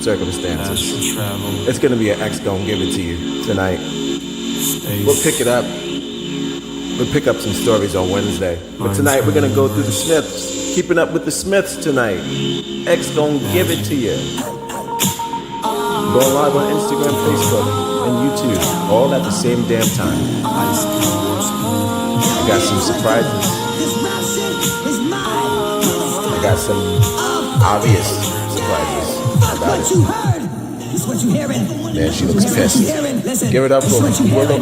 circumstances. It's going to be an X gonna give it to you tonight. We'll pick it up. We'll pick up some stories on Wednesday. But tonight we're going to go through the Smiths. Keeping up with the Smiths tonight. X gonna give it to you. Going live on Instagram, Facebook, and YouTube, all at the same damn time. I got some surprises. I got some obvious surprises about it. Man, she looks pissed. Give it up for Willow.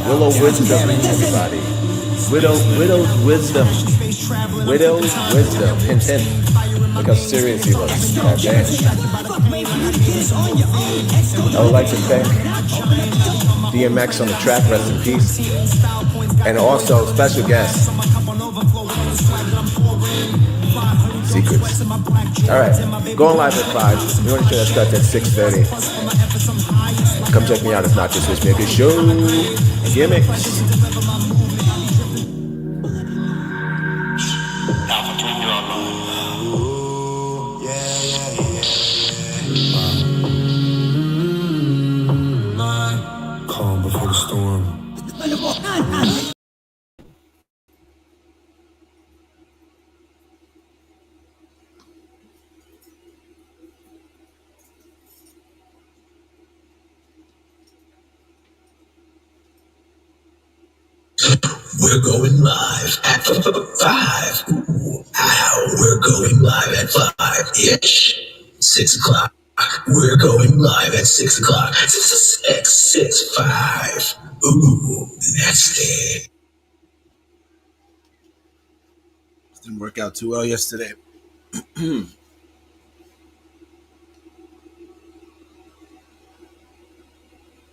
Willow Wisdom, everybody. Widow's Wisdom. Widow's Wisdom. Hint, hint. Look how serious he looks. God damn. I would like to thank DMX on the track, rest in peace. And also special guest, Secrets. Alright, going live at 5. We want to show that starts at 6:30. Come check me out. It's not just Rich Maker Show. Gimmicks. Calm before the storm. We're going live at 5. Ooh, ow, we're going live at 5-ish. 6 o'clock. We're going live at 6 o'clock. 6-5. Ooh, that's it. Didn't work out too well yesterday.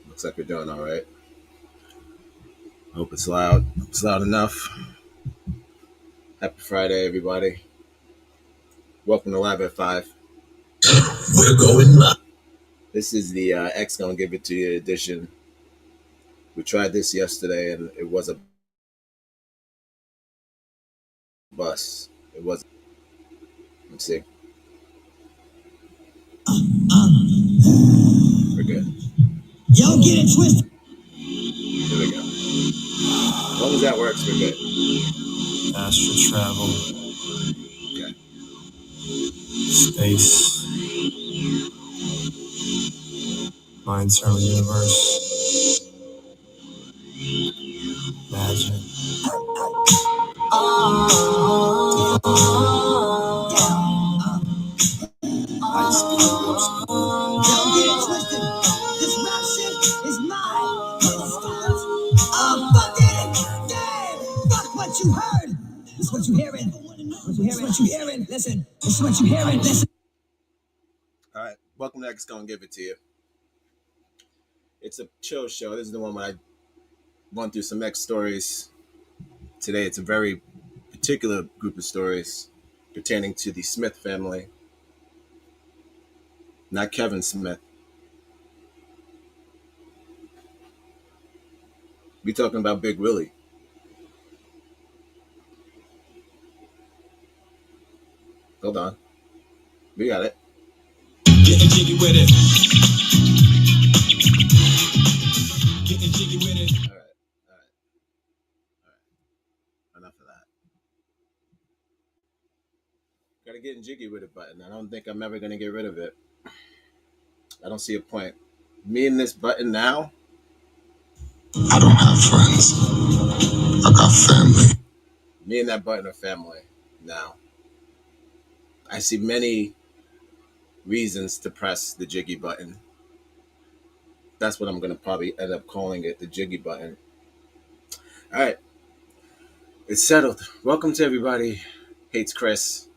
Looks like we're doing all right. Hope it's loud. Hope it's loud enough. Happy Friday, everybody. Welcome to Live at 5. We're going live. This is the X Gonna Give It To You edition. We tried this yesterday and it was a bust. It wasn't. Let's see. We're good. Y'all get it twisted. There we go. As long as that works, we're good. Astral travel. Okay. Space. My internal universe. Magic. Light speed, warp speed. Don't get it twisted. This rap shit is mine. Fuck it. Yeah. Fuck what you heard. This is what you hearing. What you hearing. Listen. This is what you hearing. Listen. All right. Welcome to X Gonna Give It To You. It's a chill show. This is the one where I run through some X stories. Today, it's a very particular group of stories pertaining to the Smith family. Not Kevin Smith. We talking about Big Willie. Hold on. We got it. Getting jiggy with it. Getting jiggy with it. All right. Enough of that. Gotta get jiggy with it button. I don't think I'm ever gonna get rid of it. I don't see a point. Me and this button now. I don't have friends. I got family. Me and that button are family now. I see many reasons to press the jiggy button. That's what I'm going to probably end up calling it, the jiggy button. All right. It's settled. Welcome to everybody. Hates Chris.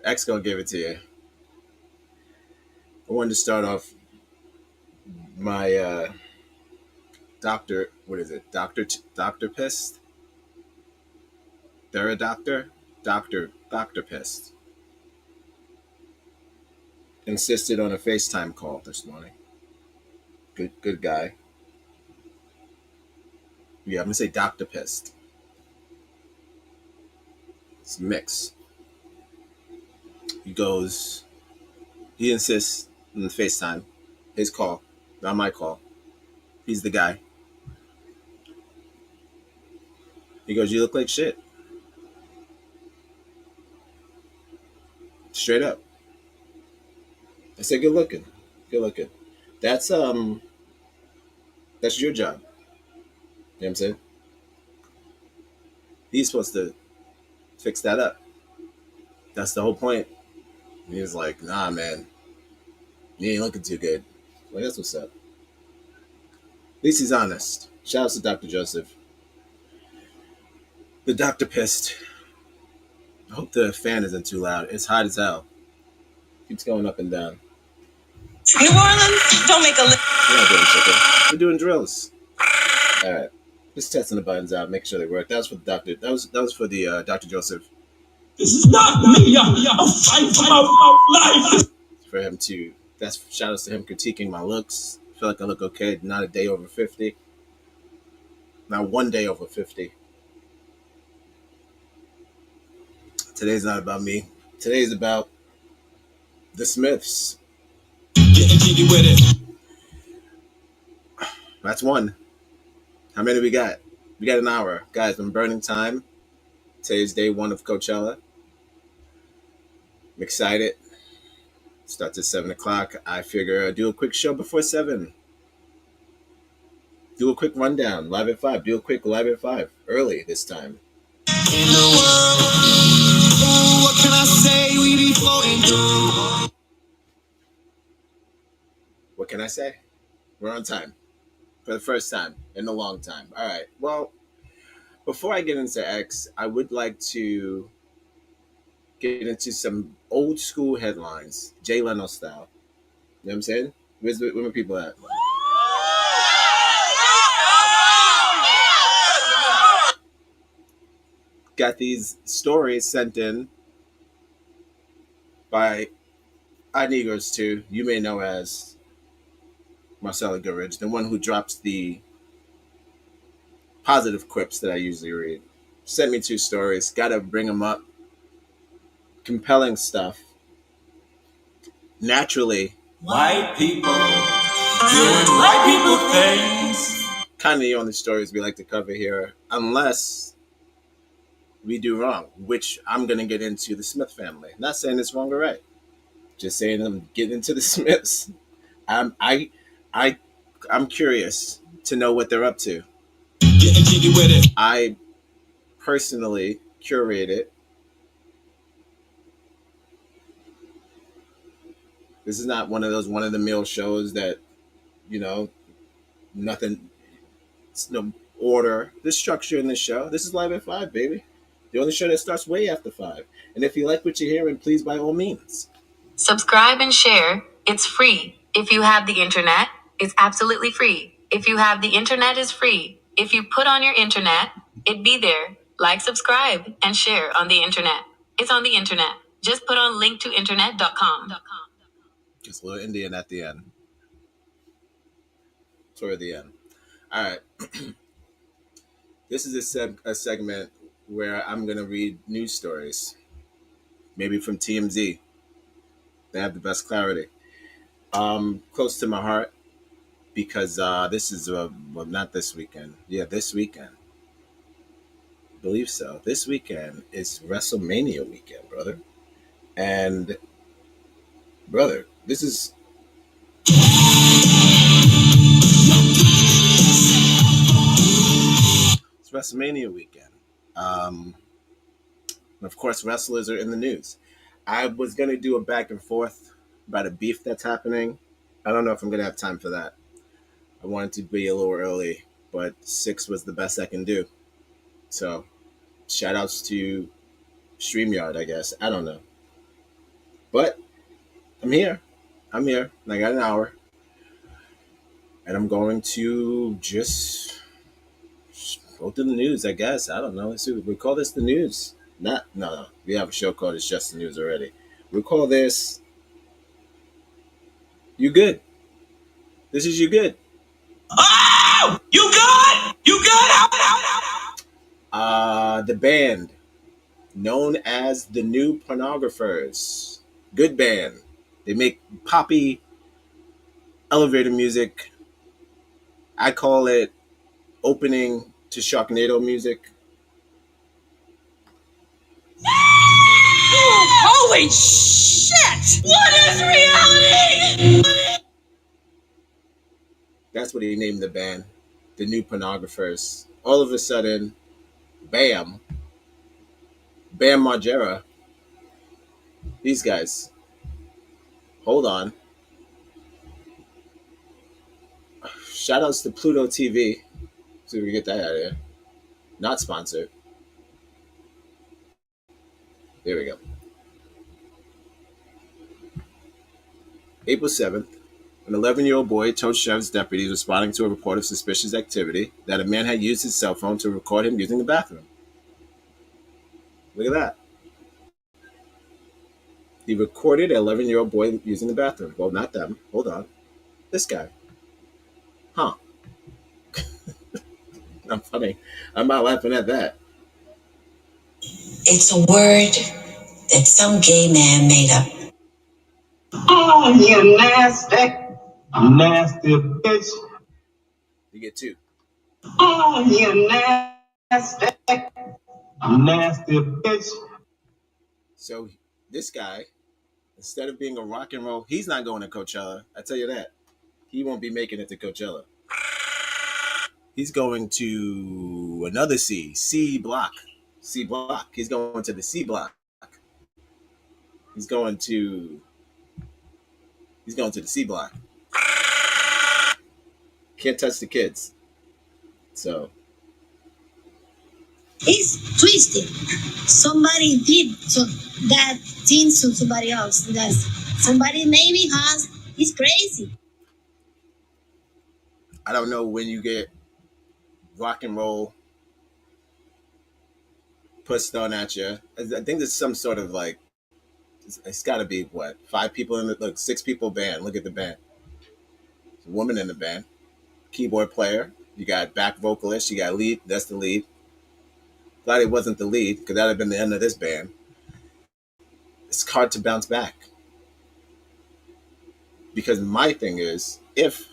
X gonna give it to you. I wanted to start off my doctor, what is it? Doctor pissed? They're a doctor? Doctor pissed. Insisted on a FaceTime call this morning. Good guy. Yeah, I'm gonna say Dr. Pissed. It's a mix. He goes, He insists on the FaceTime, his call, not my call. He's the guy. He goes, "You look like shit." Straight up. I said, "Good looking, good looking." That's that's your job. You know what I'm saying? He's supposed to fix that up. That's the whole point. And he was like, "Nah, man, you ain't looking too good." Like, that's what's up. At least he's honest. Shout out to Dr. Joseph. The doctor pissed. I hope the fan isn't too loud. It's hot as hell. Keeps going up and down. New Orleans, don't make a list. We're not doing chicken. We're doing drills. All right. Just testing the buttons out, making sure they work. That was for the doctor. That was for the Dr. Joseph. This is not me. I'm fighting for my life. For him to. That's shout outs to him critiquing my looks. I feel like I look okay. Not a day over 50. Not one day over 50. Today's not about me. Today's about the Smiths. Getting jiggy with it. That's one. How many we got? We got an hour. Guys, I'm burning time. Today's day one of Coachella. I'm excited. Starts at 7 o'clock. I figure I'll do a quick show before 7. Do a quick rundown. Live at 5. Do a quick live at 5. Early this time. In the world, what can I say? We be floating through. What can I say? We're on time. For the first time in a long time. All right. Well, before I get into X, I would like to get into some old school headlines, Jay Leno style. You know what I'm saying? Where my people at? Got these stories sent in by Igers too. You may know as Marcella Goodrich, the one who drops the positive quips that I usually read. Sent me 2 stories. Gotta bring them up. Compelling stuff. Naturally, White people doing white people things. kind of the only stories we like to cover here, unless we do wrong, which I'm going to get into the Smith family. Not saying it's wrong or right. Just saying I'm getting into the Smiths. I'm curious to know what they're up to. Getting jiggy with it. I personally curated. This is not one of those one-of-the-mill shows that, you know, nothing, it's no order. There's structure in this show. This is Live at 5, baby. The only show that starts way after 5. And if you like what you're hearing, please, by all means, subscribe and share. It's free. If you have the internet, it's absolutely free. If you have the internet, it's free. If you put on your internet, it'd be there. Like, subscribe, and share on the internet. It's on the internet. Just put on linktointernet.com. just a little Indian at the end. Toward the end. All right. This is a segment where I'm going to read news stories, maybe from TMZ. They have the best clarity. Close to my heart because this is, well, not this weekend. Yeah, this weekend. I believe so. This weekend is WrestleMania weekend, brother. And, brother, this is... It's WrestleMania weekend. And of course, wrestlers are in the news. I was going to do a back and forth about a beef that's happening. I don't know if I'm going to have time for that. I wanted to be a little early, but 6 was the best I can do. So, shout outs to StreamYard, I guess. I don't know. But I'm here. I'm here. And I got an hour. And I'm going to just go through the news, I guess. I don't know. Let's see. We call this the news. No. We have a show called It's Just the News already. We call this You Good. This is You Good. Oh, you good? You good? The band known as the New Pornographers. Good band. They make poppy elevator music. I call it opening to Sharknado music. Holy shit! What is reality? That's what he named the band, the New Pornographers. All of a sudden, Bam Margera, these guys. Hold on. Shout outs to Pluto TV. See if we get that out of here. Not sponsored. There we go. April 7th, an 11-year-old boy told sheriff's deputies responding to a report of suspicious activity that a man had used his cell phone to record him using the bathroom. Look at that. He recorded an 11-year-old boy using the bathroom. Well, not them. Hold on. This guy. Huh. I'm funny. I'm not laughing at that. It's a word that some gay man made up. Oh, you nasty, nasty bitch. You get two. Oh, you nasty, nasty bitch. So this guy, instead of being a rock and roll, he's not going to Coachella. I tell you that. He won't be making it to Coachella. He's going to another C block. C block. He's going to the C block. He's going to the C block. Can't touch the kids. So It's twisted. Somebody did that thing to somebody else. That somebody maybe has. It's crazy. I don't know when you get rock and roll pushed on at you. I think there's some sort of like, it's got to be what, 5 people in the, look, 6 people band. Look at the band. There's a woman in the band, keyboard player. You got back vocalist. You got lead. That's the lead. Glad it wasn't the lead because that'd have been the end of this band. It's hard to bounce back because my thing is, if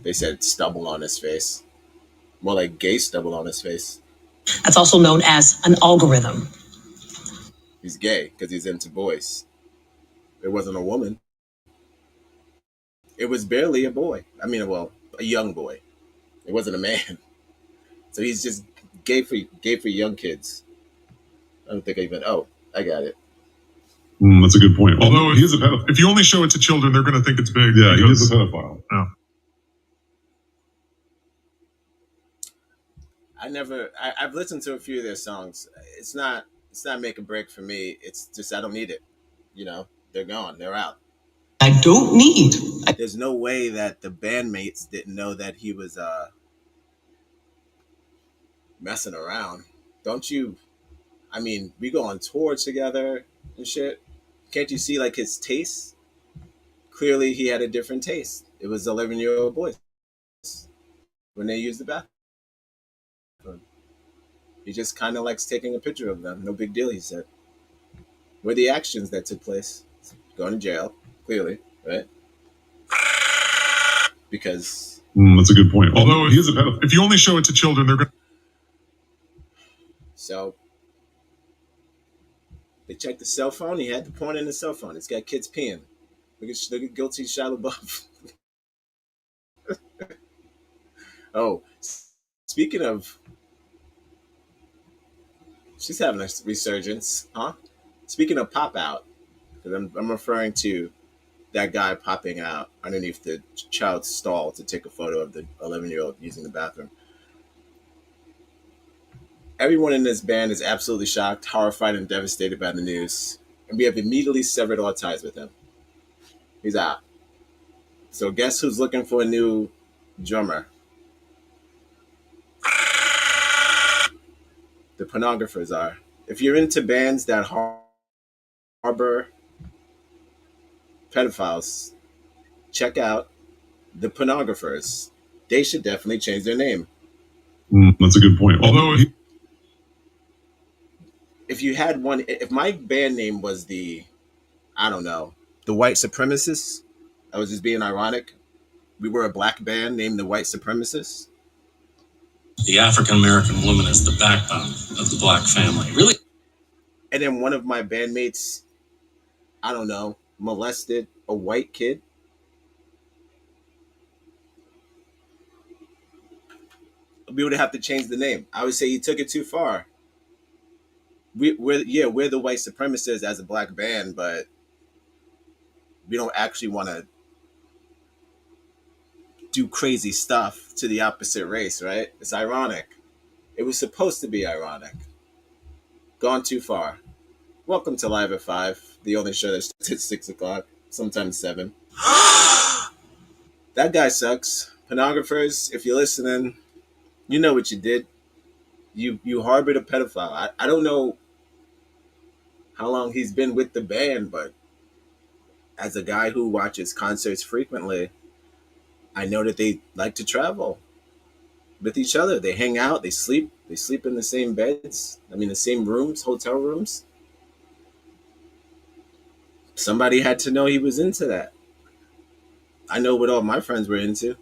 they said stubble on his face, more like gay stubble on his face. That's also known as an algorithm. He's gay because he's into boys. It wasn't a woman. It was barely a boy. I mean, well, a young boy. It wasn't a man. So he's just gay for young kids. I don't think I even. Oh, I got it. That's a good point. Although he is a pedophile. If you only show it to children, they're going to think it's big. Yeah, he is a pedophile. Yeah. I've listened to a few of their songs. It's not make or break for me. It's just I don't need it. You know, they're gone. They're out. I don't need. There's no way that the bandmates didn't know that he was messing around. Don't you? I mean, we go on tour together and shit. Can't you see like his taste? Clearly, he had a different taste. It was 11-year-old boys when they used the bathroom. He just kind of likes taking a picture of them. No big deal, he said. Were the actions that took place? Going to jail, clearly, right? Because that's a good point. Although he is a pedophile. If you only show it to children, they're going to. So they checked the cell phone. He had the porn in the cell phone. It's got kids peeing. Look at guilty Shia LaBeouf. Oh, speaking of, she's having a resurgence, huh? Speaking of pop out, because I'm referring to that guy popping out underneath the child's stall to take a photo of the 11-year-old using the bathroom. Everyone in this band is absolutely shocked, horrified, and devastated by the news, and we have immediately severed all ties with him. He's out. So guess who's looking for a new drummer? The pornographers are. If you're into bands that harbor pedophiles, check out the pornographers. They should definitely change their name. That's a good point. Although if you had one, if my band name was I don't know, the white supremacists. I was just being ironic. We were a black band named the White Supremacists. The African American woman is the backbone of the black family. Really? And then one of my bandmates, I don't know, molested a white kid. We would have to change the name. I would say he took it too far. We're the white supremacists as a black band, but we don't actually want to do crazy stuff to the opposite race, right? It's ironic. It was supposed to be ironic. Gone too far. Welcome to Live at 5, the only show that starts at 6 o'clock, sometimes 7. That guy sucks. Pornographers, if you're listening, you know what you did. You harbored a pedophile. I don't know how long he's been with the band, but as a guy who watches concerts frequently, I know that they like to travel with each other. They hang out, they sleep in the same beds. I mean, the same rooms, hotel rooms. Somebody had to know he was into that. I know what all my friends were into,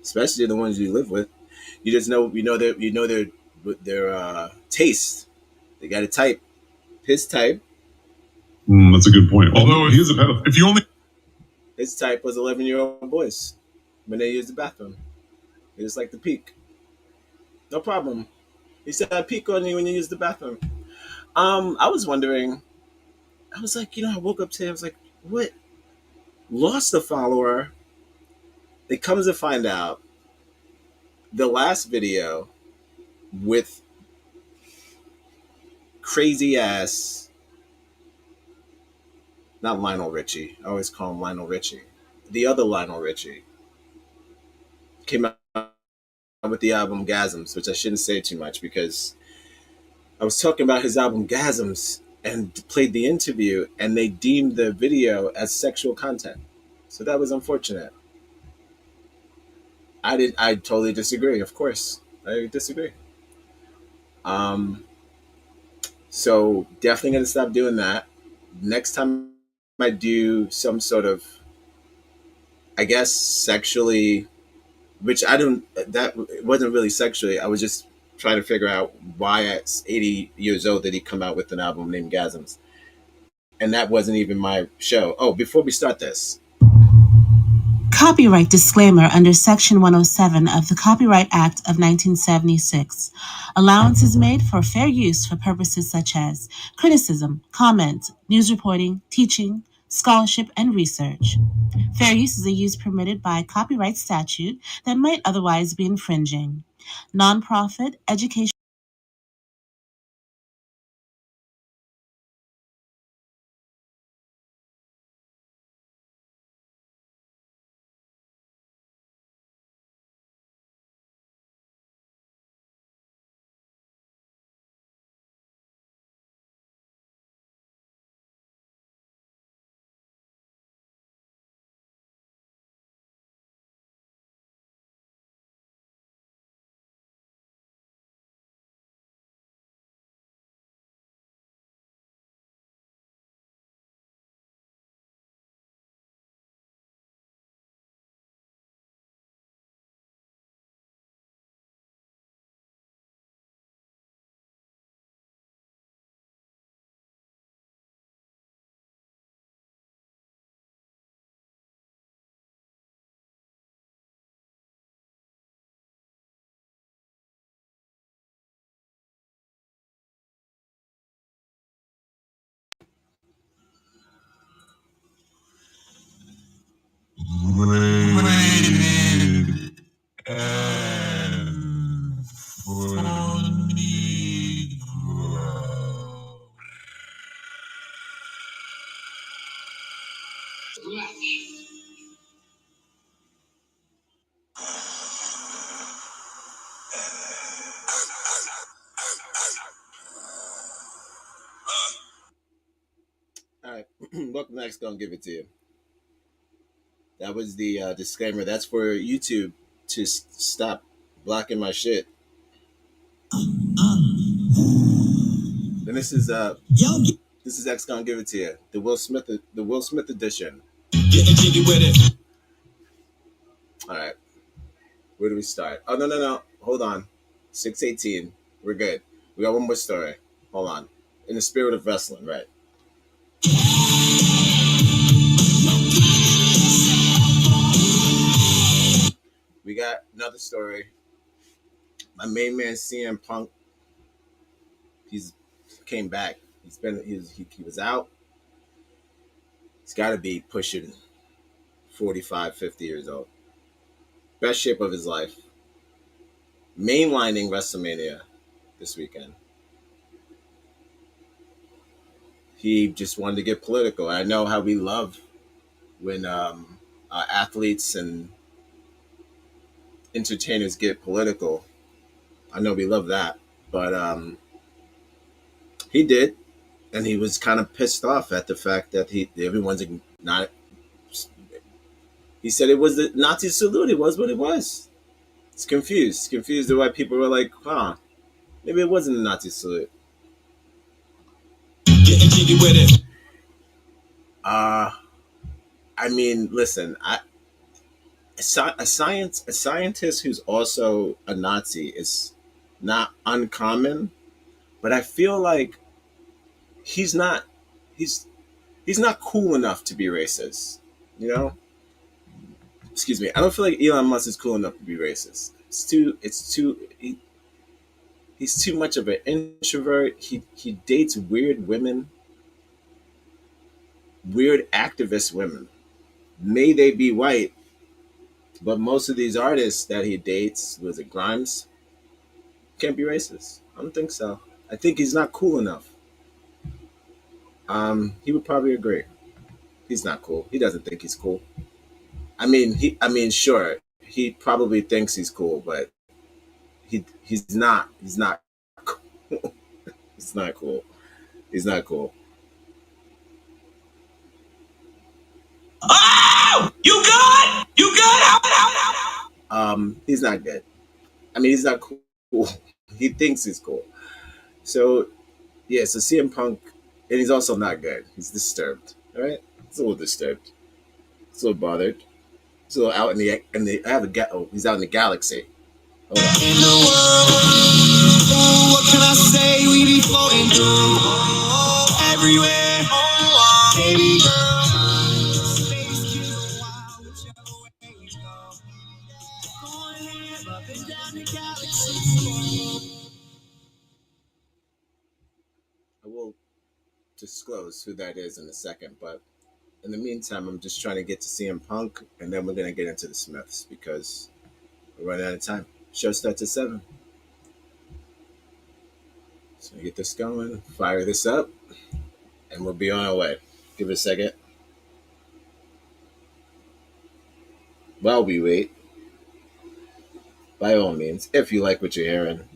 especially the ones you live with. You just know, their taste. They got a type. His type. That's a good point. Although he is a pedophile. If you only His type was 11-year-old boys when they used the bathroom. They just like to peek. No problem. He said, I peek on you when you use the bathroom. I was wondering, I was like, I woke up today, I was like, what? Lost a follower. It comes to find out the last video with crazy ass, not Lionel Richie. I always call him Lionel Richie. The other Lionel Richie came out with the album Gasms, which I shouldn't say too much because I was talking about his album Gasms and played the interview, and they deemed the video as sexual content. So that was unfortunate. I totally disagree. Of course, I disagree. So definitely gonna stop doing that. Next time I do some sort of, I guess, sexually, which I don't. That it wasn't really sexually. I was just trying to figure out why at 80 years old did he come out with an album named Gasms, and that wasn't even my show. Oh, before we start this. Copyright disclaimer under Section 107 of the Copyright Act of 1976. Allowance is made for fair use for purposes such as criticism, comment, news reporting, teaching, scholarship, and research. Fair use is a use permitted by copyright statute that might otherwise be infringing. Nonprofit, education. All right, welcome next. Gonna give it to you. That was the disclaimer. That's for YouTube to stop blocking my shit. And this is This is X gonna give it to you. The Will Smith edition. Getting jiggy with it. All right. Where do we start? Oh no. Hold on. 6:18. We're good. We got one more story. Hold on. In the spirit of wrestling, right? We got another story. My main man CM Punk. He's came back. He was out. He's got to be pushing 45, 50 years old. Best shape of his life. Mainlining WrestleMania this weekend. He just wanted to get political. I know how we love when athletes and entertainers get political. I know we love that, but he did, and he was kind of pissed off at the fact that everyone's not. He said it was the Nazi salute. It was what it was. It's confused. Confused why people were like, huh, maybe it wasn't a Nazi salute. Getting jiggy with it. I mean, listen, a scientist who's also a Nazi is not uncommon, but I feel like he's not cool enough to be racist. You know? Excuse me. I don't feel like Elon Musk is cool enough to be racist. He's too much of an introvert. He dates weird women, weird activist women. May they be white, but most of these artists that he dates, was it Grimes, can't be racist. I don't think so. I think he's not cool enough. He would probably agree. He's not cool. He doesn't think he's cool. I mean, sure, he probably thinks he's cool, but he's not. He's not cool. He's not cool. He's not cool. Oh, you good? You good? How? He's not good. I mean, he's not cool. He thinks he's cool. So yeah, so CM Punk, and he's also not good. He's disturbed. All right, he's a little disturbed. He's a little bothered. He's a little out in the. I have he's out in the galaxy. Hold on. In the world, what can I say? We be floating through everywhere, baby girl. Space kids wild, whichever way we go. Going here, up and down the galaxy. I will disclose who that is in a second, but in the meantime, I'm just trying to get to CM Punk, and then we're gonna get into the Smiths because we're running out of time. Show starts at 7. So get this going, fire this up, and we'll be on our way. Give it a second. While we wait, by all means, if you like what you're hearing,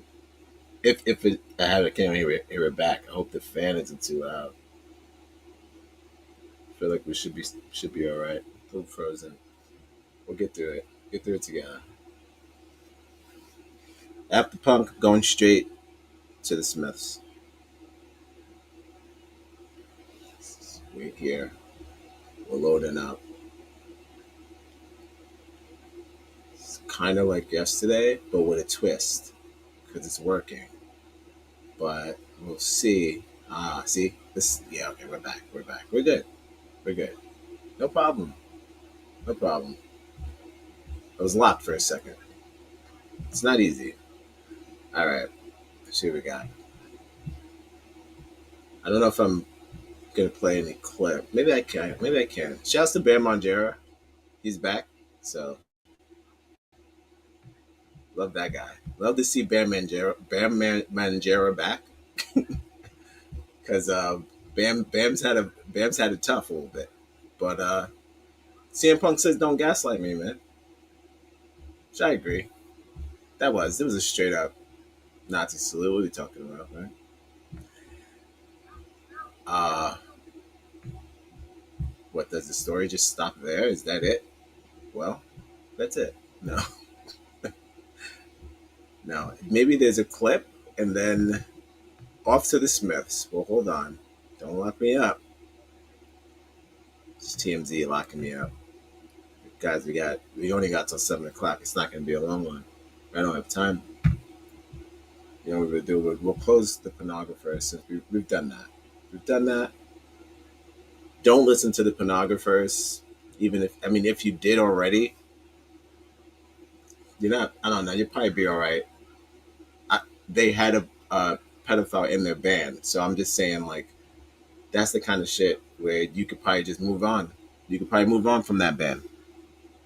if it, I can't hear it back. I hope the fan isn't too loud. I feel like we should be all right. A little frozen. We'll get through it. Get through it together. After Punk, going straight to the Smiths. Wait here. We're loading up. It's kind of like yesterday, but with a twist, because it's working. But we'll see. See this? Yeah, okay, we're back. We're back. We're good. We're good. No problem. No problem. I was locked for a second. It's not easy. All right. Let's see what we got. I don't know if I'm gonna play any clip. Maybe I can. Maybe I can. Shouts to Bam Margera. He's back. So love that guy. Love to see Bam Margera back. Because Bam's had a tough little bit. But CM Punk says don't gaslight me, man. Which I agree. It was a straight up Nazi salute. What are we talking about, right? What, does the story just stop there? Is that it? Well, that's it. No. No. Maybe there's a clip and then off to the Smiths. Well, hold on. Don't lock me up. It's TMZ locking me up. Guys, we only got till 7 o'clock. It's not gonna be a long one. I don't have time. You know what we'll do? We'll close the pornographer since we've done that. We've done that. Don't listen to the pornographers. Even if you did already, you're not. I don't know. You'll probably be all right. They had a pedophile in their band, so I'm just saying, like, that's the kind of shit where you could probably just move on. You could probably move on from that band.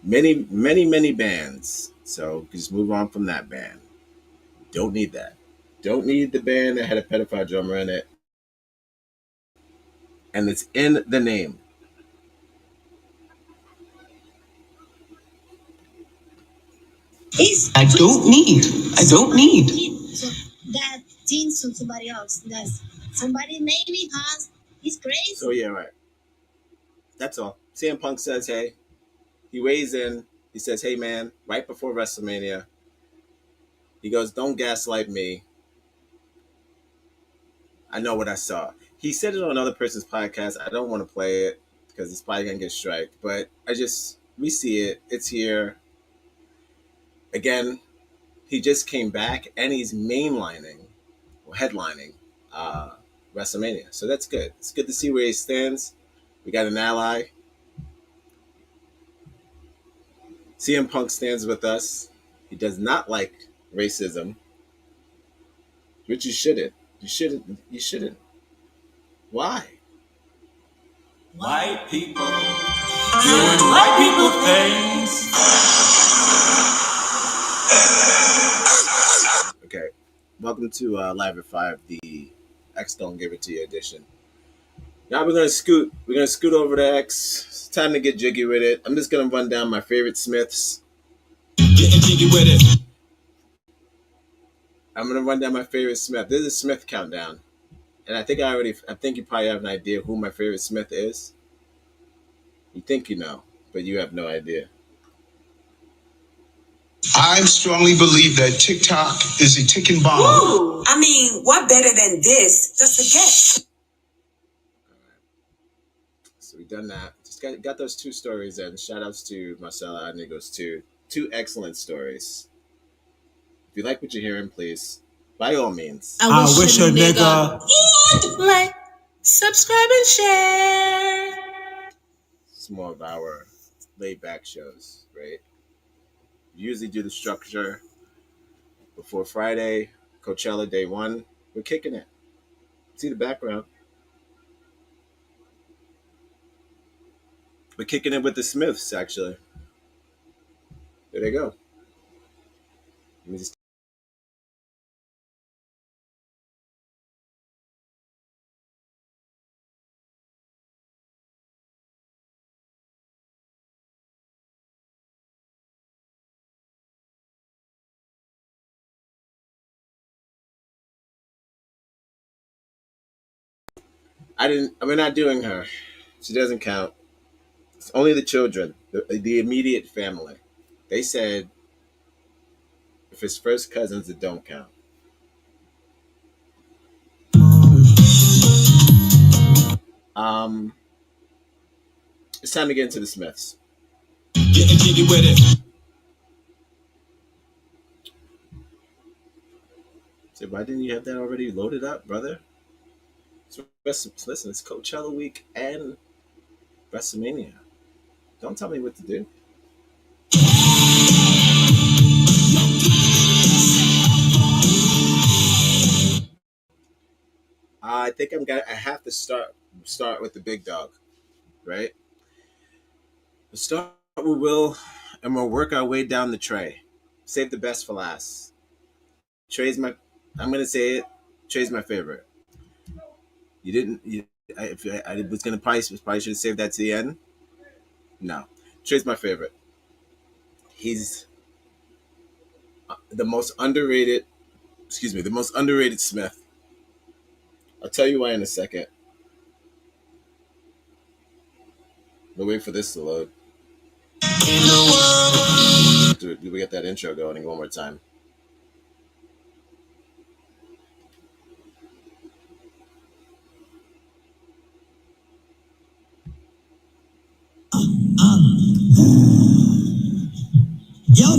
Many bands. So just move on from that band. Don't need that. Don't need the band that had a pedophile drummer in it. And it's in the name. I don't need. So that things to somebody else. That's somebody maybe has. He's crazy. So yeah, right. That's all. CM Punk says, hey. He weighs in. He says, hey man, right before WrestleMania, he goes, don't gaslight me. I know what I saw. He said it on another person's podcast. I don't want to play it because it's probably gonna get striked. But we see it. It's here. Again, he just came back and he's headlining WrestleMania. So that's good. It's good to see where he stands. We got an ally. CM Punk stands with us. He does not like racism, which you shouldn't. You shouldn't. Why? White people doing white people things. Okay. Welcome to Live at 5, the X Don't Give It To You edition. Now we're gonna scoot over to X. It's time to get jiggy with it. I'm just gonna run down my favorite Smiths. Getting jiggy with it. I'm gonna run down my favorite Smith. This is a Smith countdown. And I think you probably have an idea who my favorite Smith is. You think you know, but you have no idea. I strongly believe that TikTok is a ticking bomb. Ooh, I mean, what better than this? Just a guess. So we've done that. Just got those two stories in. Shout outs to Marcella Anigos too. Two excellent stories. If you like what you're hearing, please, by all means. I wish a nigga. Like, subscribe, and share. It's more of our laid back shows, right? We usually do the structure before Friday, Coachella day 1. We're kicking it. See the background. We're kicking it with the Smiths, actually. There they go. Let me just we're not doing her. She doesn't count. It's only the children, the immediate family. They said if it's first cousins, it don't count. It's time to get into the Smiths. Getting jiggy with it. So why didn't you have that already loaded up, brother? Listen, it's Coachella week and WrestleMania. Don't tell me what to do. I think I have to start with the big dog, right? We'll start with Will, and we'll work our way down the Trey. Save the best for last. I'm gonna say it. Trey's my favorite. You didn't. I was gonna probably should have saved that to the end. No, Trey's my favorite. He's the most underrated. Excuse me, the most underrated Smith. I'll tell you why in a second. We'll wait for this to load. Do we get that intro going one more time?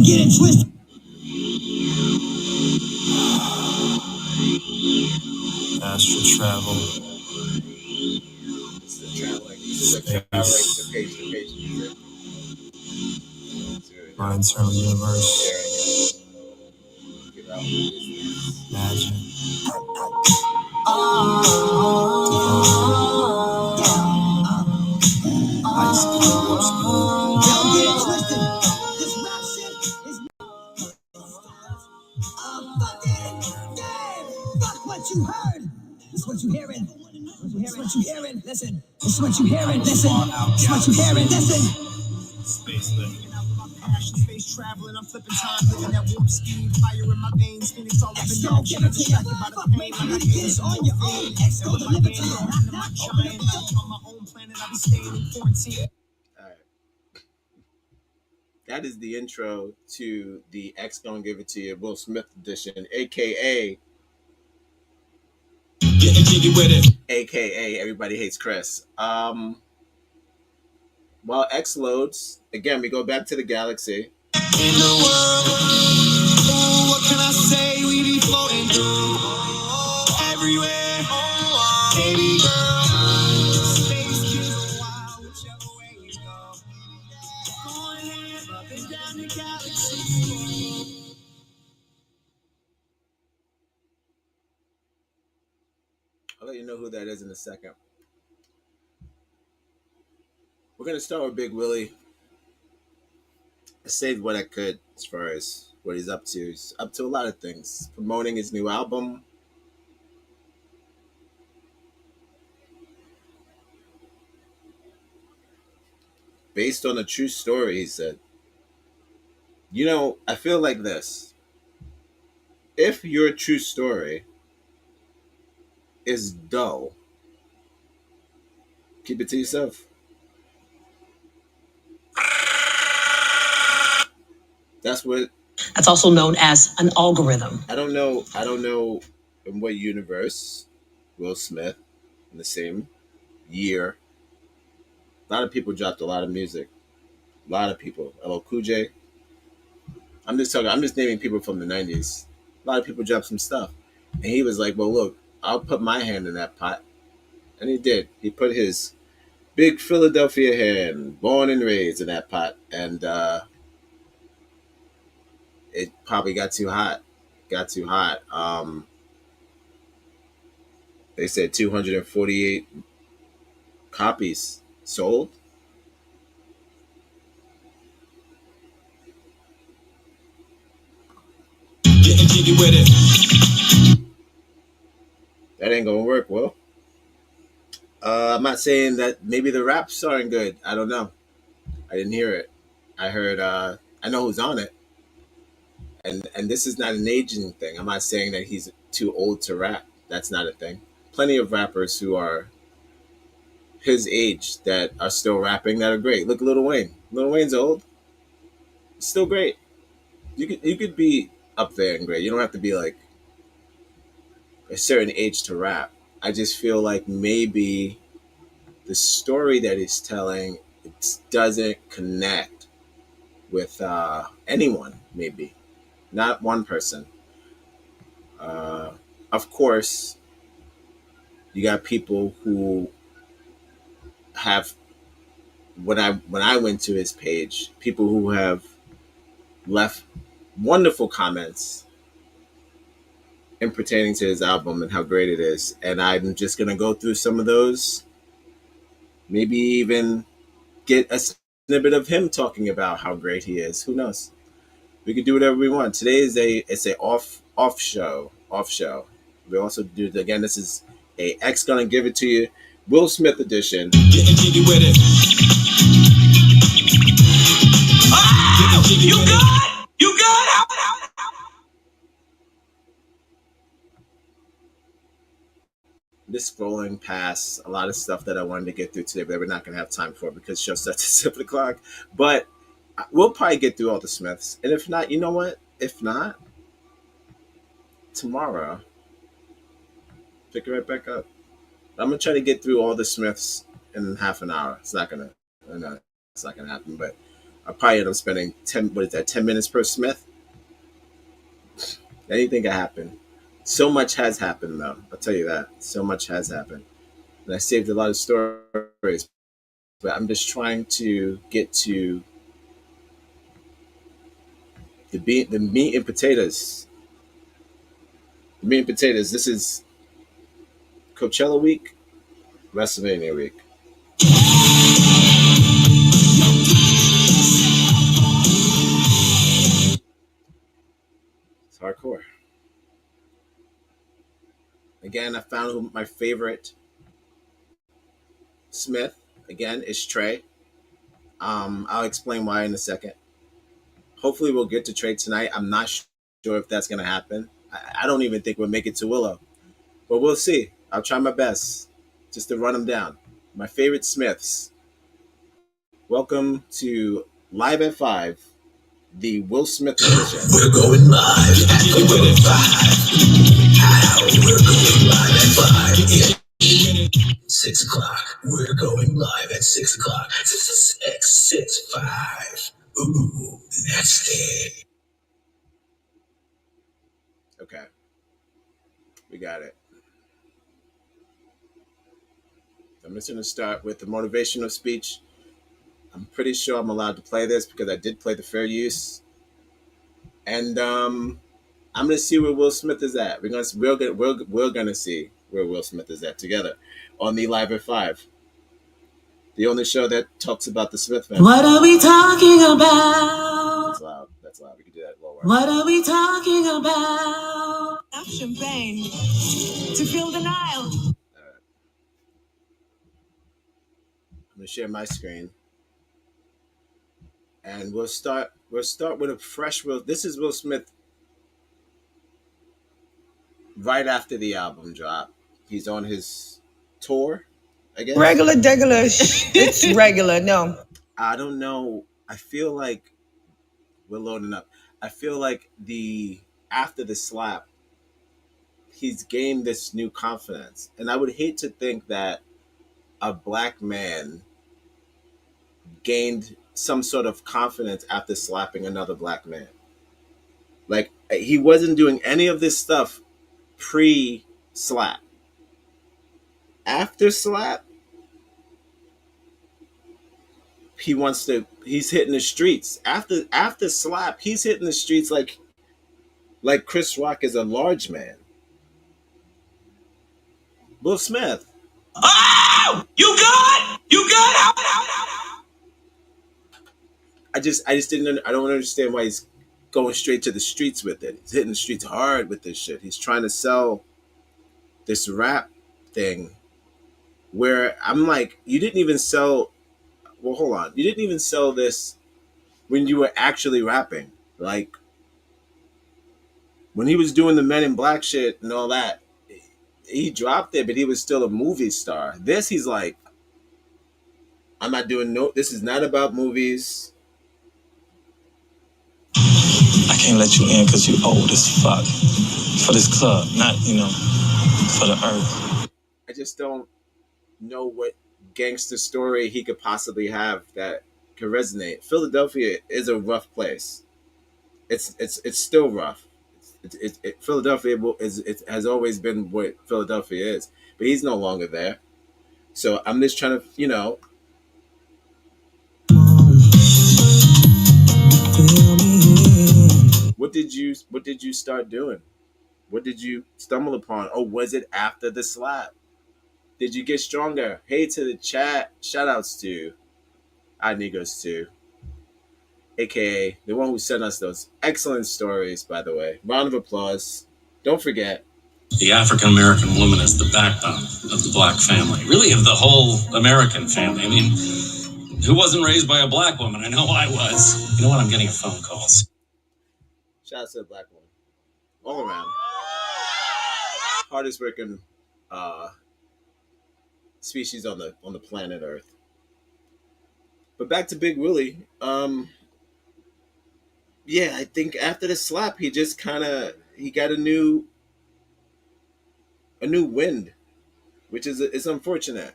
get it twisted. Astral travel. This is a traveling. This is a traveling to page music. My internal universe. Sharing it. Give out Magic. High speed, warp speed. Don't get it twisted. This rap shit is fuck what you heard. This is what you hearing. This is what you hearing. Listen. This is what you hearing. Listen. This is what you hearing. Listen. Space living out with my passion, space traveling. I'm flipping time, living that warp speed, fire in my veins, Phoenix all up in your shit. Distracted by the pain, like I get this on your own. X go deliver to your own. I'm giant, on my own planet. I be staying in quarantine. All right. That is the intro to the X Gonna Give It To You Will Smith edition, aka Getting jiggy with it. aka Everybody Hates Chris. While X loads, again, we go back to the galaxy. In the world, oh, what can I say? We be floating through everywhere, baby girl. Space kids a while, whichever way we go. Going up and down the galaxy. I'll let you know who that is in a second. We're going to start with Big Willie. I saved what I could as far as what he's up to. He's up to a lot of things. Promoting his new album. Based on a true story, he said. You know, I feel like this. If your true story is dull, keep it to yourself. That's what. That's also known as an algorithm. I don't know in what universe Will Smith in the same year. A lot of people dropped a lot of music. A lot of people. LL Cool J. I'm just naming people from the 90s. A lot of people dropped some stuff. And he was like, well, look, I'll put my hand in that pot. And he did. He put his big Philadelphia hand, born and raised, in that pot. And it probably got too hot. They said 248 copies sold. Getting jiggy with it. That ain't gonna work, Will. I'm not saying that maybe the raps aren't good. I don't know. I didn't hear it. I heard. I know who's on it. And this is not an aging thing. I'm not saying that he's too old to rap. That's not a thing. Plenty of rappers who are his age that are still rapping that are great. Look, Lil Wayne. Lil Wayne's old. Still great. You could be up there and great. You don't have to be like a certain age to rap. I just feel like maybe the story that he's telling, it doesn't connect with anyone. Maybe not one person. Of course, you got people who have when I went to his page, people who have left wonderful comments in pertaining to his album and how great it is. And I'm just gonna go through some of those. Maybe even get a snippet of him talking about how great he is. Who knows? We can do whatever we want. Today is a off show. We also do again. This is a X Gonna Give It To You Will Smith edition. Getting jiggy with it. Oh, you good? You good? Just scrolling past a lot of stuff that I wanted to get through today, but we're not going to have time for it because the show starts at 7 o'clock. But we'll probably get through all the Smiths. And if not, you know what? If not, tomorrow, pick it right back up. I'm going to try to get through all the Smiths in half an hour. It's not going to happen, but I probably end up spending 10 minutes per Smith. Anything can happen. So much has happened, though. I'll tell you that. So much has happened. And I saved a lot of stories. But I'm just trying to get to the meat and potatoes. The meat and potatoes. This is Coachella week, WrestleMania week. It's hardcore. Again, I found who my favorite Smith, again, is Trey. I'll explain why in a second. Hopefully we'll get to Trey tonight. I'm not sure if that's going to happen. I don't even think we'll make it to Willow. But we'll see. I'll try my best just to run them down. My favorite Smiths. Welcome to Live at 5, the Will Smith edition. We're going live at 5. We're going live at 5. 6 o'clock. We're going live at 6 o'clock. 6, 5. Ooh, that's it. Okay. We got it. I'm just going to start with the motivational speech. I'm pretty sure I'm allowed to play this because I did play the fair use. And I'm going to see where Will Smith is at. We're going to see where Will Smith is at together on the Live at 5. The only show that talks about the Smith family. What are we talking about? That's loud. That's loud. We can do that lower. What are we talking about? Champagne to fill the Nile. All right. I'm going to share my screen. And we'll start with a fresh Will. This is Will Smith right after the album drop. He's on his tour, I guess. Regular. It's regular. No. I don't know. I feel like we're loading up. I feel like after the slap, he's gained this new confidence. And I would hate to think that a black man gained some sort of confidence after slapping another black man. Like, he wasn't doing any of this stuff pre-slap. After slap, he's hitting the streets. After slap, he's hitting the streets like Chris Rock is a large man. Will Smith. Oh! You good? You good? I don't understand why he's going straight to the streets with it. He's hitting the streets hard with this shit. He's trying to sell this rap thing where I'm like, you didn't even sell, well, hold on. You didn't even sell this when you were actually rapping. Like, when he was doing the Men in Black shit and all that, he dropped it, but he was still a movie star. This, he's like, I'm not doing this is not about movies. I can't let you in because you old as fuck. For this club, not, for the earth. I just don't know what gangster story he could possibly have that could resonate. Philadelphia is a rough place. It's still rough. Philadelphia has always been what Philadelphia is, but he's no longer there. So I'm just trying to, What did you start doing? What did you stumble upon? Or was it after the slap? Did you get stronger? Hey to the chat. Shout outs to Nigos too. AKA the one who sent us those excellent stories, by the way. Round of applause. Don't forget. The African American woman is the backbone of the black family. Really of the whole American family. I mean, who wasn't raised by a black woman? I know I was. You know what? I'm getting a phone call. Shout out to the black woman. All around. Hardest working species on the planet Earth. But back to Big Willie. Yeah, I think after the slap, he just got a new wind, which is unfortunate.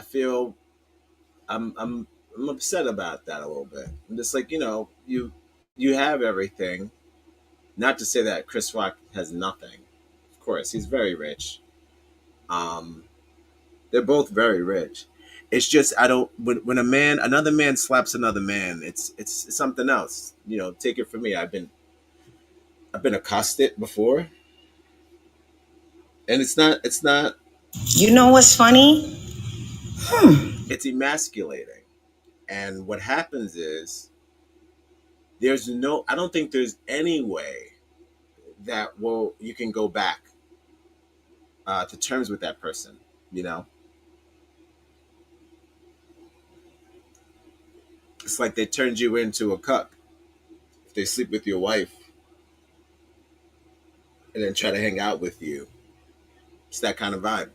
feel I'm upset about that a little bit. I'm just like, you have everything. Not to say that Chris Rock has nothing. Of course, he's very rich. Um, they're both very rich. It's just I don't when another man slaps another man, it's something else. Take it from me. I've been accosted before, and it's not. You know what's funny? It's emasculating, and what happens is I don't think there's any way that you can go back to terms with that person. You know, it's like they turned you into a cuck. If they sleep with your wife and then try to hang out with you, it's that kind of vibe.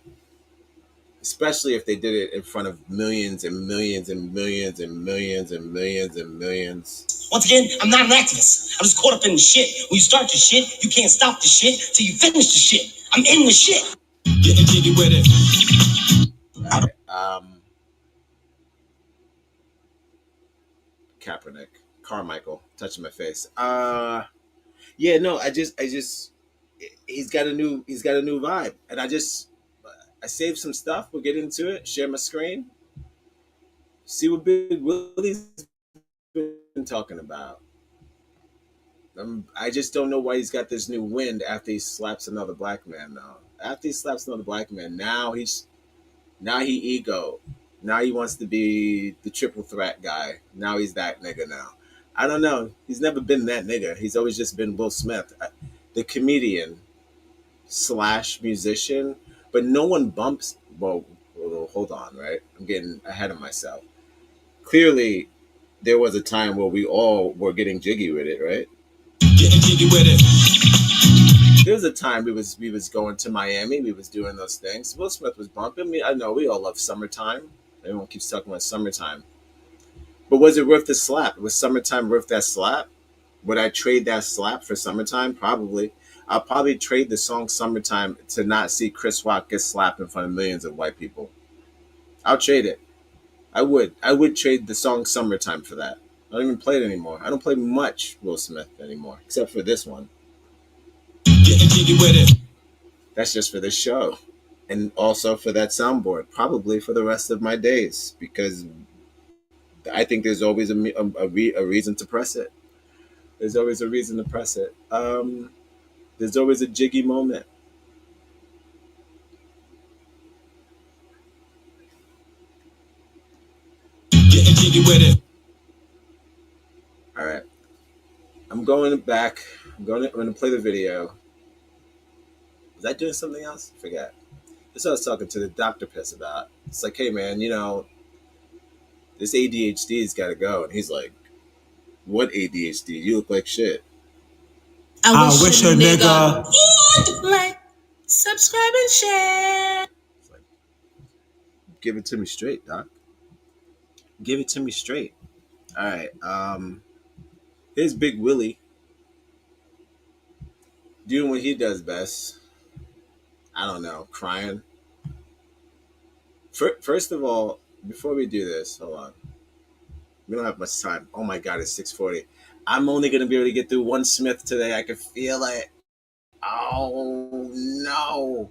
Especially if they did it in front of millions and millions and millions and millions and millions and millions. Once again, I'm not an activist. I'm just caught up in the shit. When you start the shit, you can't stop the shit till you finish the shit. I'm in the shit. Getting jiggy with it. Right, Kaepernick, Carmichael, touching my face. Yeah, no, I just he's got a new vibe, and I saved some stuff. We'll get into it. Share my screen. See what Big Willie's been talking about. I just don't know why he's got this new wind after he slaps another black man. Though after he slaps another black man, now he ego. Now he wants to be the triple threat guy. Now he's that nigga now. I don't know. He's never been that nigga. He's always just been Will Smith, the comedian / musician. But no one bumps. Well, hold on, right? I'm getting ahead of myself. Clearly, there was a time where we all were getting jiggy with it, right? Getting jiggy with it. There was a time we was going to Miami. We was doing those things. Will Smith was bumping me. I know we all love summertime. Everyone keeps talking about summertime. But was it worth the slap? Was summertime worth that slap? Would I trade that slap for summertime? Probably. I'll probably trade the song Summertime to not see Chris Rock get slapped in front of millions of white people. I'll trade it. I would trade the song Summertime for that. I don't even play it anymore. I don't play much Will Smith anymore, except for this one. Getting jiggy with it. That's just for this show. And also for that soundboard, probably for the rest of my days, because I think there's always a reason to press it. There's always a reason to press it. There's always a jiggy moment. Getting jiggy with it. All right. I'm going back. I'm going to play the video. Was I doing something else? I forgot. This is what I was talking to the Dr. Piss about. It's like, hey, man, this ADHD's got to go. And he's like, what ADHD? You look like shit. I wish a nigga would like, subscribe, and share. It's like, give it to me straight, Doc. Give it to me straight. All right. Here's Big Willie doing what he does best. I don't know, crying. First of all, before we do this, hold on. We don't have much time. Oh my God, it's 6:40. I'm only going to be able to get through one Smith today. I can feel it. Oh, no.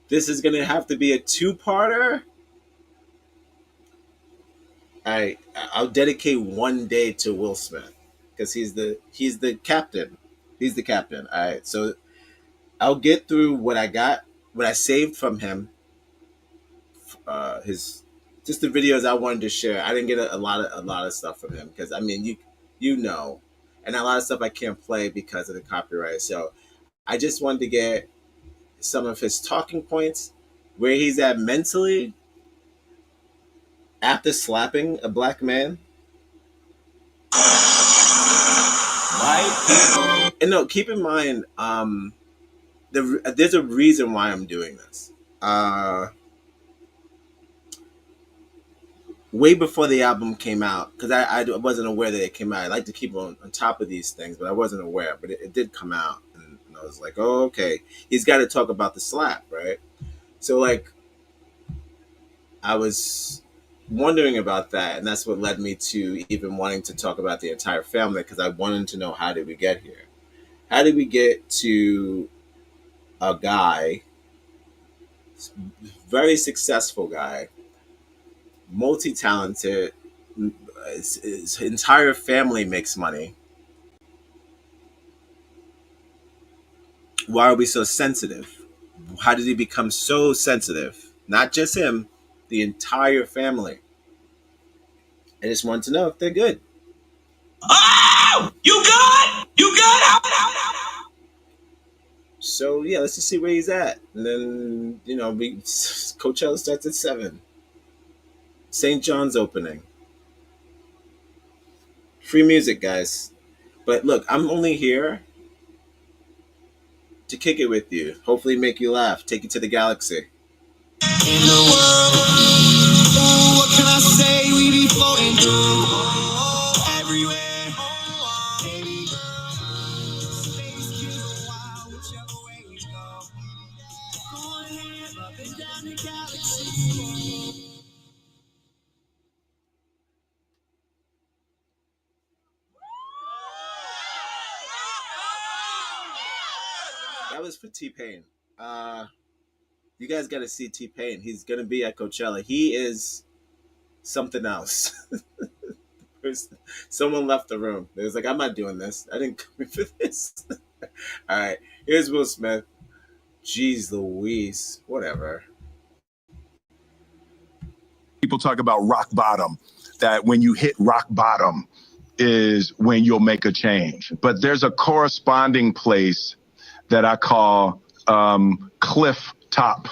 This is going to have to be a two-parter. I'll dedicate one day to Will Smith because he's the captain. He's the captain. All right, so I'll get through what I saved from him. Just the videos I wanted to share. I didn't get a lot of stuff from him because I mean and a lot of stuff I can't play because of the copyright. So I just wanted to get some of his talking points, where he's at mentally after slapping a black man. White people. And no, keep in mind, there's a reason why I'm doing this. Way before the album came out, because I wasn't aware that it came out. I like to keep on top of these things, but I wasn't aware. But it did come out, and I was like, oh, okay. He's got to talk about the slap, right? So, like, I was wondering about that, and that's what led me to even wanting to talk about the entire family, because I wanted to know, how did we get here? How did we get to a guy, very successful guy, multi-talented, his entire family makes money. Why are we so sensitive? How did he become so sensitive? Not just him, the entire family. I just want to know if they're good. Oh, you good? You good? So yeah, let's just see where he's at, and then Coachella starts at 7. St. John's opening. Free music, guys. But look, I'm only here to kick it with you. Hopefully, make you laugh. Take you to the galaxy. In the world, what can I say? We be floating through everywhere. Baby girl, space kids a while, whichever way we go. Going ahead, up and down the galaxy. That was for T-Pain. You guys got to see T-Pain. He's gonna be at Coachella. He is something else. Someone left the room. They was like, I'm not doing this. I didn't come here for this. All right, here's Will Smith. Jeez Louise. Whatever. People talk about rock bottom, that when you hit rock bottom is when you'll make a change. But there's a corresponding place that I call cliff top,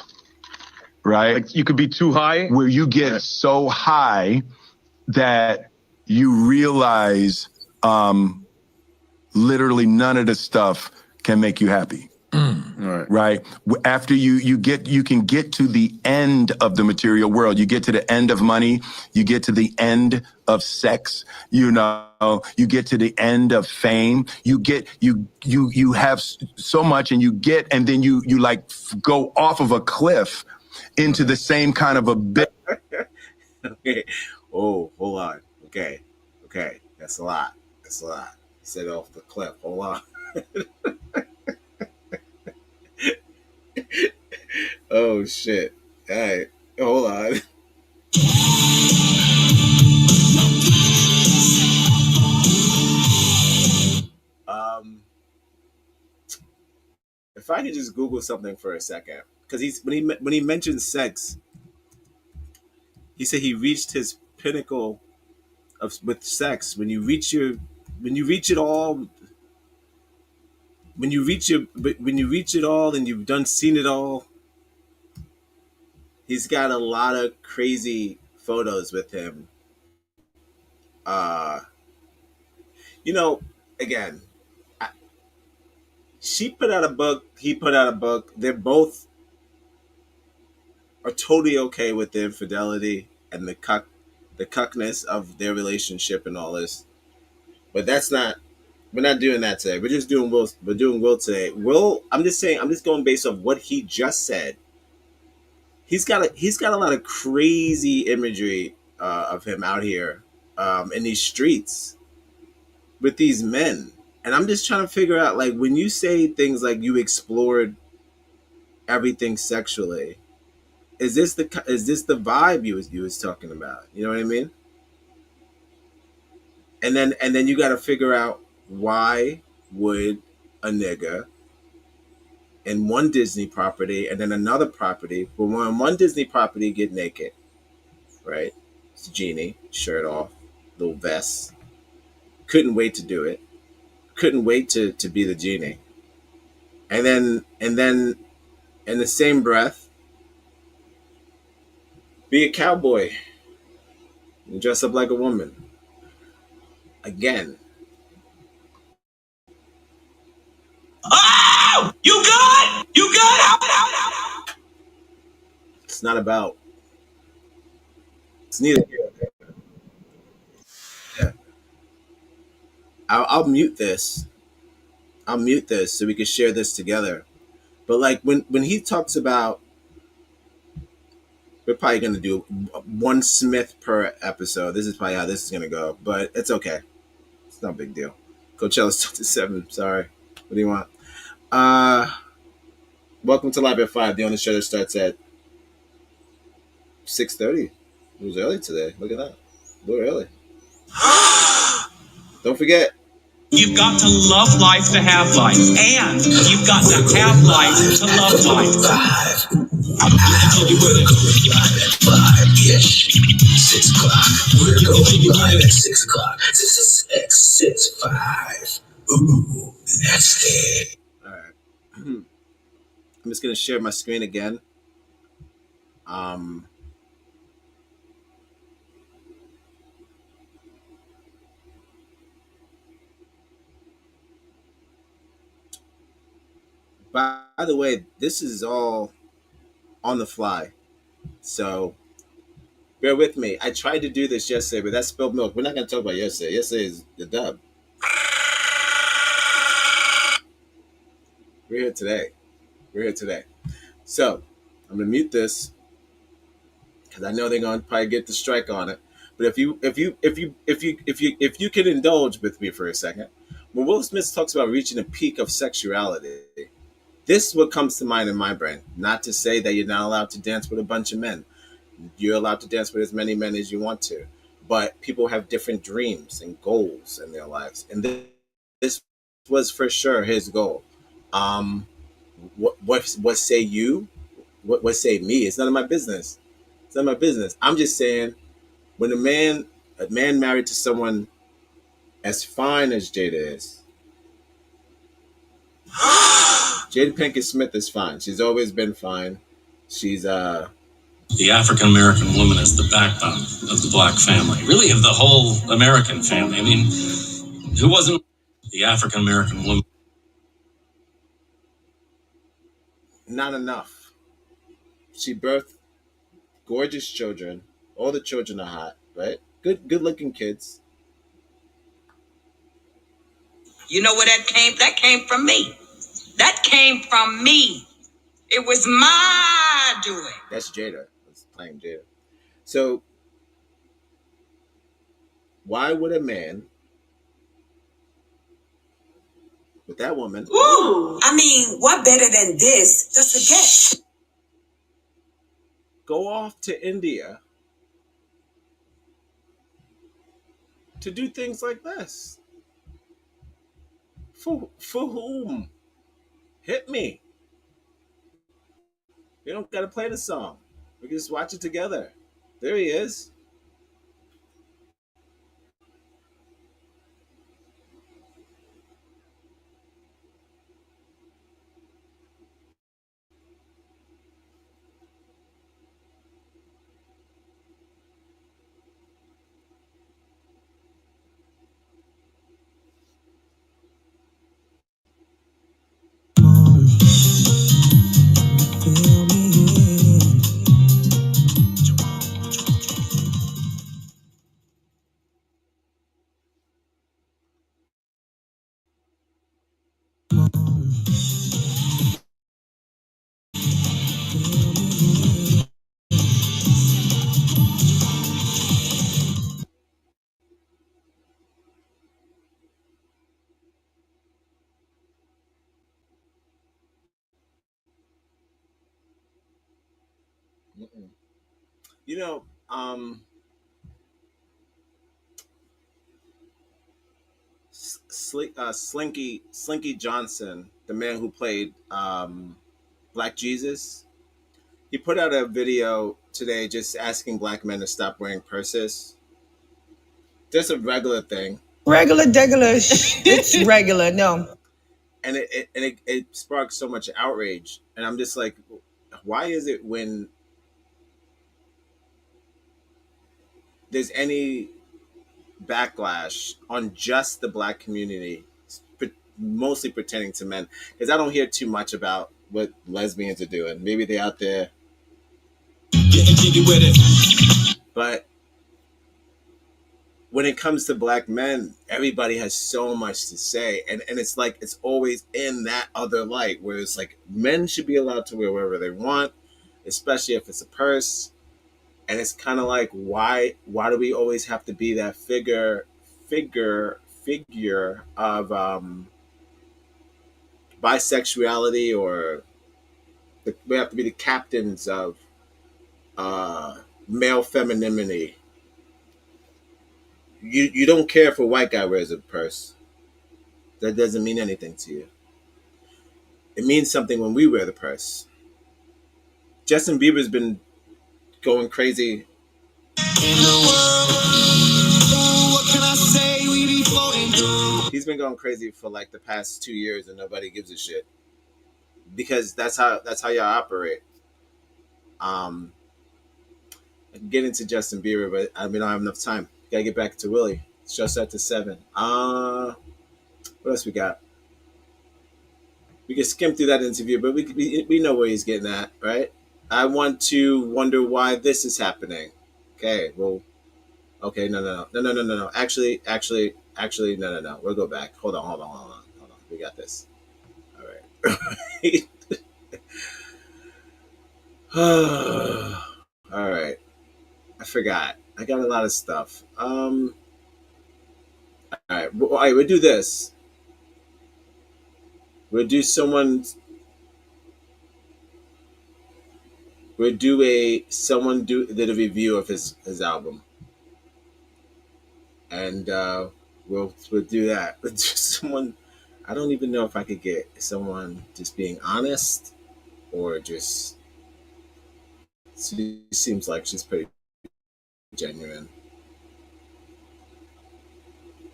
right? Like you could be too high? Where you get so high that you realize literally none of the stuff can make you happy. Right. After you can get to the end of the material world. You get to the end of money. You get to the end of sex. You get to the end of fame. You have so much, and then you like go off of a cliff into the same kind of a bit. Okay. Oh, hold on. Okay. That's a lot. You said off the cliff. Hold on. Oh shit. All right. Hold on. If I could just Google something for a second, because when he mentioned sex, he said he reached his pinnacle with sex. When you reach it all, and you've seen it all. He's got a lot of crazy photos with him. Again, she put out a book. He put out a book. They're both are totally okay with the infidelity and the cuckness of their relationship and all this. But we're not doing that today. We're just doing Will. We're doing Will today. Will, I'm just going based on what he just said. He's got a lot of crazy imagery of him out here in these streets with these men, and I'm just trying to figure out, like, when you say things like you explored everything sexually, is this the vibe you was talking about? You know what I mean? And then you got to figure out, why would a nigga in one Disney property and then another property, but when one Disney property get naked, right? It's a genie, shirt off, little vest. Couldn't wait to do it. Couldn't wait to be the genie. And then in the same breath, be a cowboy and dress up like a woman. Again. Oh, you good? You good? It's not about. It's neither here nor there. Yeah. I'll mute this. I'll mute this so we can share this together. But like when he talks about We're probably gonna do one Smith per episode. This is probably how this is gonna go, but it's okay. It's no big deal. Coachella's 7. Sorry. What do you want? Welcome to Live at 5. The only show that starts at 6:30. It was early today. Look at that. A little early. Don't forget. You've got to love life to have life, and you've got to have life to love life. 6 o'clock. We're going live at 6 o'clock. 6, 5. Ooh, that's it. All right. I'm just gonna share my screen again. By the way, this is all on the fly, so bear with me. I tried to do this yesterday, but that's spilled milk. We're not gonna talk about yesterday. Yesterday is the dub. We're here today. So I'm gonna mute this because I know they're gonna probably get the strike on it. But if you could indulge with me for a second, when Will Smith talks about reaching a peak of sexuality, this is what comes to mind in my brain. Not to say that you're not allowed to dance with a bunch of men. You're allowed to dance with as many men as you want to. But people have different dreams and goals in their lives. And this was for sure his goal. What say you? What say me? It's none of my business. It's none of my business. I'm just saying, when a man married to someone as fine as Jada is, Jada Pinkett Smith is fine. She's always been fine. She's The African American woman is the backbone of the black family, really of the whole American family. I mean, who wasn't the African American woman? not enough. She birthed gorgeous children. All the children are hot, right? Good looking kids. You know where that came? That came from me. That came from me. It was my doing. That's Jada. That's playing Jada. So why would a man with that woman Ooh. I mean, what better than this? Just a get. go off to India to do things like this? For whom? Hit me. We don't gotta play the song. We can just watch it together. There he is. Mm-mm. You know, Slinky Johnson, the man who played Black Jesus, he put out a video today just asking black men to stop wearing purses. Just a regular thing. Regular, it's regular. No. And it sparked so much outrage. And I'm just like, why is it when there's any backlash on just the black community, mostly pertaining to men? Because I don't hear too much about what lesbians are doing. Maybe they're out there getting jiggy with it. But when it comes to black men, everybody has so much to say. And it's like, it's always in that other light where it's like men should be allowed to wear whatever they want, especially if it's a purse. And it's kind of like, why do we always have to be that figure of bisexuality, or we have to be the captains of male femininity. You don't care if a white guy wears a purse. That doesn't mean anything to you. It means something when we wear the purse. Justin Bieber's been going crazy. He's been going crazy for like the past 2 years, and nobody gives a shit, because that's how y'all operate. I can get into Justin Bieber, but we don't have enough time. Gotta get back to Willie. Show set to 7. What else we got? We can skim through that interview, but we know where he's getting at, right? I want to wonder why this is happening. Okay, well, okay, no. Actually, no. We'll go back. Hold on. We got this. All right. All right. I forgot. I got a lot of stuff. All right. We'll do this. We'll do someone did a review of his album, and we'll do that. Someone, I don't even know if I could get someone just being honest, or just, she seems like she's pretty genuine.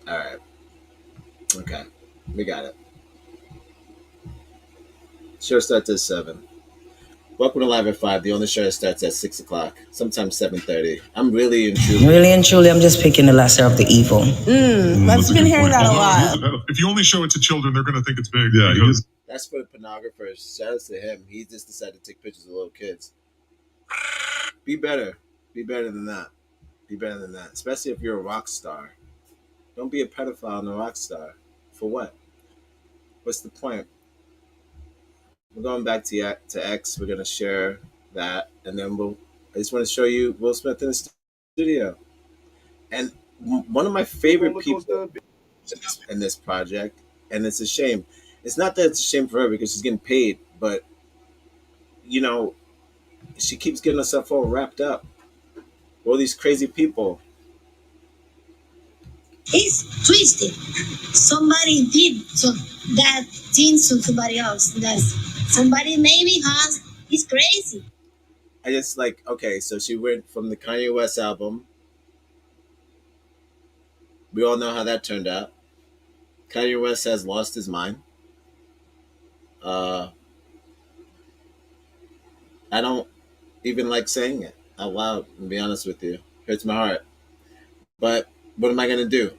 All right. Okay. We got it. Show starts at 7. Welcome to Live at 5. The only show that starts at 6 o'clock, sometimes 7:30. I'm really and truly, I'm just picking the lesser of the evil. I've been hearing that a lot. If you only show it to children, they're going to think it's big. Yeah, that's for pornographers. Shout out to him. He just decided to take pictures of little kids. Be better. Be better than that. Be better than that. Especially if you're a rock star. Don't be a pedophile and a rock star. For what? What's the point? We're going back to X. We're going to share that. And then I just want to show you Will Smith in the studio. And one of my favorite people in this project, and it's a shame. It's not that it's a shame for her because she's getting paid, but, you know, she keeps getting herself all wrapped up. All these crazy people. It's twisted. Somebody did that thing to somebody else. That's somebody maybe has. It's crazy. I just like, okay, so she went from the Kanye West album. We all know how that turned out. Kanye West has lost his mind. I don't even like saying it out loud, to be honest with you. Hurts my heart. But what am I going to do?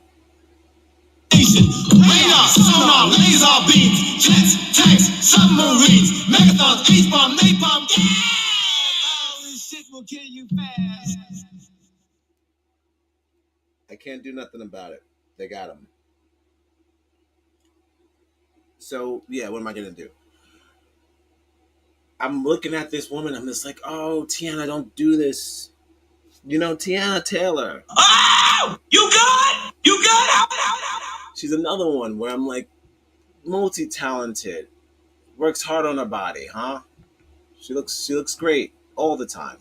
Radar, sonar, laser beams, jets, tanks, submarines, megathons, H-bomb, napalm, all this shit will kill you fast. I can't do nothing about it. They got him. So, yeah, what am I going to do? I'm looking at this woman. I'm just like, oh, Tiana, don't do this. You know, Tiana Taylor. Oh! You good? You good? She's another one where I'm like, multi-talented. Works hard on her body, huh? She looks great all the time.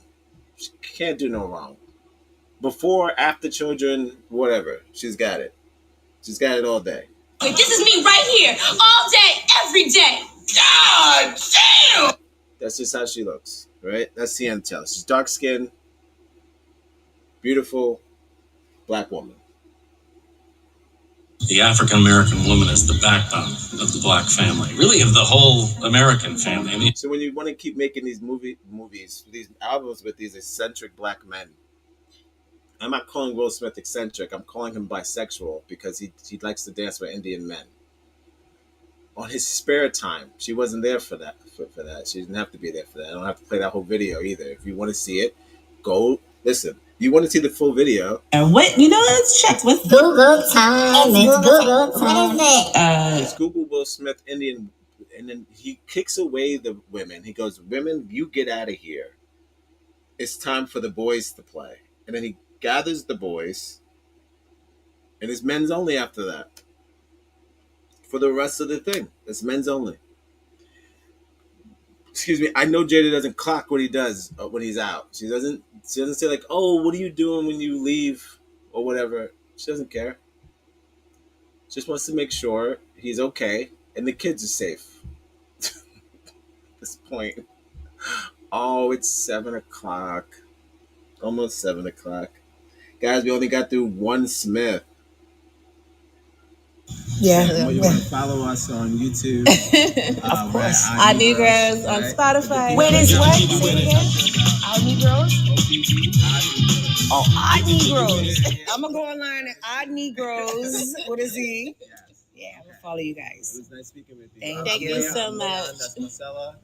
She can't do no wrong. Before, after children, whatever. She's got it. She's got it all day. This is me right here, all day, every day. God damn! That's just how she looks, right? That's Tiana Taylor. She's dark-skinned, beautiful, black woman. The African American woman is the backbone of the black family, really of the whole American family. I mean, so when you want to keep making these movies, these albums with these eccentric black men, I'm not calling Will Smith eccentric. I'm calling him bisexual because he likes to dance with Indian men. On his spare time, she wasn't there for that. For that, she didn't have to be there for that. I don't have to play that whole video either. If you want to see it, go listen. You want to see the full video? And what, let's check with Google time. It's Google time. It's Google Will Smith Indian, and then he kicks away the women. He goes, "Women, you get out of here." it's time for the boys to play. And then he gathers the boys, and it's men's only after that. For the rest of the thing, it's men's only. Excuse me. I know Jada doesn't clock what he does when he's out. She doesn't say like, "Oh, what are you doing when you leave?" or whatever. She doesn't care. She just wants to make sure he's okay and the kids are safe. At this point. Oh, it's 7:00. Almost 7:00. Guys, we only got through one Smith. Yeah. You want to follow us on YouTube? Of course. Odd Negroes on Spotify. Wait, is what? Say it again. Odd Negroes? Oh, Odd Negroes. I'm going to go online at Odd Negroes with a Z. Yeah, I'm going to follow you guys. It was nice speaking with you. Thank you so much. That's Marcella.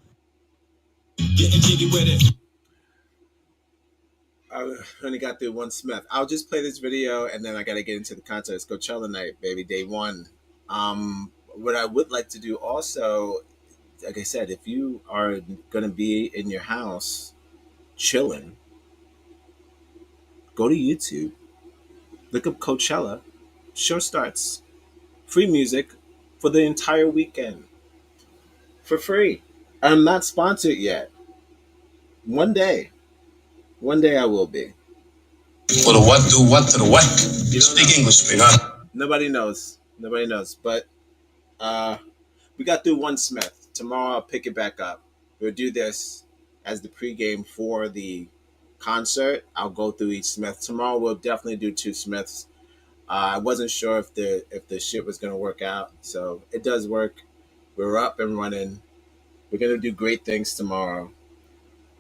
Getting jiggy with it. I only got through one Smith. I'll just play this video and then I got to get into the concert. It's Coachella night, baby, day one. What I would like to do also, like I said, if you are going to be in your house chilling, go to YouTube, look up Coachella. Show starts. Free music for the entire weekend. For free. I'm not sponsored yet. One day I will be. For the what do what to the what? You speak English, sweetheart. Nobody knows. But we got through one Smith. Tomorrow I'll pick it back up. We'll do this as the pregame for the concert. I'll go through each Smith. Tomorrow we'll definitely do two Smiths. I wasn't sure if the shit was gonna work out, so it does work. We're up and running. We're gonna do great things tomorrow.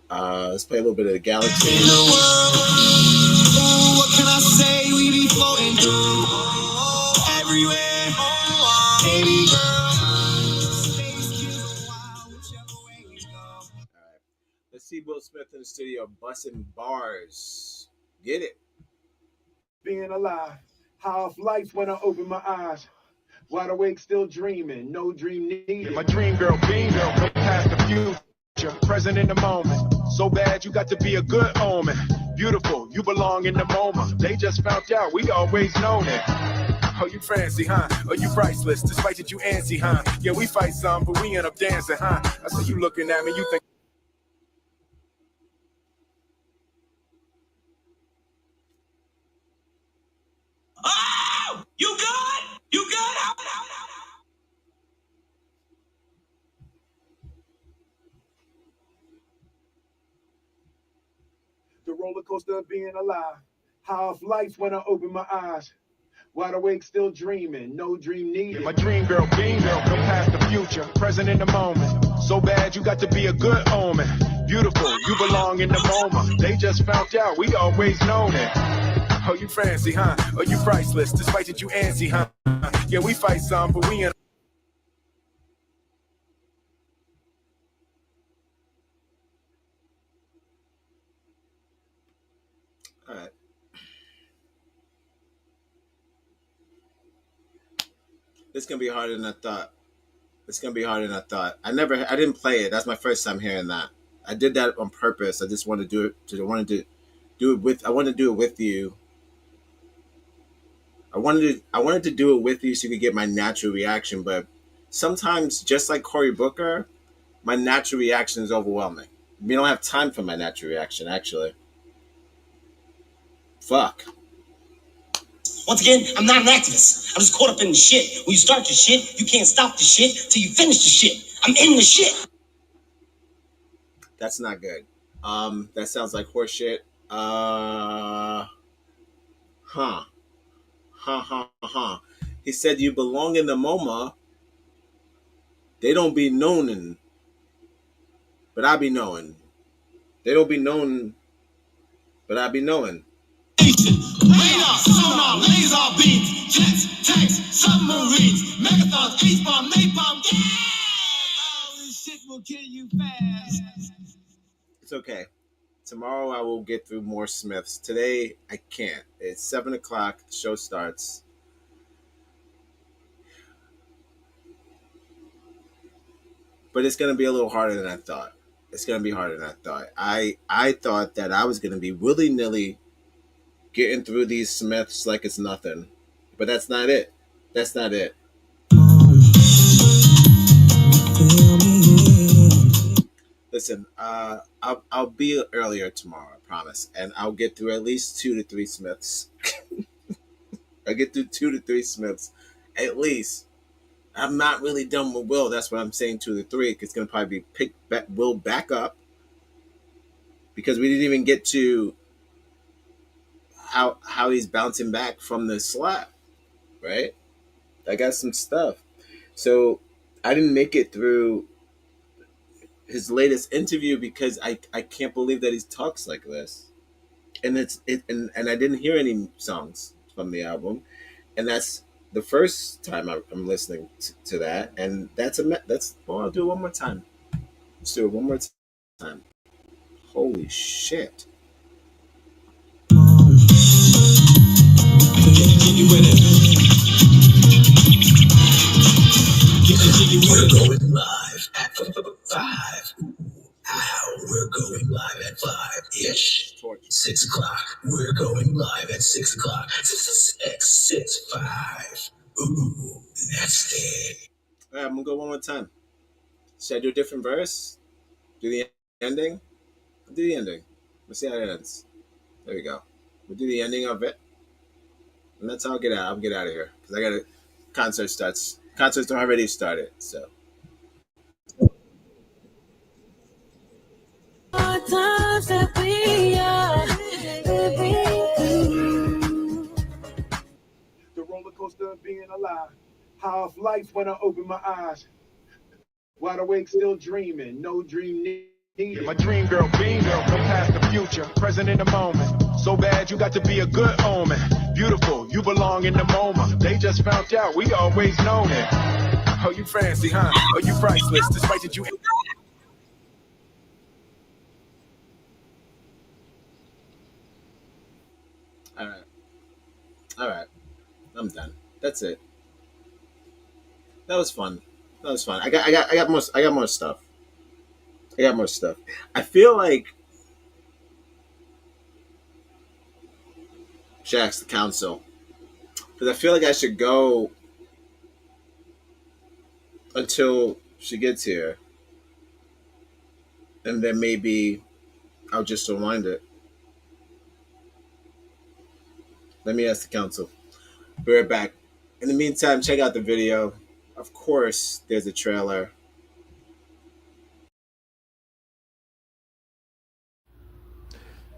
Let's play a little bit of the Galaxy. In the world, what can I say? We be floating through everywhere, baby girl. Let's see Will Smith in the studio busting bars. Get it. Being alive, how off lights when I open my eyes. Wide awake, still dreaming, no dream needed. My dream girl, beam girl, come past the future, present in the moment. So bad you got to be a good omen. Beautiful, you belong in the moment. They just found out, we always known it. Oh, you fancy, huh? Oh, you priceless, despite that you antsy, huh? Yeah, we fight some, but we end up dancing, huh? I see you looking at me, you think. Oh, you good? You good? The roller coaster of being alive. How off lights when I open my eyes. Wide awake, still dreaming, no dream needed. My dream girl, beam girl, come past the future, present in the moment. So bad you got to be a good omen. Beautiful, you belong in the moment. They just found out, we always known it. Oh, you fancy, huh? Oh, you priceless, despite that you antsy, huh? Yeah, we fight some, but we ain't. All right. It's gonna be harder than I thought. I didn't play it. That's my first time hearing that. I did that on purpose. I just wanted to do it. I wanted to do it with you. I wanted to do it with you so you could get my natural reaction. But sometimes, just like Cory Booker, my natural reaction is overwhelming. We don't have time for my natural reaction, actually. Fuck. Once again, I'm not an activist. I'm just caught up in the shit. When you start the shit, you can't stop the shit till you finish the shit. I'm in the shit. That's not good. That sounds like horse shit. He said you belong in the MoMA. They don't be knowing, but I be knowing. They don't be known, but I be knowing. Radar, sonar, laser beams, jets, tanks, submarines, megathons, H-bomb, napalm, yeah! Oh, this shit will kill you fast. It's okay. Tomorrow I will get through more Smiths. Today I can't. It's 7:00. The show starts. But it's gonna be a little harder than I thought. It's gonna be harder than I thought. I thought that I was gonna be willy-nilly getting through these Smiths like it's nothing, but that's not it. That's not it. Listen, I'll be earlier tomorrow, I promise, and I'll get through at least 2 to 3 Smiths. I'll get through 2 to 3 Smiths, at least. I'm not really done with Will. That's what I'm saying, 2 to 3. It's gonna probably be picked back, Will back up, because we didn't even get to how he's bouncing back from the slap, right? I got some stuff. So I didn't make it through his latest interview because I can't believe that he talks like this. And and I didn't hear any songs from the album. And that's the first time I'm listening to that. And I'll do it one more time. Let's do it one more time. Holy shit. We're going live at 5. We're going live at 5-ish. 6 o'clock. We're going live at 6 o'clock. 6, 5. Ooh, that's it. All right, I'm going to go one more time. Should I do a different verse? Do the ending? I'll do the ending. Let's see how it ends. There we go. We'll do the ending of it. And that's how I'll get out. I'll get out of here. Because I got a concert starts. Concerts already started, so. Times that we are living. The roller coaster of being alive. How off lights when I open my eyes. Wide awake, still dreaming. No dream needed. My dream girl, beam girl, come past the future, present in the moment. So bad you got to be a good omen. Beautiful, you belong in the moment. They just found out, we always known it. Oh, you fancy, huh? Oh, you priceless, despite that you. All right. I'm done. That's it. That was fun. I got more stuff. I feel like Shaq's the council, because I feel like I should go until she gets here, and then maybe I'll just rewind it. Let me ask the council. Be right back. In the meantime, check out the video. Of course, there's a trailer.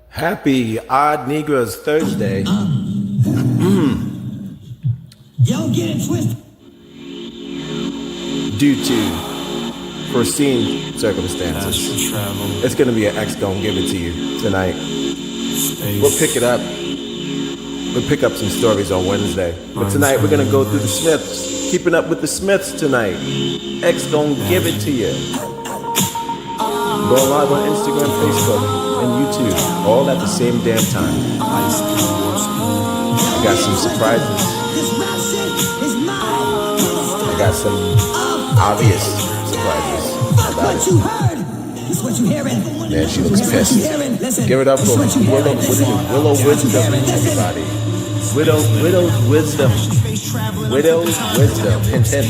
Happy Odd Negroes Thursday. Yo, get it twisted. Due to foreseen circumstances, it's going to be an X Gon' Give It To You tonight. We'll pick it up. We'll pick up some stories on Wednesday. But tonight we're going to go through the Smiths. Keeping up with the Smiths tonight. X Gon' Give It To You. Go live on Instagram, Facebook, and YouTube, all at the same damn time. I got some surprises. I got some obvious surprises about it. Man, she looks pissed. Give it up for Willow Wisdom, everybody. Widow's Wisdom. Widow's Wisdom. Hint, hint.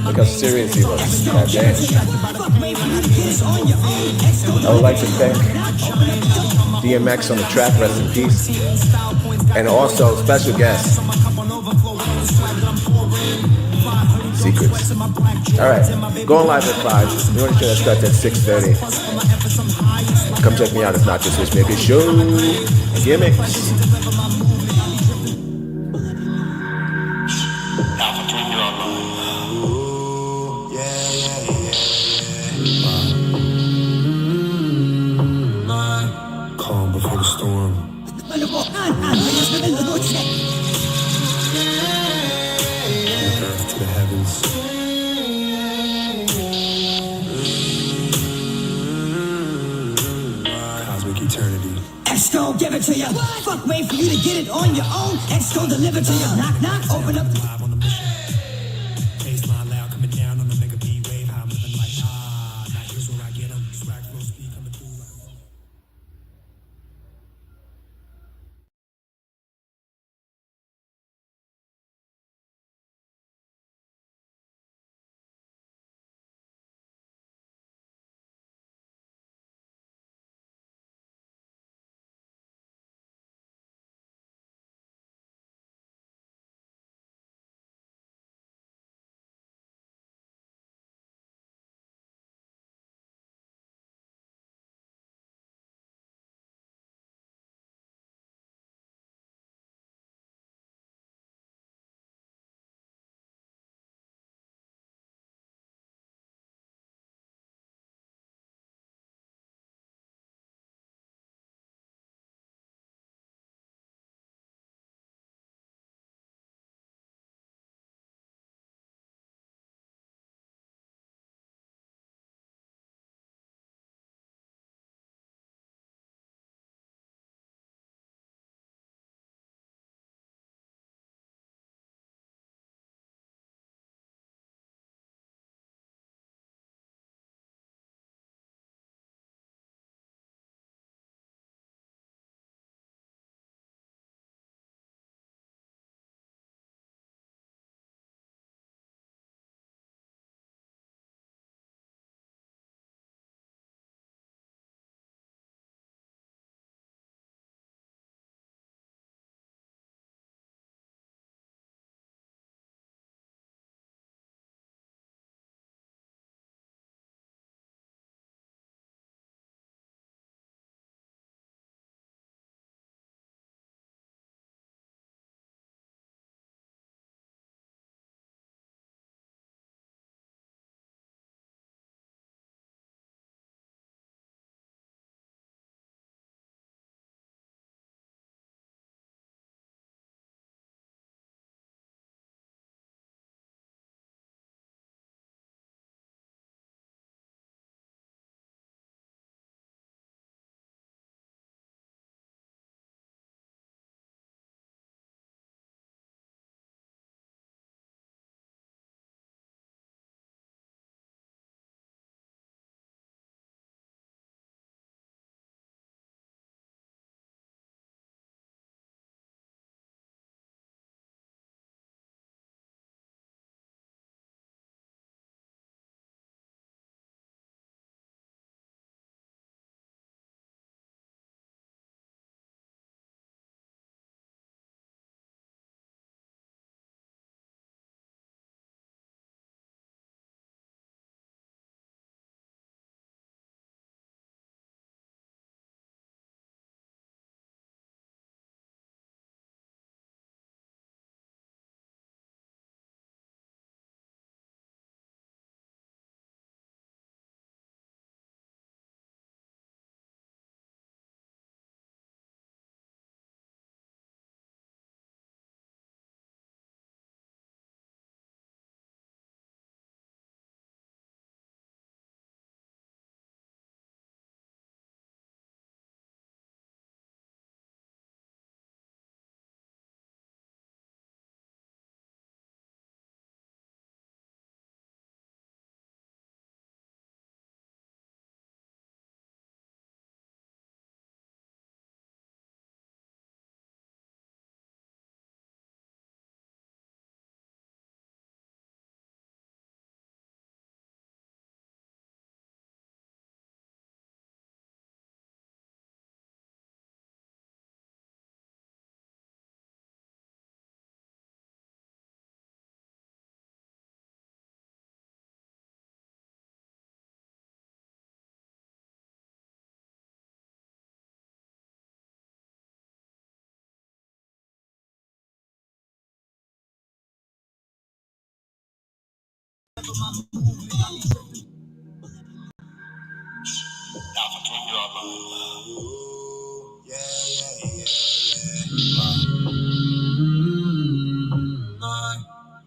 Look how serious he looks. God damn. I would like to thank DMX on the track, rest in peace. And also special guest, Secrets. Alright, going live at 5. We want to show that starts at 6:30. Come check me out. It's Not Just Wish Maker Show. Gimmicks. Calm before the storm. Earth to the heavens. Cosmic eternity. X gon' give it to ya. Fuck, wait for you to get it on your own. X gon' deliver to ya. Knock, knock, open up. Live on the mission. Baseline loud coming down on the mega B wave. How I'm living like, now here's where I get 'em. Swag flows.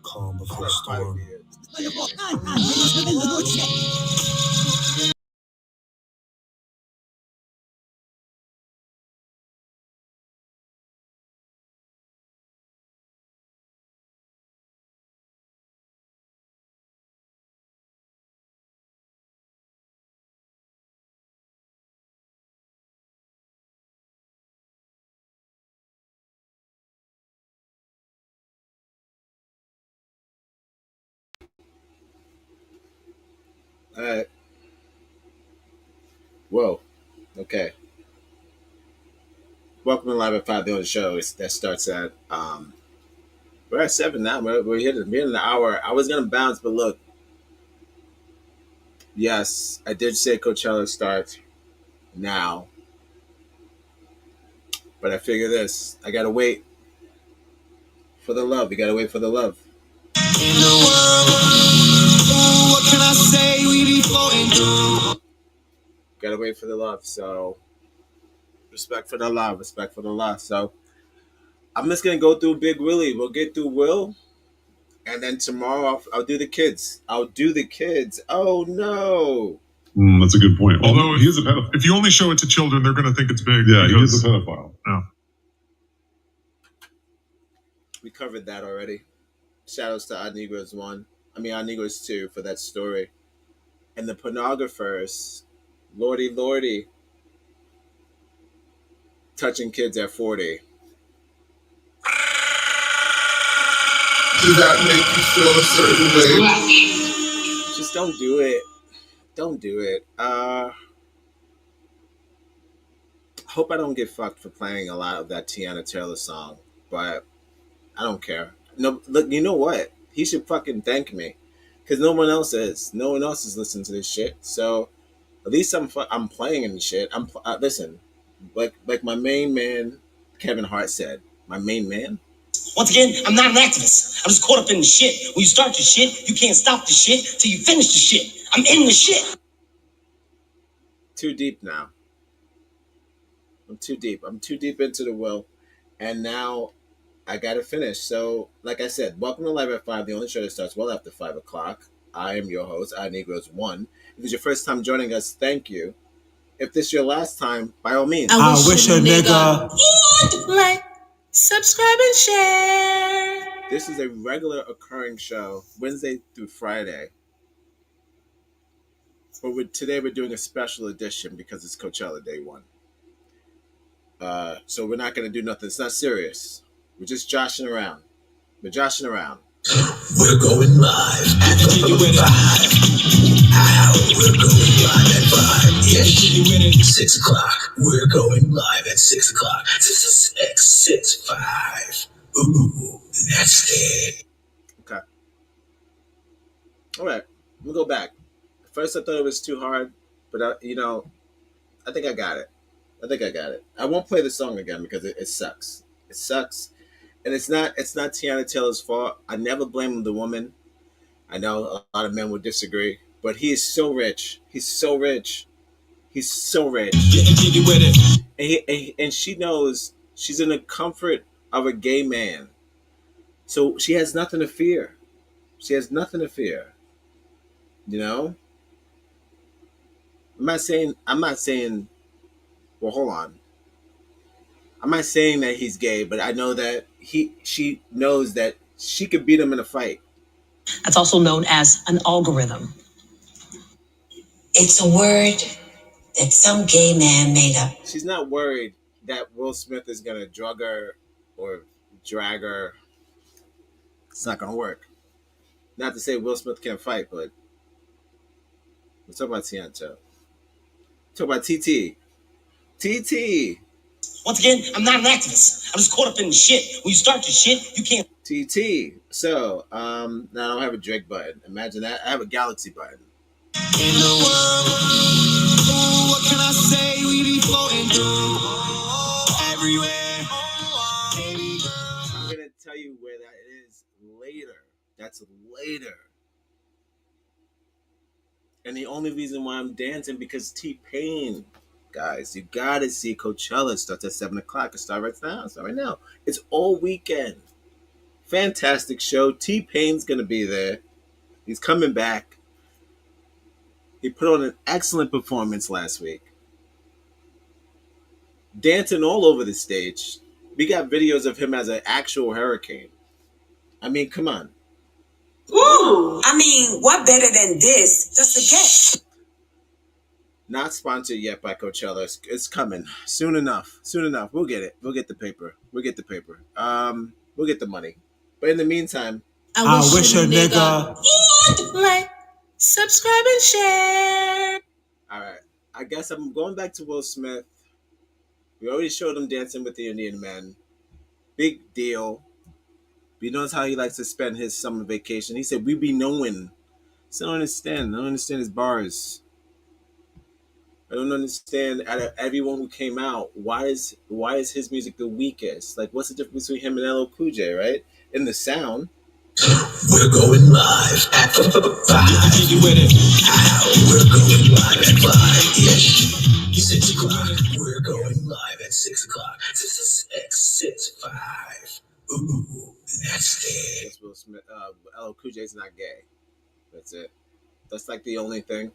Calm before storm. All right. Whoa. Okay. Welcome to Live at 5, the only show that starts at we're at 7 now. We're here to be in an hour. I was gonna bounce, but look. Yes, I did say Coachella starts now. But I figure this. I gotta wait for the love. You gotta wait for the love. In the world, what can I say? We be floating through. Gotta wait for the love. So respect for the love. Respect for the love. So I'm just gonna go through Big Willie. We'll get through Will, and then tomorrow I'll do the kids. I'll do the kids. Oh no. That's a good point. Although he is a pedophile. If you only show it to children, they're going to think it's big. Yeah, he is a pedophile. Yeah. We covered that already. Shoutouts to Odd Negroes 1. Odd Negroes 2 for that story. And the pornographers, lordy, touching kids at 40. Does that make you feel a certain way? Just don't do it. Don't do it. Hope I don't get fucked for playing a lot of that Tiana Taylor song, but I don't care. No, look, you know what? He should fucking thank me, because no one else is. No one else is listening to this shit. So at least I'm playing in the shit. Listen, like my main man Kevin Hart said. My main man. Once again, I'm not an activist. I'm just caught up in the shit. When you start the shit, you can't stop the shit till you finish the shit. I'm in the shit. Too deep now. I'm too deep. I'm too deep into the well. And now I gotta finish. So, like I said, welcome to Live at 5, the only show that starts well after 5 o'clock. I am your host, I Negroes 1. If it's your first time joining us, thank you. If this is your last time, by all means. I wish a nigga would like, subscribe, and share. This is a regular occurring show, Wednesday through Friday. But today we're doing a special edition because it's Coachella Day 1. So we're not going to do nothing. It's not serious. We're just joshing around. We're joshing around. We're going live at 5. We're going live at 5. Yes. 6 o'clock. We're going live at 6 o'clock. 6, 5. Ooh, that's it. Okay. All right. We'll go back. First, I thought it was too hard, but I think I got it. I won't play the song again because it sucks. It sucks. And it's not Tiana Taylor's fault. I never blame the woman. I know a lot of men would disagree, but he is so rich. He's so rich. He's so rich. And she knows she's in the comfort of a gay man. So she has nothing to fear. She has nothing to fear. You know? I'm not saying well, hold on. I'm not saying that he's gay, but I know that she knows that she could beat him in a fight. That's also known as an algorithm. It's a word that some gay man made up. She's not worried that Will Smith is going to drug her or drag her. It's not going to work. Not to say Will Smith can't fight, but we're talking about Tiana. Talk about TT. Once again, I'm not an activist. I'm just caught up in the shit. When you start the shit, you can't. TT. So, now I don't have a Drake button. Imagine that. I have a Galaxy button. In the world, what can I say? We be floating through everywhere. I'm gonna tell you where that is later. That's later. And the only reason why I'm dancing because T-Pain, guys, you gotta see Coachella. It starts at 7 o'clock. It starts right now. It's all weekend. Fantastic show. T-Pain's gonna be there. He's coming back. He put on an excellent performance last week. Dancing all over the stage. We got videos of him as an actual hurricane. I mean, come on. Woo! I mean, what better than this? Just a guess. Not sponsored yet by Coachella. It's coming soon enough. Soon enough. We'll get it. We'll get the paper. We'll get the money. But in the meantime, I wish a nigga would like, subscribe, and share. All right. I guess I'm going back to Will Smith. We already showed him dancing with the Indian men. Big deal. He knows how he likes to spend his summer vacation. He said, "We be knowing." So I don't understand. I don't understand his bars. I don't understand out of everyone who came out, why is his music the weakest? Like, what's the difference between him and LL Cool J, right? In the sound. We're going live at 5. We're going live at 5-ish. 6 o'clock. We're going live at 6 o'clock. 6-5. Ooh, that's it. That's Will Smith. LL Cool J's not gay. That's it. That's like the only thing.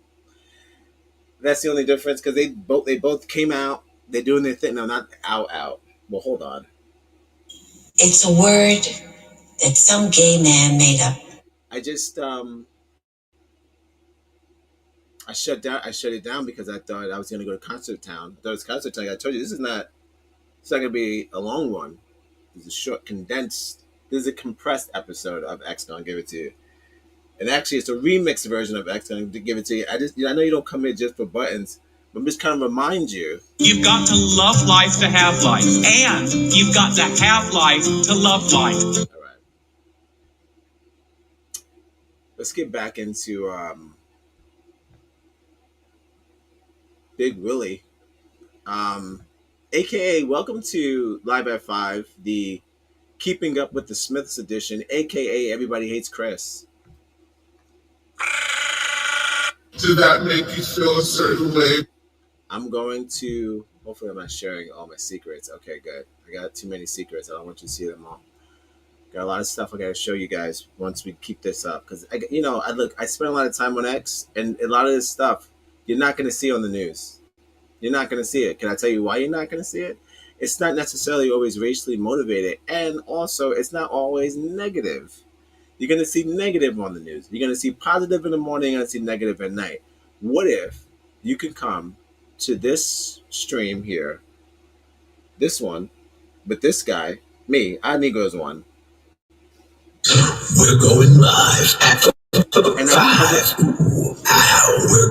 That's the only difference because they both came out. They're doing their thing. No, not out. Well, hold on. It's a word that some gay man made up. I just I shut it down because I thought I was going to go to Concert Town. I thought it was Concert Town. I told you it's not going to be a long one. This is a short, condensed. This is a compressed episode of X Gonna Give It To You. And actually, it's a remixed version of X Gonna Give It To You. I know you don't come here just for buttons, but I'm just kind of remind you. You've got to love life to have life, and you've got to have life to love life. All right. Let's get back into Big Willie. AKA, welcome to Live at 5, the Keeping Up with the Smiths edition, AKA Everybody Hates Chris. Did that make you feel a certain way? I'm going to, hopefully I'm not sharing all my secrets. Okay, good. I got too many secrets. I don't want you to see them all. Got a lot of stuff I got to show you guys once we keep this up. Because, I spend a lot of time on X, and a lot of this stuff you're not going to see on the news. You're not going to see it. Can I tell you why you're not going to see it? It's not necessarily always racially motivated, and also it's not always negative. You're going to see negative on the news. You're going to see positive in the morning, you're going to see negative at night. What if you could come to this stream here, this one, with this guy, me, I Negroes one. We're going live at 5. We're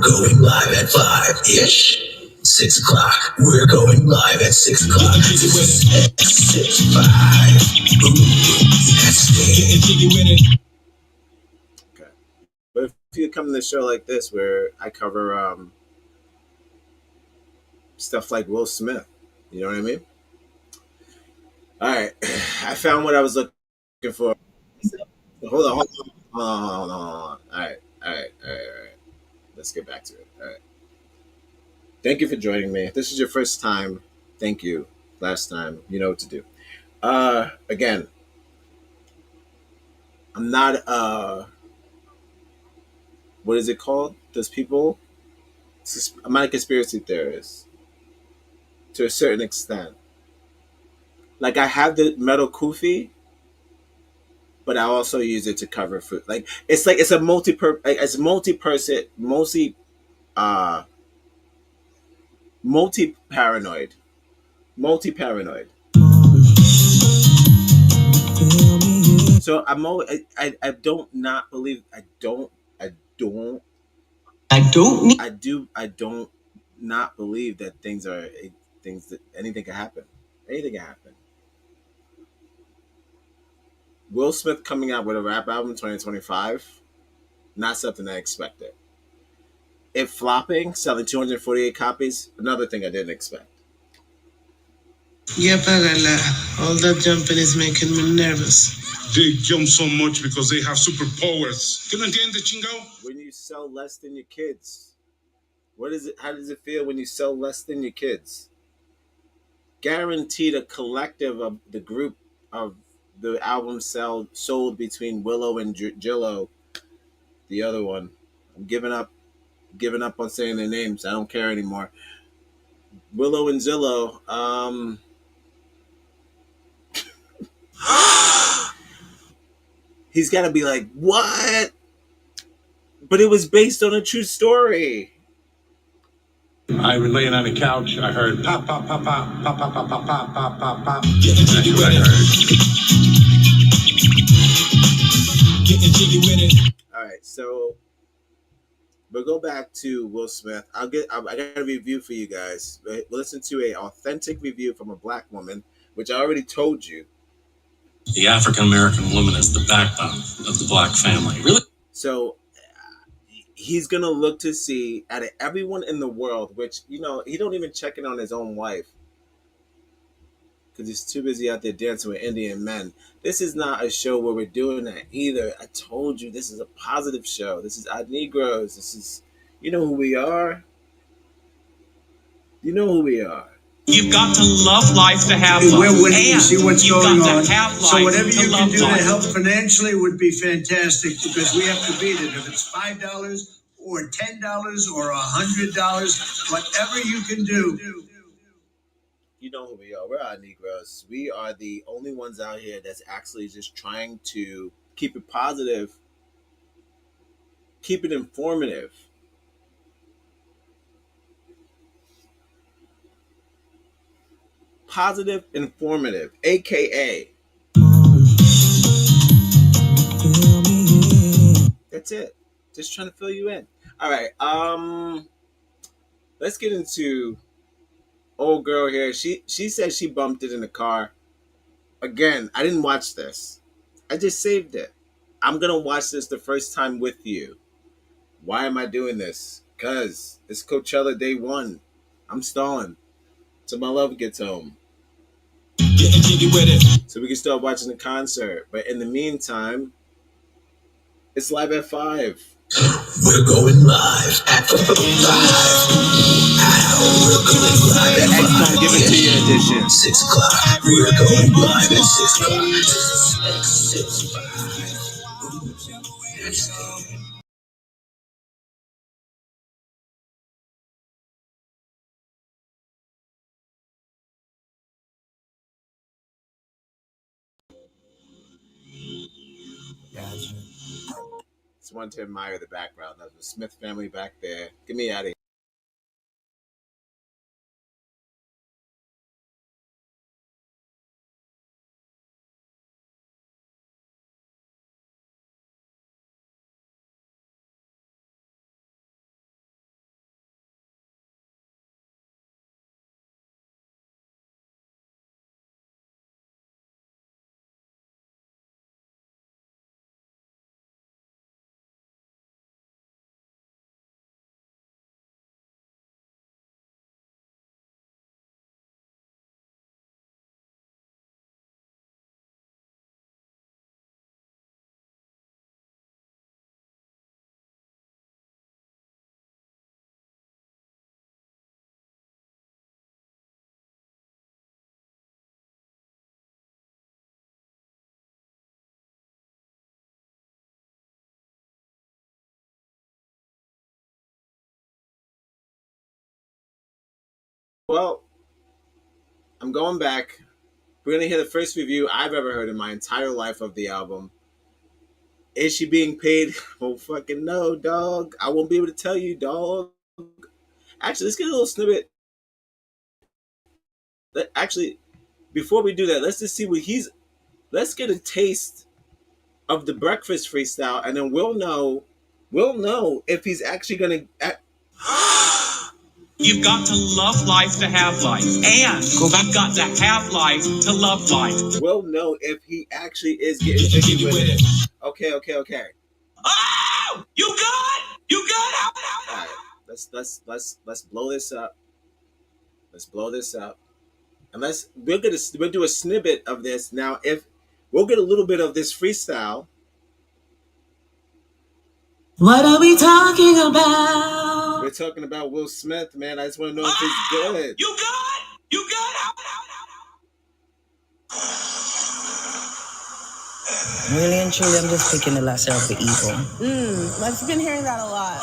going live at 5-ish. 6 o'clock. We're going live at 6 o'clock. 6-5. Okay. But if you come to the show like this, where I cover stuff like Will Smith, you know what I mean? All right. I found what I was looking for. Hold on. All right. Let's get back to it. All right. Thank you for joining me. If this is your first time, thank you. Last time, you know what to do. Again, I'm not what is it called? I'm not a conspiracy theorist to a certain extent. Like, I have the metal kufi, but I also use it to cover food. Like, it's a multi-paranoid. So I don't not believe not believe that things that anything can happen. Anything can happen. Will Smith coming out with a rap album in 2025, not something I expected. It flopping, selling 248 copies, another thing I didn't expect. Yeah, Pagala. All that jumping is making me nervous. They jump so much because they have superpowers. ¿Tú no entiendes, chingao? When you sell less than your kids? What is it? How does it feel when you sell less than your kids? Guaranteed a collective of the group of the album sold between Willow and Jillo, the other one. I'm giving up on saying their names. I don't care anymore. Willow and Zillow. He's got to be like, what? But it was based on a true story. I was laying on the couch. I heard pop, pop, pop, pop, pop, pop, pop, pop, pop, pop, pop, pop. That's what I heard. Getting jiggy with it. All right, so we'll go back to Will Smith. I got a review for you guys. Listen to a authentic review from a black woman, which I already told you. The African American woman is the backbone of the black family. Really? So he's gonna look to see out of everyone in the world, which he don't even check in on his own wife because he's too busy out there dancing with Indian men. This is not a show where we're doing that either. I told you this is a positive show. This is our Negroes. This is, you know who we are. You know who we are. You've got to love life to have life. We're winning. You see what's going on. So whatever you can do to help financially would be fantastic because we have to beat it. If it's $5 or $10 or $100, whatever you can do. You know who we are. We're our Negroes. We are the only ones out here that's actually just trying to keep it positive, keep it informative. Positive, informative, aka. That's it. Just trying to fill you in. All right. Let's get into old girl here. She said she bumped it in the car. Again, I didn't watch this. I just saved it. I'm gonna watch this the first time with you. Why am I doing this? Because it's Coachella day 1. I'm stalling till my love gets home. Getting jiggy with it. So we can start watching the concert. But in the meantime, it's live at 5. We're going live at 5. We're going live at 5. Give it to you edition. 6 o'clock. We're going live at 6 o'clock. 6, 5. Just wanted to admire the background. That's the Smith family back there. Get me out of here. Well, I'm going back. We're going to hear the first review I've ever heard in my entire life of the album. Is she being paid? Oh, fucking no, dog. I won't be able to tell you, dog. Actually, let's get a little snippet. Actually, before we do that, let's just see what let's get a taste of the breakfast freestyle, and then we'll know if he's actually going to... You've got to love life to have life. And you've got to have life to love life. We'll know if he actually is getting jiggy with it. Okay. Oh! You good? You good? All right. Let's blow this up. Let's blow this up. And we'll do a snippet of this. Now, if we'll get a little bit of this freestyle. What are we talking about? We're talking about Will Smith, man. I just want to know if he's good. You good? You good? Really and truly, I'm just picking the lesser of the evil. I've been hearing that a lot.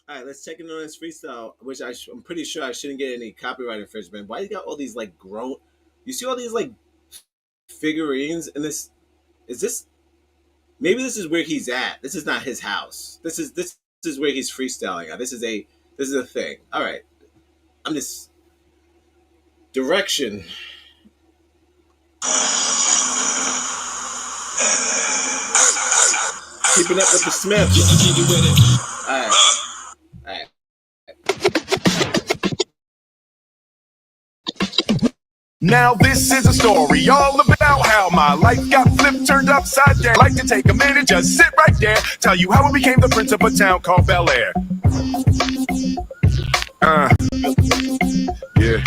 All right, let's check in on his freestyle, which I'm pretty sure I shouldn't get any copyright infringement. Why you got all these like grown? You see all these like figurines in this? Is this? Maybe this is where he's at. This is not his house. This is where he's freestyling at. This is a thing. All right, I'm just direction. Keeping up with the Smiths. All right. Now this is a story all about how my life got flipped, turned upside down. Like to take a minute, just sit right there, tell you how I became the prince of a town called Bel Air. Yeah.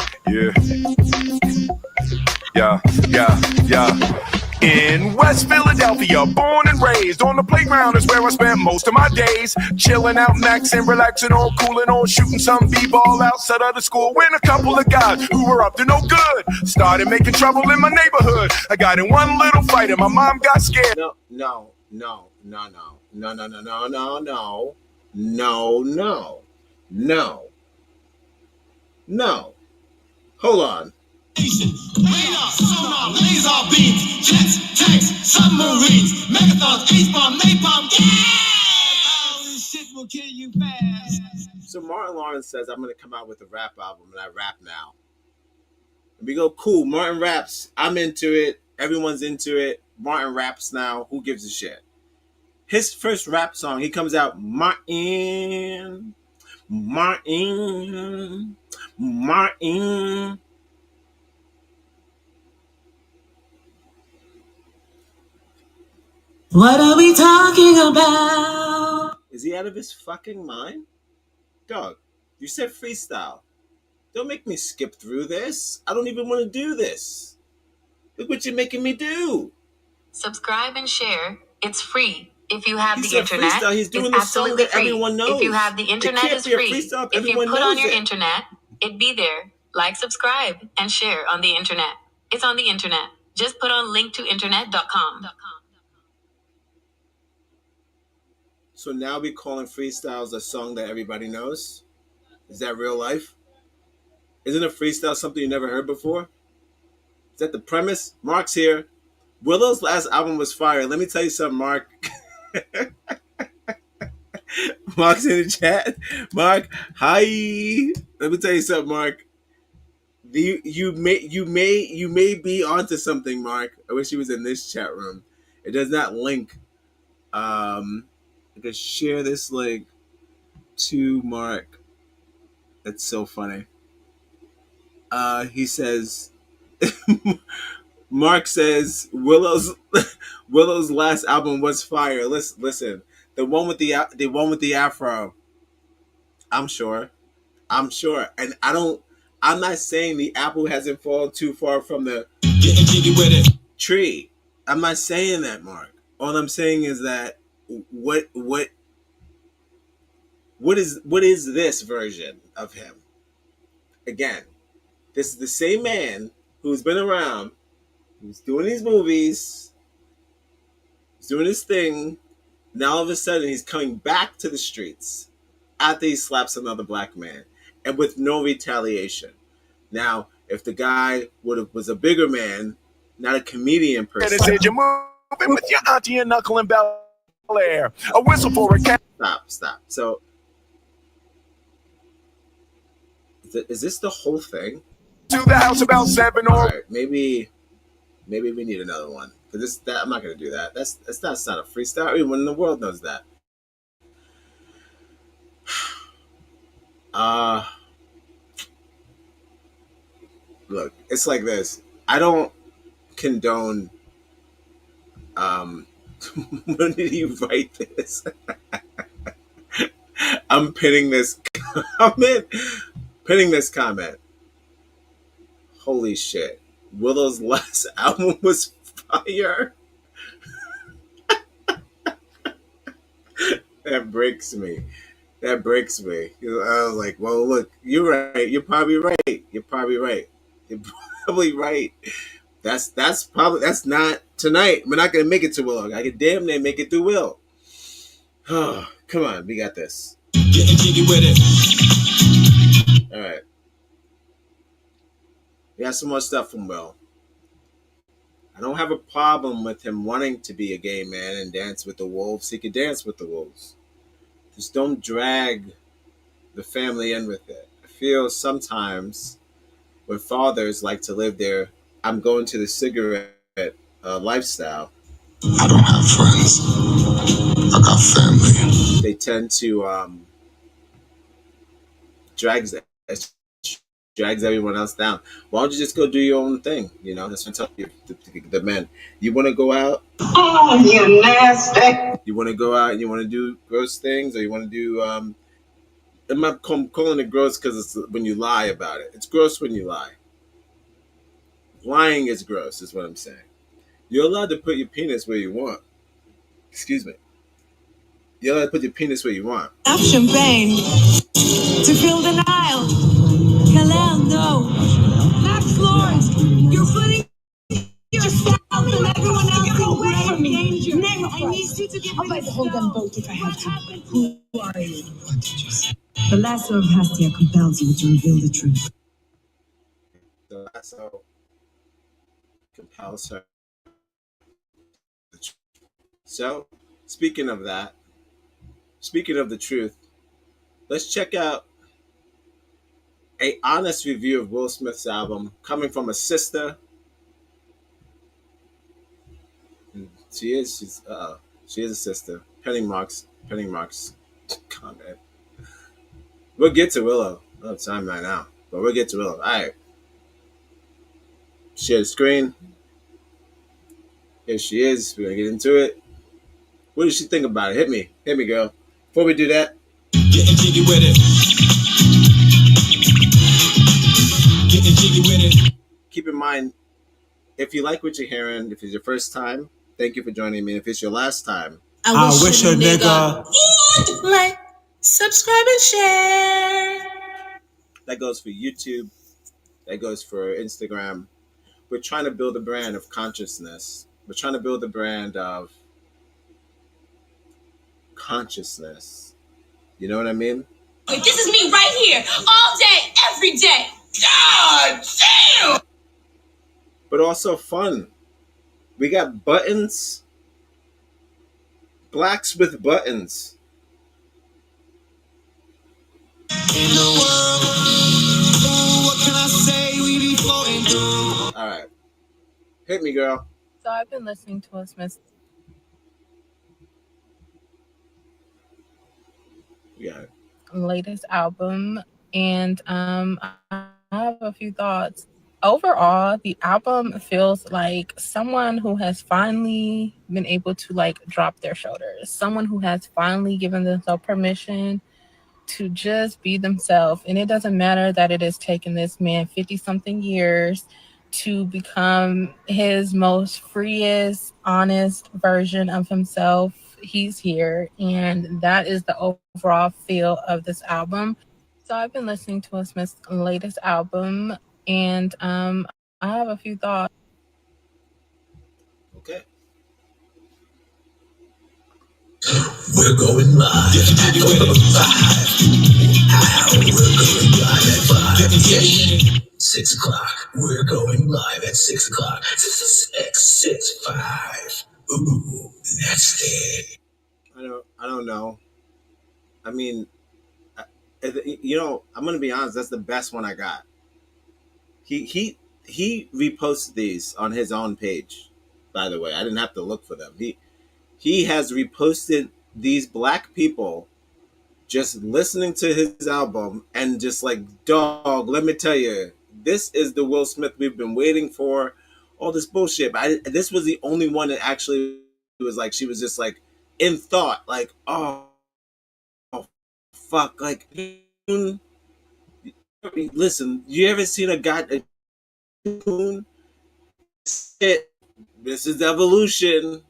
In West Philadelphia, born and raised on the playground is where I spent most of my days. Chilling out, maxing, relaxing, all cooling, all shooting some b-ball outside of the school. When a couple of guys who were up to no good started making trouble in my neighborhood. I got in one little fight and my mom got scared. No. Hold on. Radar, sonar, laser beams, jets, tanks, submarines, megathons, H-bomb, napalm, this shit will kill you fast. So Martin Lawrence says, I'm going to come out with a rap album, and I rap now. And we go, cool, Martin raps. I'm into it. Everyone's into it. Martin raps now. Who gives a shit? His first rap song, he comes out, Martin. What are we talking about? Is he out of his fucking mind? Dog, you said freestyle. Don't make me skip through this. I don't even want to do this. Look what you're making me do. Subscribe and share. It's free. If you have the said internet, freestyle. He's doing it's the song absolutely that free. everyone knows. If you have the internet, can't it's be a free. freestyle If you everyone put on knows your it. internet, it'd be there. Like, subscribe, and share on the internet. It's on the internet. Just put on linktointernet.com. So now we calling freestyles a song that everybody knows? Is that real life? Isn't a freestyle something you never heard before? Is that the premise? Mark's here. Willow's last album was fire. Let me tell you something, Mark. Mark's in the chat. Mark, hi. Let me tell you something, Mark. You may be onto something, Mark. I wish he was in this chat room. It does not link. I could share this link to Mark. That's so funny. He says, Mark says Willow's last album was fire. Listen, the one with the afro. I'm sure, and I'm not saying the apple hasn't fallen too far from the tree. I'm not saying that, Mark. All I'm saying is that what is this version of him? Again, this is the same man who's been around, who's doing these movies, he's doing his thing. Now all of a sudden he's coming back to the streets after he slaps another black man, and with no retaliation. Now, if the guy was a bigger man, not a comedian per se. You're moving with your auntie and uncle in Bel Air. A whistle for a cat. Stop. So, is this the whole thing? To the house about 7 or... All right, maybe we need another one. Because I'm not going to do that. That's not a freestyle. Everyone in the world knows that. Look, it's like this. I don't condone. When did you write this? I'm pinning this comment. Holy shit. Willow's last album was fire. That breaks me. That breaks me. I was like, well, look, you're right. You're probably right. You're probably right. You're probably right. That's not tonight. We're not gonna make it to Willow. I can damn near make it through Will. Oh, come on, we got this. Getting jiggy with it. All right. We got some more stuff from Will. I don't have a problem with him wanting to be a gay man and dance with the wolves. He could dance with the wolves. Just don't drag the family in with it. I feel sometimes when fathers like to live their I'm going to the cigarette lifestyle. I don't have friends. I got family. They tend to drags everyone else down. Why don't you just go do your own thing? You know, that's what I tell you, the men. You want to go out? Oh, you nasty. You want to go out and you want to do gross things, or you want to do I'm not calling it gross because it's when you lie about it. It's gross when you lie. Lying is gross, is what I'm saying. You're allowed to put your penis where you want. Excuse me. You're allowed to put your penis where you want. Enough champagne to fill the Nile. Kalel, no. Max Lord, you're putting yourself and everyone else away from me. Danger. Name I need you to give me the whole gun boat if I have to. Who are you? What did you say? The lasso of Hastia compels you to reveal the truth. The lasso compels her. So, speaking of that, speaking of the truth, let's check out a honest review of Will Smith's album coming from a sister. She is a sister. Penny marks comment. We'll get to Willow. I don't have time right now, but we'll get to Willow. All right. Share the screen. Here she is. We're gonna get into it. What did she think about it? Hit me, girl. Before we do that, Getting jiggy with it. Getting jiggy with it. keep in mind, if you like what you're hearing, if it's your first time, thank you for joining me. If it's your last time, I wish a nigga would like, subscribe, and share. that goes for YouTube. That goes for Instagram. We're trying to build a brand of consciousness. We're trying to build a brand of consciousness. You know what I mean? Wait, this is me right here, all day, every day. God damn! But also fun. We got buttons. Blacks with buttons. In the world, what can I say? We be floating through. All right. Hit me, girl. So I've been listening to Will Smith's latest album, and I have a few thoughts. Overall, the album feels like someone who has finally been able to like drop their shoulders, someone who has finally given themselves permission to just be themselves. And it doesn't matter that it has taken this man 50-something years to become his most freest, honest version of himself. He's here, and that is the overall feel of this album. So I've been listening to Will Smith's latest album, and I have a few thoughts. Okay. We're going live at 5. We're going live at 5. 6 o'clock. We're going live at 6 o'clock. 6, 5. Ooh, that's it. I don't know. I mean, you know, I'm gonna be honest. That's the best one I got. He reposted these on his own page. By the way, I didn't have to look for them. He has reposted these black people just listening to his album and just like, dog, let me tell you, this is the Will Smith we've been waiting for. All this bullshit. But this was the only one that actually was like, she was just like in thought, like, oh fuck, like, listen, you ever seen a guy? This is evolution.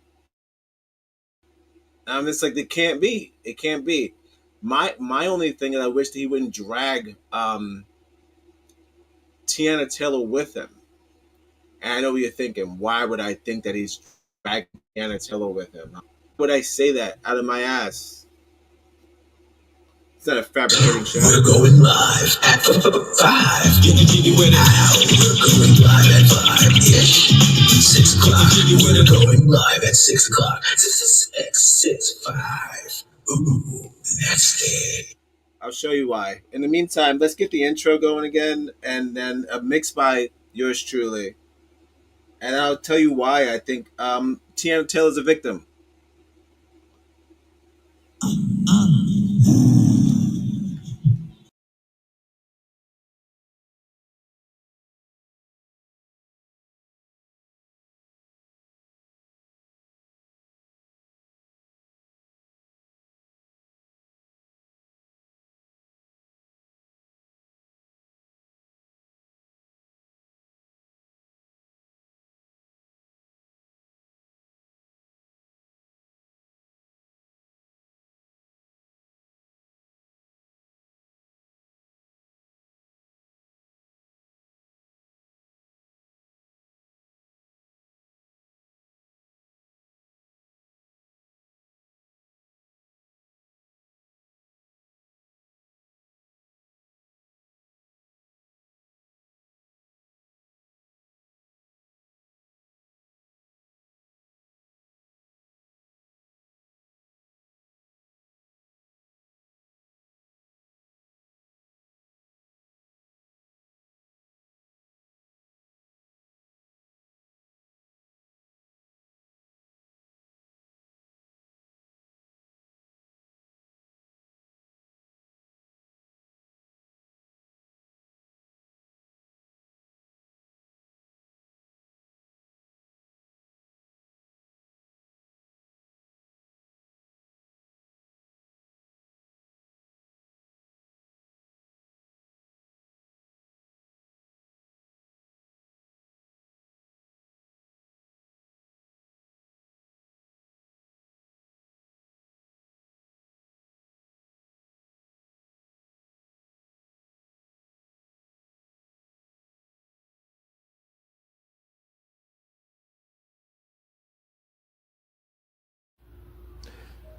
It's like it can't be. It can't be. My only thing that I wish that he wouldn't drag Tiana Taylor with him. And I know what you're thinking. Why would I think that he's dragging Tiana Taylor with him? Why would I say that out of my ass? It's not a fabricating show. We're going live at 5. We're going live at 5-ish. 6 o'clock. We're going live at 6 o'clock. 6, 5. Ooh, that's it. I'll show you why. In the meantime, let's get the intro going again, and then a mix by yours truly. And I'll tell you why I think Tiana Taylor's a victim.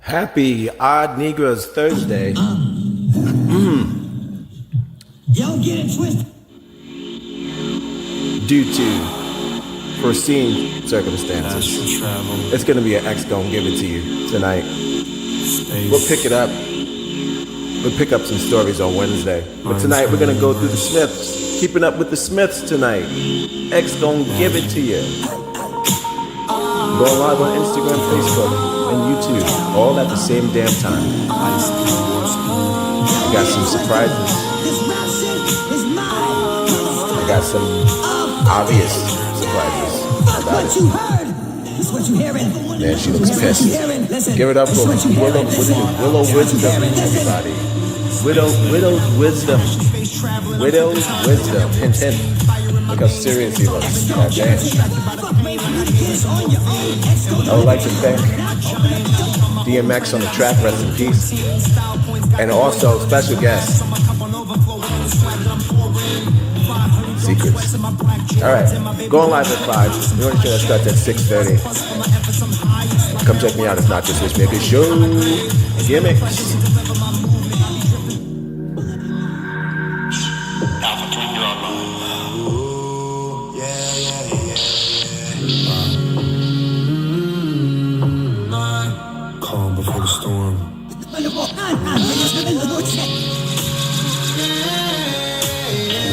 Happy Odd Negroes Thursday. Don't get it twisted. Due to foreseen circumstances, it's going to be an X Gon' Give It To You tonight. We'll pick it up. We'll pick up some stories on Wednesday. But tonight we're going to go through the Smiths. Keeping up with the Smiths tonight. X Gon' Give It To You. Go live on Instagram, Facebook, and YouTube, all at the same damn time. I got some surprises. I got some obvious surprises about it. Man, she looks pissed. Give it up for Willow. Willow Wisdom, everybody. Widow's Wisdom. Widow's Wisdom. Hint, hint. Look how serious he looks. God damn. I would like to thank DMX on the track, rest in peace. And also, special guest, Secrets. Alright, going live at 5. We want to show that starts at 6:30. Come check me out, it's not just Rich Maker Show. Gimmicks. Calm before the storm.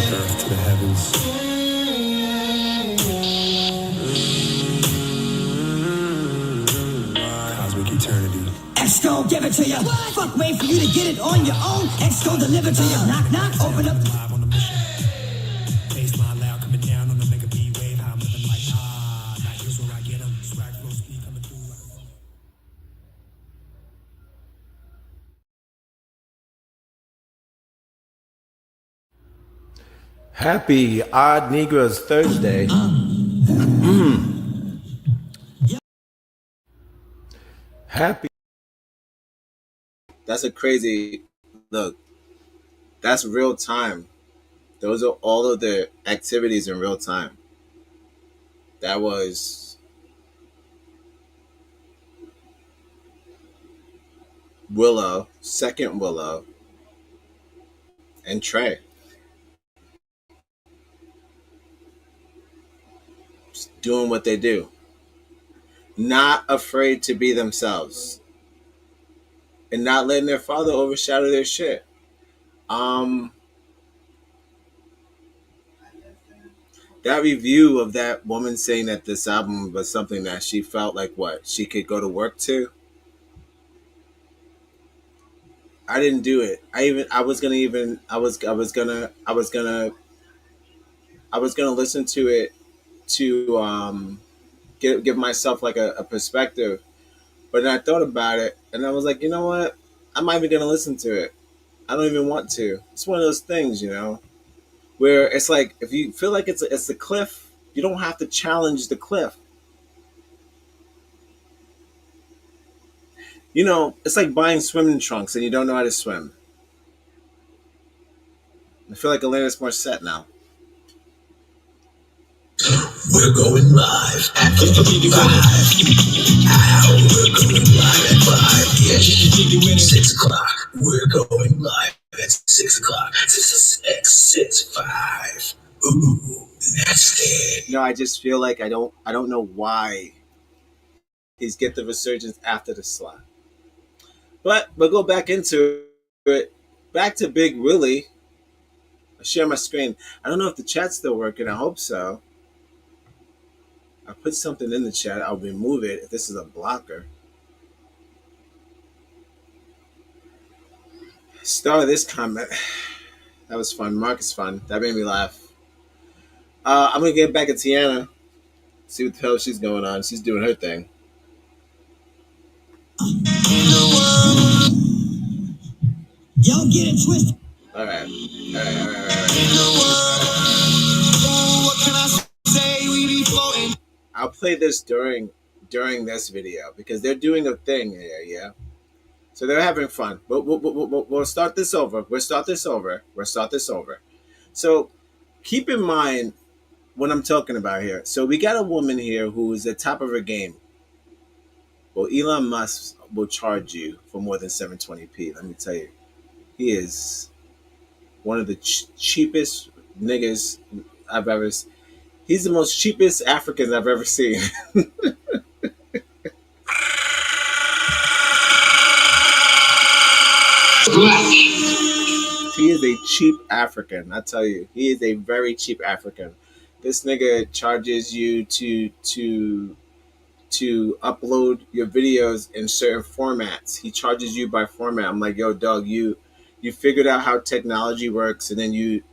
Earth to the heavens. Cosmic eternity. X gon' give it to you. Fuck, wait for you to get it on your own. X gon' deliver to you. Knock, knock, open up. Baseline loud coming down on the mega B wave. How I'm living like now here's where I get 'em. Swag flow speed coming through. Happy Odd Negroes Thursday. Happy That's a crazy look. That's real time. Those are all of the activities in real time. That was Willow, second Willow, and Trey. Just doing what they do. Not afraid to be themselves. And not letting their father overshadow their shit. That review of that woman saying that this album was something that she felt like what she could go to work to. I didn't do it. I was gonna listen to it to give myself like a perspective. But then I thought about it and I was like, you know what? I'm not even gonna listen to it. I don't even want to. It's one of those things, where it's like if you feel like it's a cliff, you don't have to challenge the cliff. It's like buying swimming trunks and you don't know how to swim. I feel like Alanis Morissette now. We're going live at 5. We're going live at 5. Yes. 6 o'clock. We're going live at 6 o'clock. 6, 5. Ooh, that's it. I just feel like I don't know why he's get the resurgence after the slap. But we'll go back into it. Back to Big Willie. I'll share my screen. I don't know if the chat's still working. I hope so. I put something in the chat. I'll remove it if this is a blocker. Start of this comment. That was fun. Mark is fun. That made me laugh. I'm going to get back at Tiana. See what the hell she's going on. She's doing her thing. Y'all get it twisted. All right. What can I say? We be floating. I'll play this during this video because they're doing a thing here, yeah? So they're having fun. But we'll start this over. We'll start this over. So keep in mind what I'm talking about here. So we got a woman here who is at the top of her game. Well, Elon Musk will charge you for more than 720p. Let me tell you. He is one of the cheapest niggas I've ever seen. He's the most cheapest Africans I've ever seen. He is a cheap African, I tell you. He is a very cheap African. This nigga charges you to upload your videos in certain formats. He charges you by format. I'm like, yo, dog, you figured out how technology works, and then you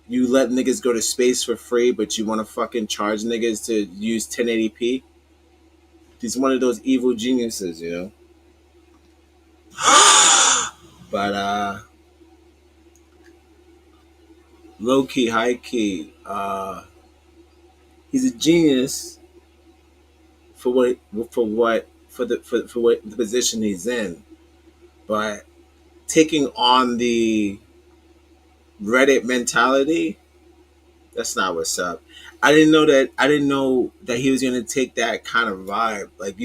let niggas go to space for free, but you want to fucking charge niggas to use 1080p. He's one of those evil geniuses, But low key, high key, he's a genius for the position he's in. But taking on the Reddit mentality, that's not what's up. I didn't know that he was gonna take that kind of vibe. Like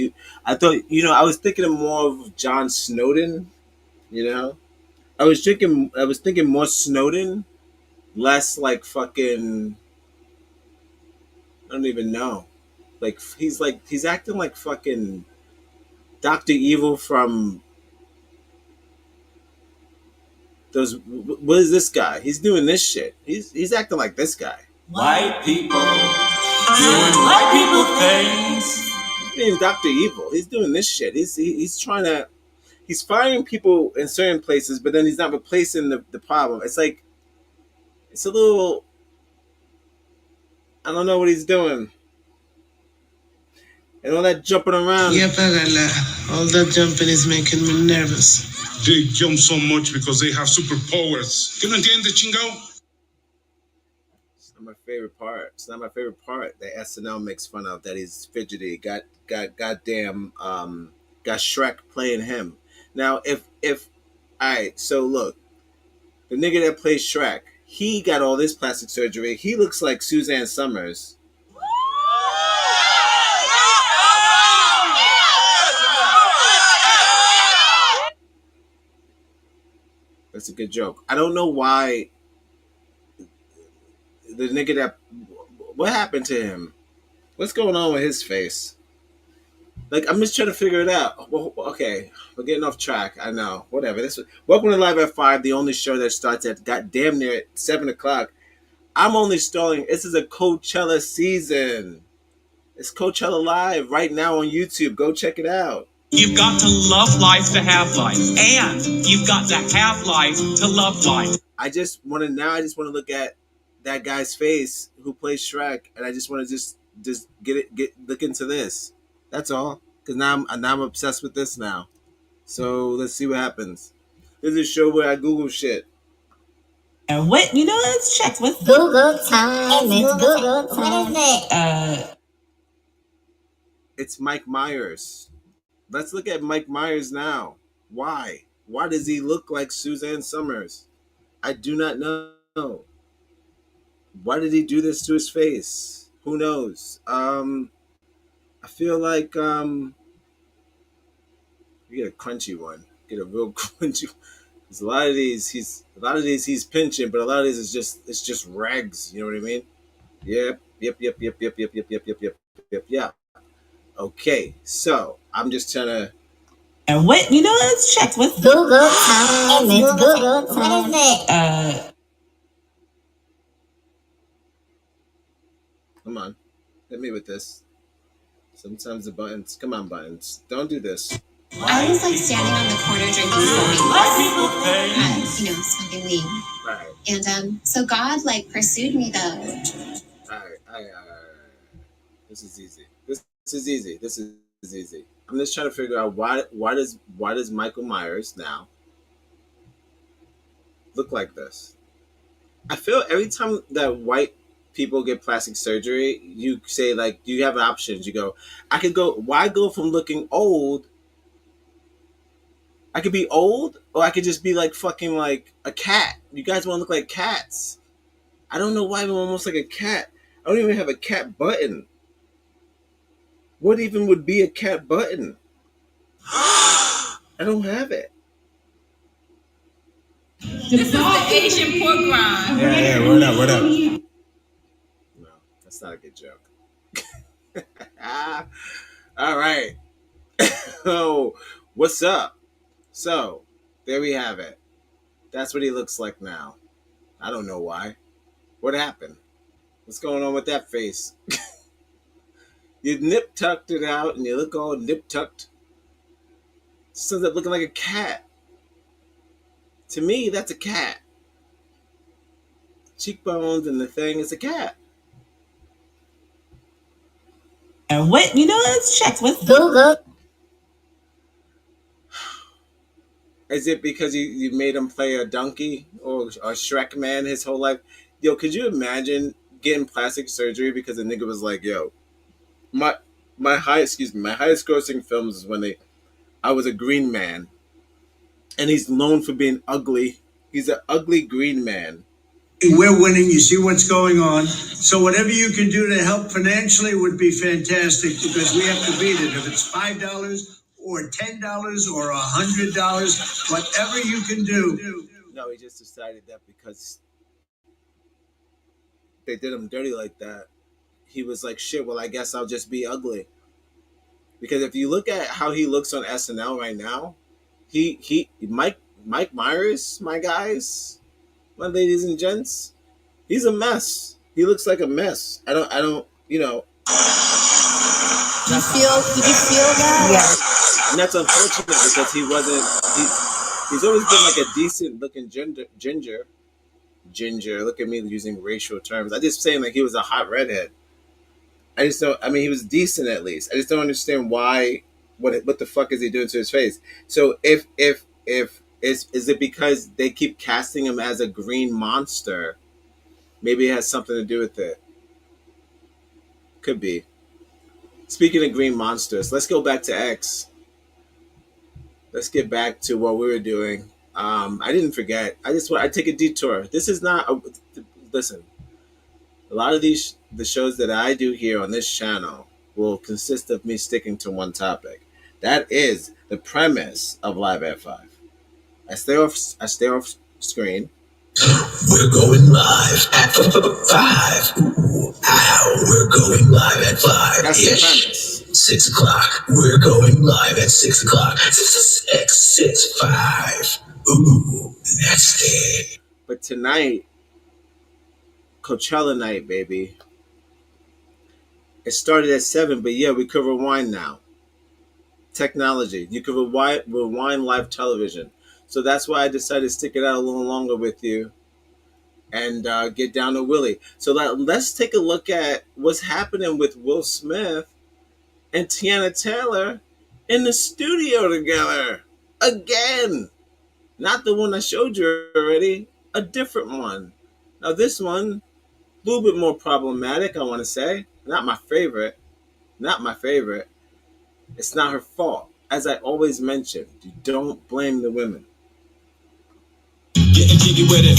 I thought, I was thinking more of John Snowden, I was thinking more Snowden, less like fucking, I don't even know. Like he's acting like fucking Dr. Evil from those. What is this guy? He's doing this shit. He's acting like this guy. White people doing white people things. He's being Dr. Evil. He's doing this shit. He's trying to. He's firing people in certain places, but then he's not replacing the problem. It's like, it's a little. I don't know what he's doing. And all that jumping around. Yeah, all that jumping is making me nervous. They jump so much because they have superpowers. ¿Qué no entiendes, chingao? It's not my favorite part. It's not my favorite part that SNL makes fun of, that he's fidgety. Got goddamn got Shrek playing him. Now, if all right, so look, the nigga that plays Shrek, he got all this plastic surgery. He looks like Suzanne Summers. That's a good joke. I don't know why the nigga that... What happened to him? What's going on with his face? Like, I'm just trying to figure it out. Well, okay, we're getting off track. I know. Whatever. Welcome to Live at 5, the only show that starts at goddamn near 7 o'clock. I'm only stalling. This is a Coachella season. It's Coachella Live right now on YouTube. Go check it out. You've got to love life to have life, and you've got to have life to love life. I just want to look at that guy's face who plays Shrek, and I just want to just look into this. That's all. Because now I'm obsessed with this now. So let's see what happens. This is a show where I Google shit. And what, let's check with Google time. It's Google time. What is it? It's Mike Myers. Let's look at Mike Myers now. Why? Why does he look like Suzanne Summers? I do not know. Why did he do this to his face? Who knows? I feel like you get a crunchy one. Get a real crunchy one. There's a lot of these he's pinching, but a lot of these it's just rags, you know what I mean? Yep. Okay, so I'm just trying to... And what, let's check with Google time. It's Google time. What is it? Come on, hit me with this. Sometimes the buttons... Come on, buttons. Don't do this. I was like standing on the corner drinking something, smoking weed. Right. And so God like pursued me though. All right. This is easy. I'm just trying to figure out why does Michael Myers now look like this? I feel every time that white people get plastic surgery, you say like you have options. You go, I could go. Why go from looking old? I could be old, or I could just be like fucking like a cat. You guys want to look like cats. I don't know why I'm almost like a cat. I don't even have a cat button. What even would be a cat button? I don't have it. This is the Asian pork rind. Yeah, what up? No, that's not a good joke. All right. Oh, what's up? So, there we have it. That's what he looks like now. I don't know why. What happened? What's going on with that face? You nip-tucked it out and you look all nip-tucked. Just ends up looking like a cat. To me, that's a cat. Cheekbones and the thing is a cat. And what, let's check with Google. Is it because you made him play a donkey or a Shrek man his whole life? Yo, could you imagine getting plastic surgery because the nigga was like, yo, my highest grossing films is when I was a green man, and he's known for being ugly. He's an ugly green man. We're winning. You see what's going on. So whatever you can do to help financially would be fantastic because we have to beat it. If it's $5 or $10 or $100, whatever you can do. No, he just decided that because they did him dirty like that, he was like, shit, well, I guess I'll just be ugly. Because if you look at how he looks on SNL right now, Mike Myers, my guys, my ladies and gents, he's a mess. He looks like a mess. I don't, Did you feel that? Yeah. And that's unfortunate because he's always been like a decent looking ginger. Look at me using racial terms. I just saying like he was a hot redhead. I just don't, he was decent at least. I just don't understand why, what the fuck is he doing to his face? So if is it because they keep casting him as a green monster? Maybe it has something to do with it. Could be. Speaking of green monsters, let's go back to X. let's get back to what we were doing. I didn't forget. I take a detour. This is not listen. A lot of the shows that I do here on this channel will consist of me sticking to one topic. That is the premise of Live at 5. I stay off screen. We're going live at 5. Ooh, ow, we're going live at 5. That's the premise. 6 o'clock. We're going live at 6 o'clock. 6, 5. Ooh, that's it. But tonight, Coachella night, baby. It started at 7, but yeah, we could rewind now. Technology. You could rewind live television. So that's why I decided to stick it out a little longer with you and get down to Willie. So let's take a look at what's happening with Will Smith and Tiana Taylor in the studio together. Again. Not the one I showed you already. A different one. Now this one, a little bit more problematic, I want to say. Not my favorite. It's not her fault. As I always mention, you don't blame the women. Getting jiggy with it.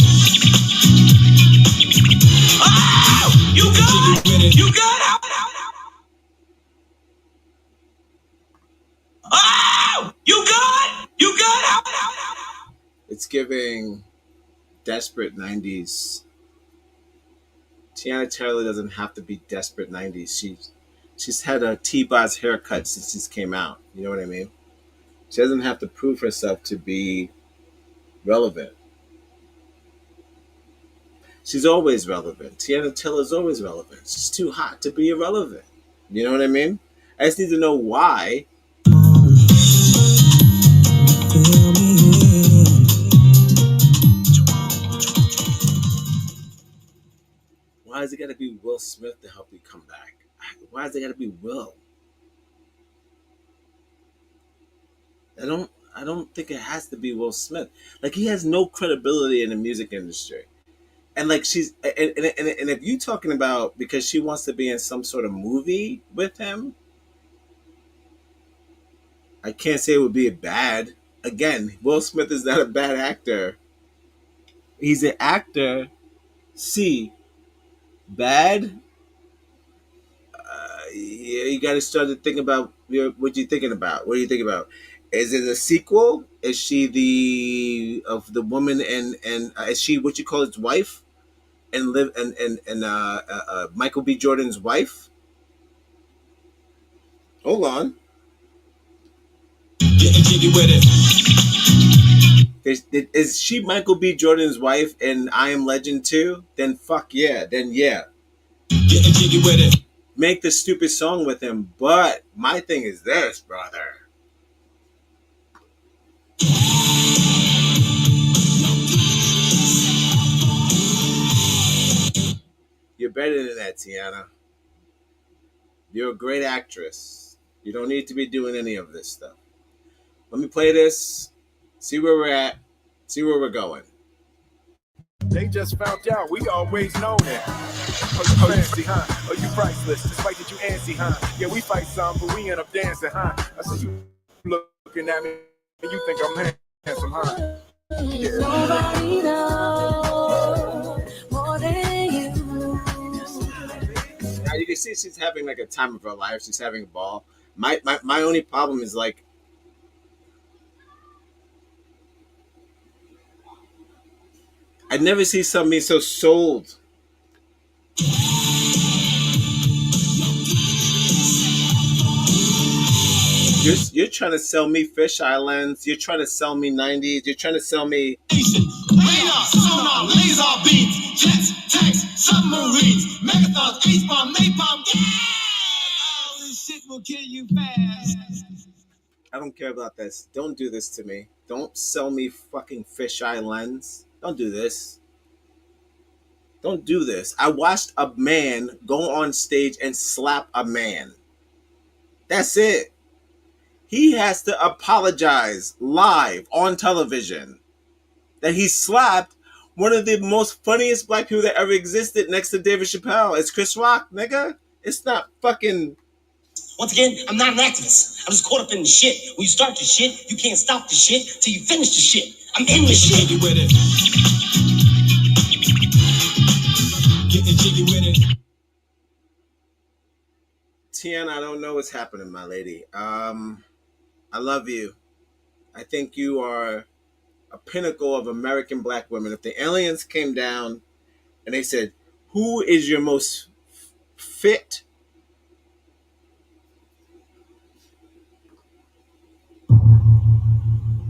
Oh, you good? You good? Oh, you good? You good? It's giving desperate 90s. Tiana Taylor doesn't have to be desperate 90s. She's had a T-Boz haircut since she came out. You know what I mean? She doesn't have to prove herself to be relevant. She's always relevant. Tiana Taylor's always relevant. She's too hot to be irrelevant. You know what I mean? I just need to know why. Why is it got to be Will Smith to help you come back? Why is it got to be Will? I don't think it has to be Will Smith. Like, he has no credibility in the music industry. And like and if you talking about because she wants to be in some sort of movie with him, I can't say it would be bad. Again, Will Smith is not a bad actor. He's an actor. See, bad. Yeah, you got to start to think about what you're thinking about. What are you thinking about? Is it a sequel? Is she the woman and is she what you call his wife? And live and Michael B. Jordan's wife. Hold on. Getting jiggy with it. Is she Michael B. Jordan's wife in I Am Legend 2? Then fuck yeah. Then yeah. Getting jiggy with it. Make the stupid song with him. But my thing is this, brother. You're better than that, Tiana. You're a great actress. You don't need to be doing any of this stuff. Let me play this, see where we're at, see where we're going. They just found out, we always known it. Oh, you fancy, huh? Oh, you priceless, despite that you antsy, huh? Yeah, we fight some, but we end up dancing, huh? I see you looking at me, and you think I'm handsome, huh? Yeah. Nobody knows more than you. Now you can see she's having like a time of her life. She's having a ball. My only problem is like, I never see something so sold. You're trying to sell me Fish Islands. You're trying to sell me 90s. You're trying to sell me Radar, sonar, laser beams, jets, tanks, submarines, megathons, H-bomb, napalm, yeah! This shit will kill you fast. I don't care about this. Don't do this to me. Don't sell me fucking Fish Islands. Don't do this. Don't do this. I watched a man go on stage and slap a man. That's it. He has to apologize live on television that he slapped one of the most funniest black people that ever existed next to David Chappelle. It's Chris Rock, nigga. It's not fucking Once again, I'm not an activist. I'm just caught up in the shit. When you start the shit, you can't stop the shit till you finish the shit. I'm in the shit. Getting with it. Getting jiggy with it. Tiana, I don't know what's happening, my lady. I love you. I think you are a pinnacle of American black women. If the aliens came down and they said, who is your most fit?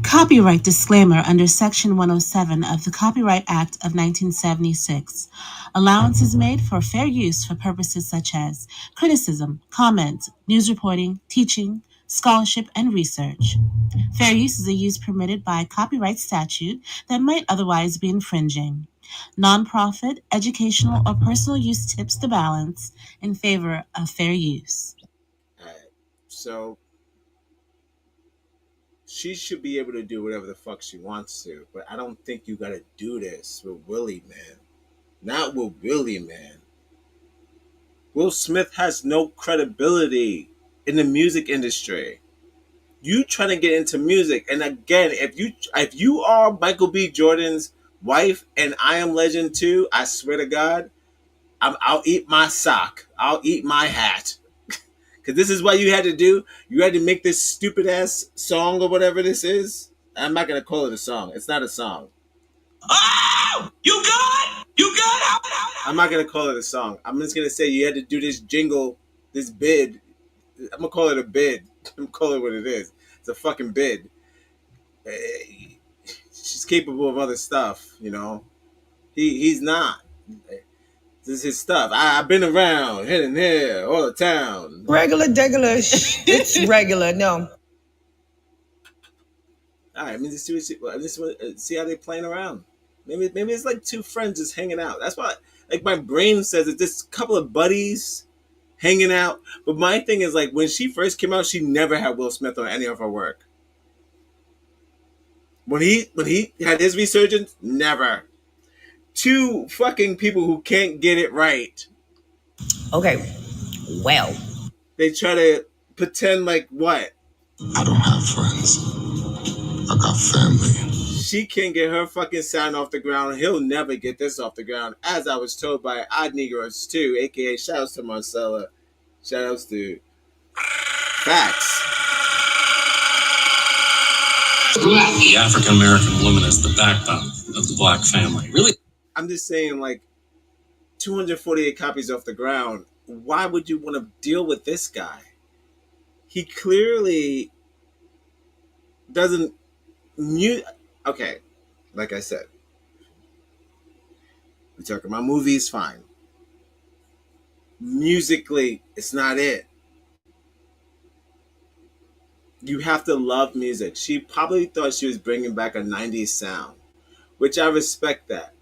Copyright disclaimer under Section 107 of the Copyright Act of 1976. Allowance is made for fair use for purposes such as criticism, comment, news reporting, teaching, scholarship, and research. Fair use is a use permitted by copyright statute that might otherwise be infringing. Nonprofit, educational, or personal use tips the balance in favor of fair use. All right. So she should be able to do whatever the fuck she wants to, but I don't think you gotta do this with Willie, man. Not with Willie, man. Will Smith has no credibility in the music industry. You trying to get into music, and again, if you are Michael B. Jordan's wife and I Am Legend 2, I swear to God, I'll eat my sock. I'll eat my hat. Because this is what you had to do. You had to make this stupid ass song or whatever this is. I'm not going to call it a song. It's not a song. Oh! You good? You good? I'm not going to call it a song. I'm just going to say you had to do this jingle, this bid. I'm going to call it a bid. I'm going to call it what it is. It's a fucking bid. She's capable of other stuff, you know. He's not. This is his stuff. I've been around, here and here, all the town. Regular. It's regular. No. All right, I mean, see how they're playing around. Maybe it's like two friends just hanging out. That's why, like, my brain says it's just a couple of buddies hanging out. But my thing is, like, when she first came out, she never had Will Smith on any of her work. When he had his resurgence, never. Two fucking people who can't get it right. Okay. Well. They try to pretend like what? I don't have friends. I got family. She can't get her fucking sound off the ground. He'll never get this off the ground. As I was told by Odd Negroes too, aka shoutouts to Marcella. Shoutouts to Facts. The African American woman is the backbone of the black family. Really? I'm just saying, like, 248 copies off the ground. Why would you want to deal with this guy? He clearly doesn't mute. Okay, like I said, we talk about movies, fine. Musically, it's not it. You have to love music. She probably thought she was bringing back a 90s sound, which I respect that.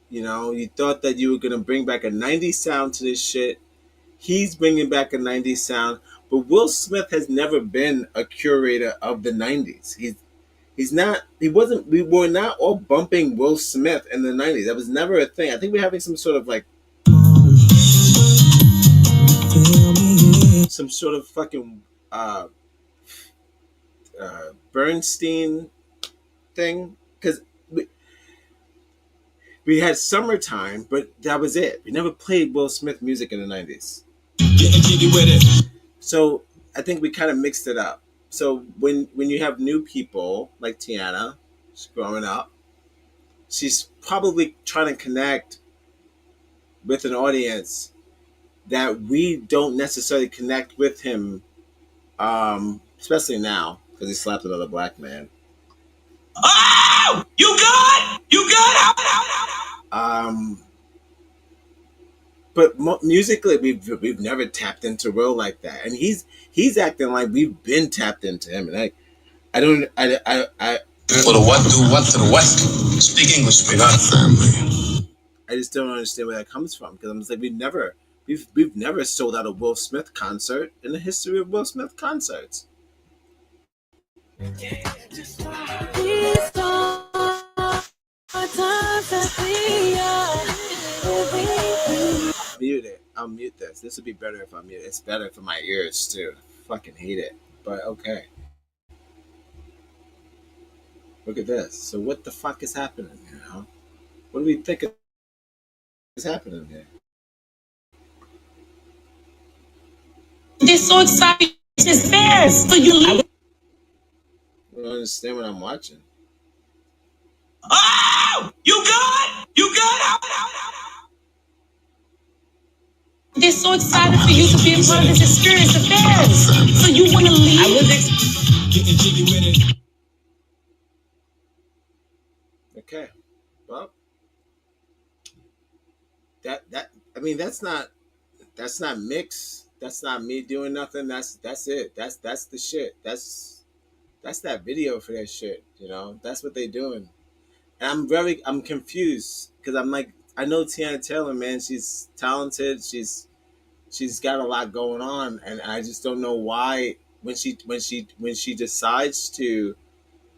You know, you thought that you were going to bring back a 90s sound to this shit. He's bringing back a 90s sound. But Will Smith has never been a curator of the 90s. He's not, we were not all bumping Will Smith in the 90s. That was never a thing. I think we're having some sort of like, some sort of fucking Bernstein thing. Because we had Summertime, but that was it. We never played Will Smith music in the 90s. So I think we kind of mixed it up. So when you have new people like Tiana, she's growing up, she's probably trying to connect with an audience that we don't necessarily connect with him, especially now because he slapped another black man. Oh! You good? You good? But musically, we've never tapped into Will like that, and he's acting like we've been tapped into him, and I don't. For the what do what to the what? Speak English, we got family. I just don't understand where that comes from, because I'm just like we've never sold out a Will Smith concert in the history of Will Smith concerts. Mute it. I'll mute this. This would be better if I mute it. It's better for my ears too. I fucking hate it. But okay. Look at this. So what the fuck is happening here, huh? What do we think is happening here? They're so excited. It's fast. So you I don't understand what I'm watching. Oh! You good? You good? They're so excited for you to be a part of this experience of theirs. So you want to leave? I was getting jiggy with it. Okay. Well, I mean that's not mix. That's not me doing nothing. That's it. That's the shit. That's that video for that shit. You know, that's what they doing. And I'm confused because I'm like, I know Tiana Taylor, man. She's talented. She's got a lot going on, and I just don't know why when she decides to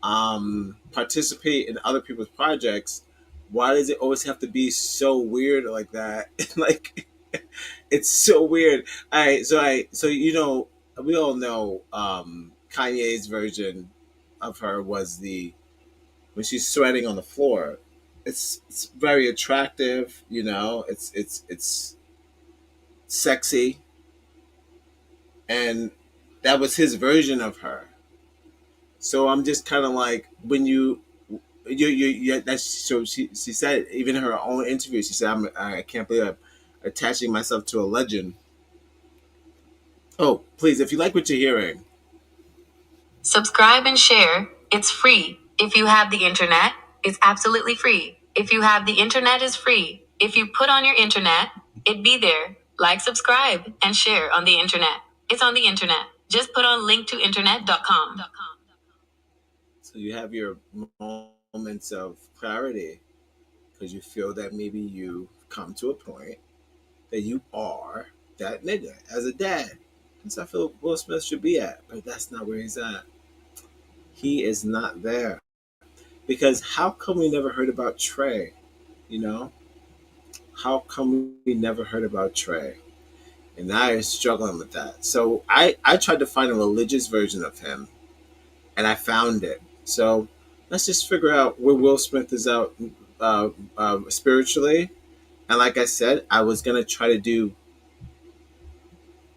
participate in other people's projects, why does it always have to be so weird like that? Like, it's so weird. So you know, we all know Kanye's version of her was when she's sweating on the floor. It's very attractive, you know. It's sexy, and that was his version of her. So I'm just kind of like, when you that's so she said, even in her own interview, she said, I can't believe I'm attaching myself to a legend. Oh, please, if you like what you're hearing, Subscribe and share. It's free. If you have the internet, it's absolutely free. If you have the internet, is free. If you put on your internet, it'd be there. Like, subscribe, and share on the internet. It's on the internet. Just put on linktointernet.com. So you have your moments of clarity because you feel that maybe you've come to a point that you are that nigga as a dad. That's I feel Will Smith should be at, but that's not where he's at. He is not there. Because how come we never heard about Trey? You know? How come we never heard about Trey? And I is struggling with that. So I tried to find a religious version of him, and I found it. So let's just figure out where Will Smith is out spiritually. And like I said, I was going to try to do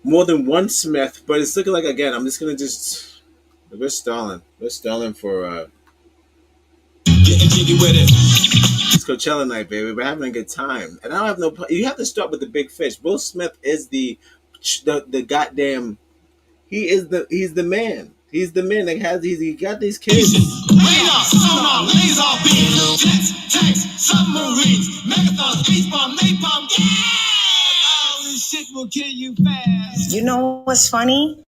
more than one Smith, but it's looking like, again, I'm just going to we're stalling. We're stalling for getting jiggy with it. It's Coachella night, baby. We're having a good time. And I don't have no, you have to start with the big fish. Will Smith is the goddamn, he's the man. He's the man that he got these kids. Radar, sonar, laser beams, jets, tanks, submarines, megathons, H-bomb, napalm, all this shit will kill you fast. You know what's funny?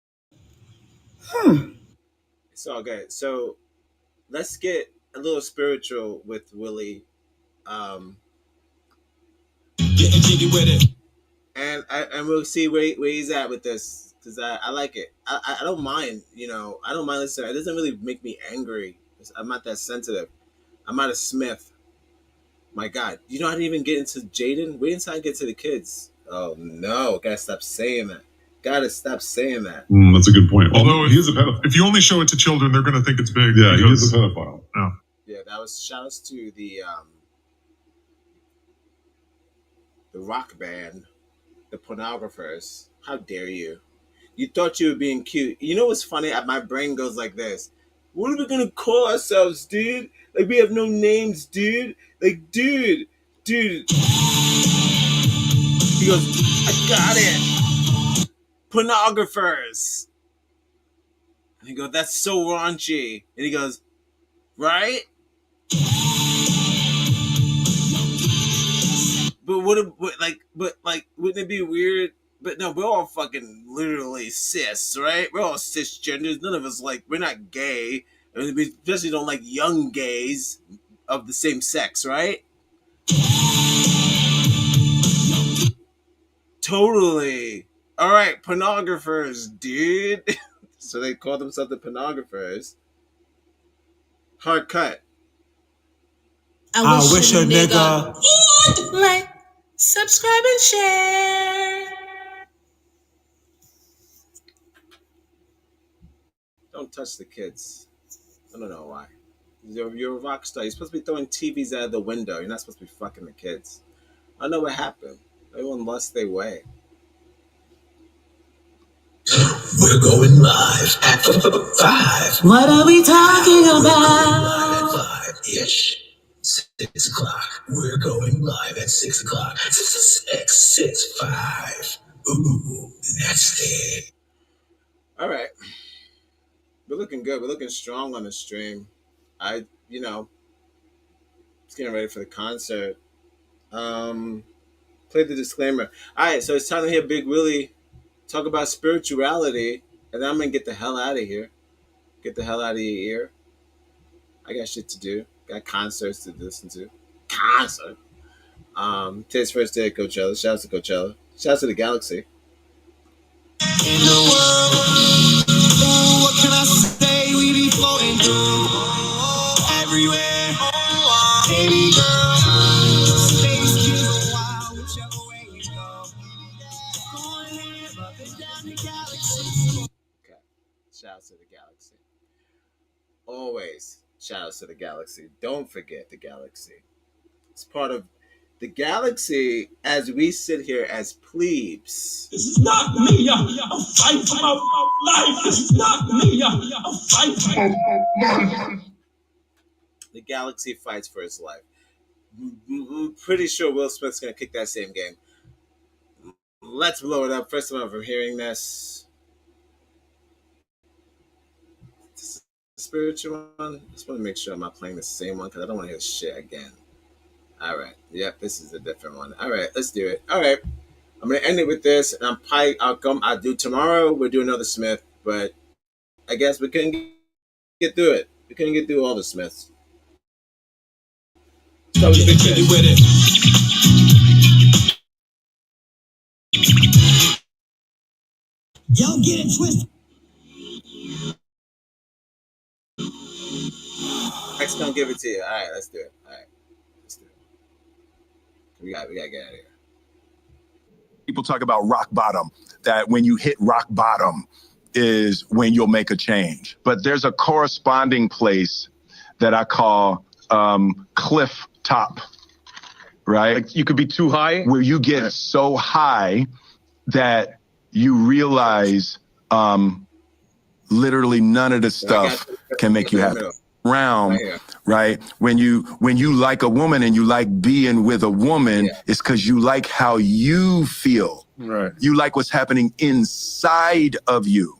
It's all good. So let's get a little spiritual with Willie. Getting jiggy with it. And we'll see where he's at with this, because I like it. I don't mind, you know. I don't mind listening. It doesn't really make me angry. I'm not that sensitive. I'm not a Smith. My God, you know, I didn't even get into Jaden. Wait until I get to the kids. Oh no, gotta stop saying that. Gotta stop saying that. That's a good point. Although he is a pedophile. If you only show it to children, they're going to think it's big. Yeah, he is a pedophile. Yeah. Yeah, that was shoutouts to the rock band, the pornographers. How dare you? You thought you were being cute. You know what's funny? My brain goes like this. What are we gonna call ourselves, dude? Like, we have no names, dude. Like, dude. He goes, I got it. Pornographers. And he goes, that's so raunchy. And he goes, right? But wouldn't it be weird? But no, we're all fucking literally cis, right? We're all cisgenders. None of us we're not gay. I mean, we especially don't like young gays of the same sex, right? Totally. All right, pornographers, dude. So they call themselves the pornographers. Hard cut. I wish a nigga would like Subscribe and share. Don't touch the kids. I don't know why. You're a rock star. You're supposed to be throwing TVs out of the window. You're not supposed to be fucking the kids. I don't know what happened. Everyone lost their way. We're going live at 5. What are we talking about? Live at 5-ish. 6 o'clock. We're going live at 6 o'clock. 5. Ooh, that's it. All right. We're looking good. We're looking strong on the stream. Just getting ready for the concert. Play the disclaimer. All right, so it's time to hear Big Willie talk about spirituality, and then I'm going to get the hell out of here. Get the hell out of your ear. I got shit to do. Got concerts to listen to. Concert. Today's first day at Coachella. Shout out to Coachella. Shout out to the Galaxy. In the world, what can I say? We be floating through everywhere. Baby girl, space is wild, whichever way you go. Going here, up and down the galaxy. Okay. Shout out to the Galaxy. Always shout out to the Galaxy. Don't forget the Galaxy. It's part of the Galaxy as we sit here as plebes. This is not me. I'm fighting for my life. This is not me. I'm fighting for my life. The Galaxy fights for his life. I'm pretty sure Will Smith's going to kick that same game. Let's blow it up. First of all, from hearing this spiritual one, I just want to make sure I'm not playing the same one because I don't want to hear shit again. All right. Yep, this is a different one. All right, let's do it. All right. I'm going to end it with this, and I'll do tomorrow. We'll do another Smith, but I guess we couldn't get through it. We couldn't get through all the Smiths. So with it. Y'all get it twisted. X gonna give it to you. All right, let's do it. All right, let's do it. We gotta get out of here. People talk about rock bottom, that when you hit rock bottom is when you'll make a change. But there's a corresponding place that I call cliff top, right? Like you could be too high? Where you get so high that you realize literally none of the stuff can make you happy. Right? When you like a woman and you like being with a woman, it's because you like how you feel. Right. You like what's happening inside of you.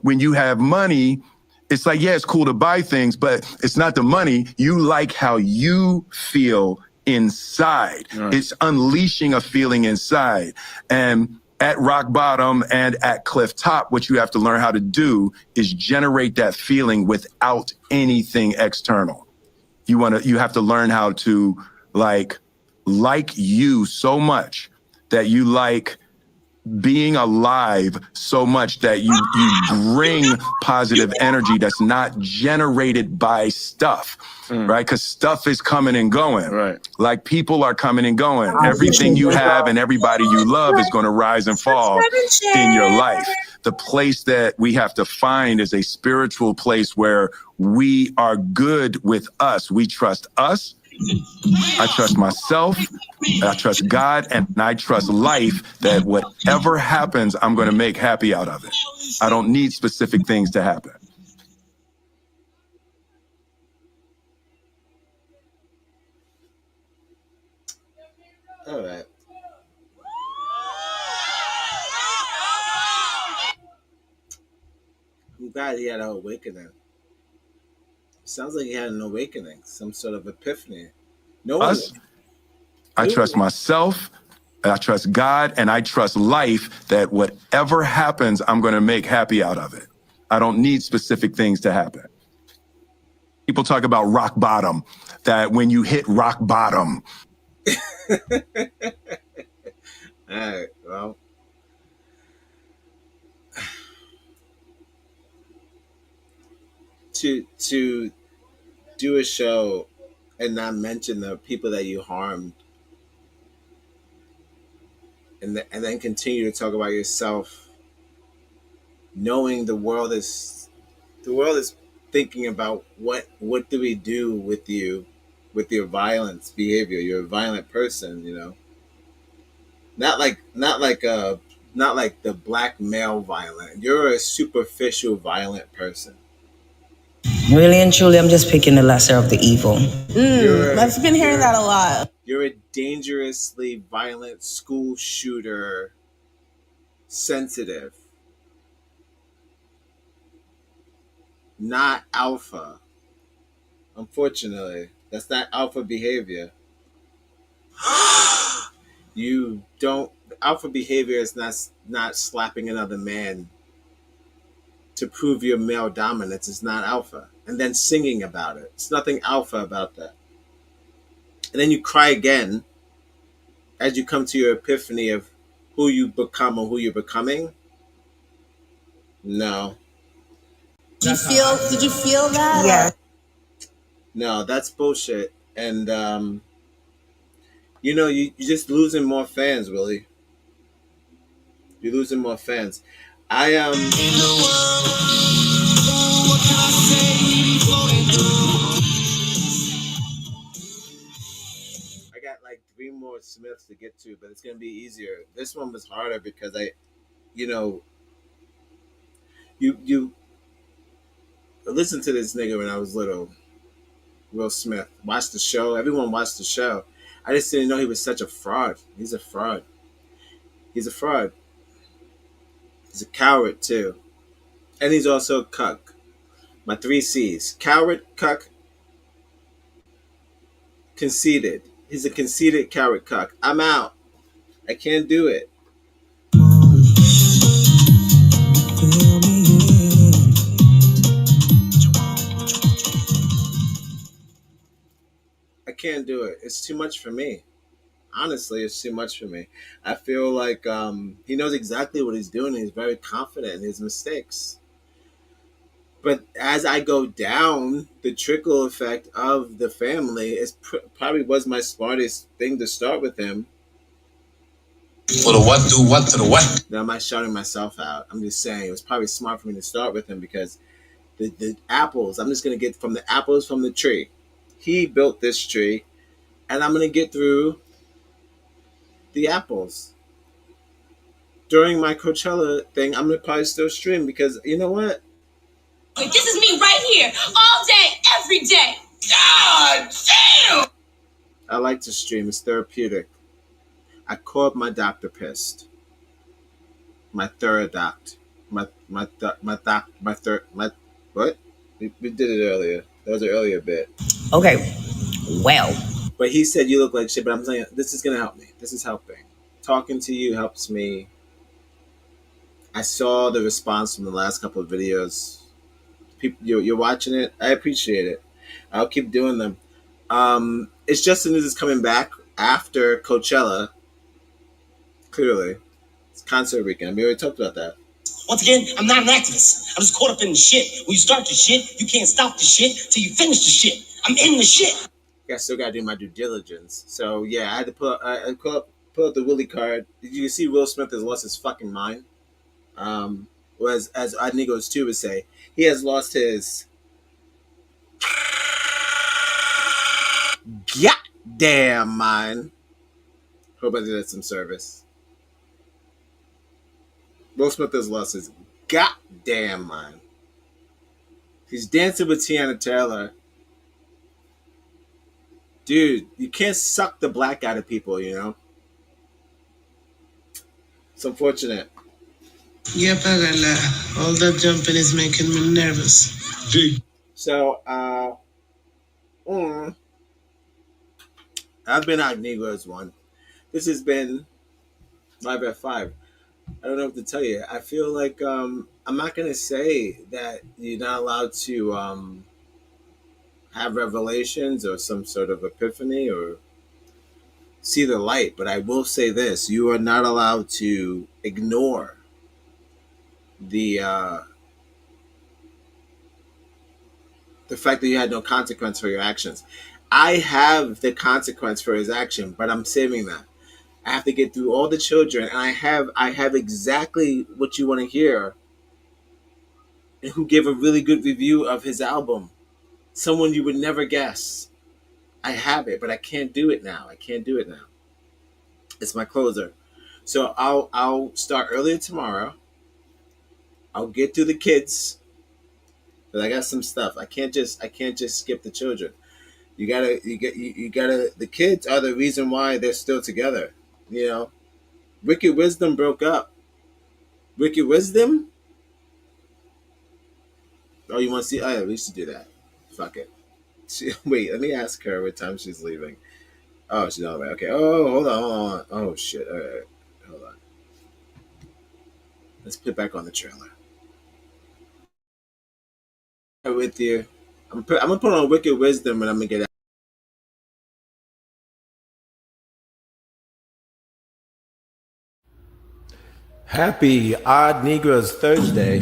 When you have money, it's like, yeah, it's cool to buy things, but it's not the money. You like how you feel inside. Right. It's unleashing a feeling inside. And at rock bottom and at cliff top, what you have to learn how to do is generate that feeling without anything external. You have to learn how to like you so much that you like being alive so much that you bring positive energy that's not generated by stuff, right? Because stuff is coming and going. Right. Like people are coming and going. Everything you have and everybody you love is going to rise and fall in your life. The place that we have to find is a spiritual place where we are good with us. We trust us. I trust myself, I trust God, and I trust life that whatever happens, I'm going to make happy out of it. I don't need specific things to happen. All right. I'm glad he had an awakening. Sounds like he had an awakening, some sort of epiphany. I trust myself, I trust God, and I trust life that whatever happens, I'm going to make happy out of it. I don't need specific things to happen. People talk about rock bottom, that when you hit rock bottom. All right, well. To do a show and not mention the people that you harmed and then continue to talk about yourself, knowing the world is thinking about what do we do with you, with your violence behavior. You're a violent person, you know. Not like the black male violent. You're a superficial violent person. Really and truly, I'm just picking the lesser of the evil. I've been hearing that a lot. You're a dangerously violent school shooter, sensitive, not alpha. Unfortunately, that's not alpha behavior. You don't. Alpha behavior is not slapping another man to prove your male dominance. It's not alpha. And then singing about it. It's nothing alpha about that. And then you cry again as you come to your epiphany of who you become or who you're becoming. No. Did you feel that? Yeah. No, that's bullshit. And you know, you're just losing more fans, Willie. You're losing more fans. I got like 3 more Smiths to get to, but it's gonna be easier. This one was harder because you listened to this nigga when I was little. Will Smith. Watched the show. Everyone watched the show. I just didn't know he was such a fraud. He's a fraud. He's a fraud. He's a coward too. And he's also a cuck. My 3 C's. Coward, cuck, conceited. He's a conceited coward cuck. I'm out. I can't do it. I can't do it. It's too much for me. Honestly, it's too much for me. I feel like he knows exactly what he's doing. He's very confident in his mistakes. But as I go down, the trickle effect of the family probably was my smartest thing to start with him. For the what, do what to the what? Now, I'm not shouting myself out. I'm just saying it was probably smart for me to start with him because the apples, I'm just going to get from the apples from the tree. He built this tree, and I'm going to get through the apples. During my Coachella thing, I'm going to probably still stream because you know what? This is me right here, all day, every day. God damn! I like to stream. It's therapeutic. I called my doctor pissed. My third doc. What? We did it earlier. That was an earlier bit. Okay. Well. But he said you look like shit, but I'm saying this is going to help me. This is helping. Talking to you helps me. I saw the response from the last couple of videos. People, you're watching it. I appreciate it. I'll keep doing them. It's just the news is coming back after Coachella. Clearly. It's concert weekend. We already talked about that. Once again, I'm not an activist. I'm just caught up in the shit. When you start the shit, you can't stop the shit till you finish the shit. I'm in the shit. I still gotta do my due diligence. So yeah, I had to pull up the Willie card. Did you see Will Smith has lost his fucking mind? As Adnigos too would say, he has lost his goddamn mind. Hope I did some service. Will Smith has lost his goddamn mind. He's dancing with Tiana Taylor. Dude, you can't suck the black out of people, you know? It's unfortunate. Yep, all that jumping is making me nervous. So, I've been out Negroes one. This has been Live at 5. I don't know what to tell you. I feel like I'm not going to say that you're not allowed to have revelations or some sort of epiphany or see the light, but I will say this. You are not allowed to ignore the fact that you had no consequence for your actions. I have the consequence for his action, but I'm saving that. I have to get through all the children, and I have exactly what you want to hear, and who gave a really good review of his album. Someone you would never guess. I have it, but I can't do it now. It's my closer. So I'll start earlier tomorrow. I'll get through the kids, but I got some stuff. I can't just skip the children. You gotta. The kids are the reason why they're still together. You know, Wicked Wisdom broke up. Wicked Wisdom. Oh, you want to see? Oh, yeah, we should do that. Fuck it. Wait, let me ask her what time she's leaving. Oh, she's on the way. Okay. Oh, hold on. Oh shit. All right. Hold on. Let's put back on the trailer. With you. I'm gonna put on Wicked Wisdom, and I'm gonna get out. Happy Odd Negroes Thursday.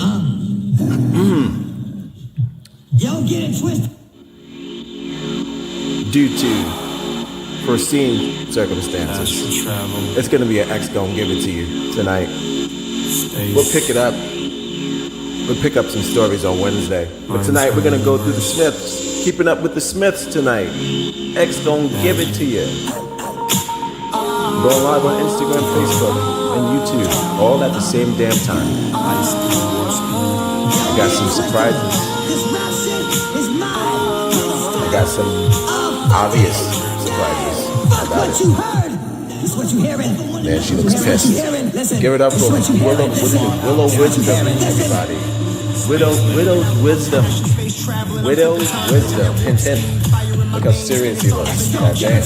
Yo, get it twisted. Due to foreseen circumstances, it's going to be an X Gon' Give It To You tonight. We'll pick it up. We'll pick up some stories on Wednesday. But tonight we're going to go through the Smiths. Keeping up with the Smiths tonight. X Gon' Give It To You. Going live on Instagram, Facebook, and YouTube, all at the same damn time. I got some surprises. I got some obvious surprises about it. Man, she looks pissed. Give it up for Willow Wisdom, everybody. Widow's Wisdom. Widow's Wisdom. Hint, hint. Look how serious he looks. God damn.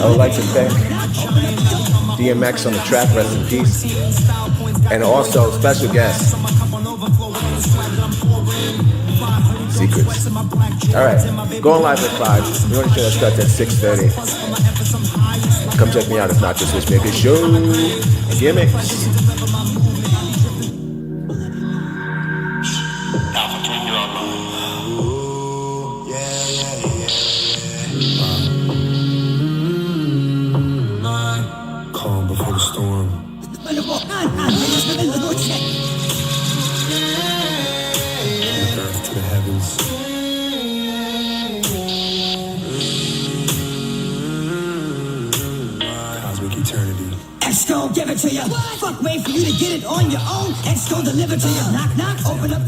I would like to thank DMX on the track, rest in peace. And also special guest, Secrets. Alright, going live at 5. We're going to show that starts at 6:30. Come check me out. If not, just wish me a good show. Gimmicks. Calm before the storm. The earth to the heavens. Cosmic eternity. X gon' give it to you. Fuck, wait for you to get it on your own. X gon' deliver to you. Knock, knock, open up.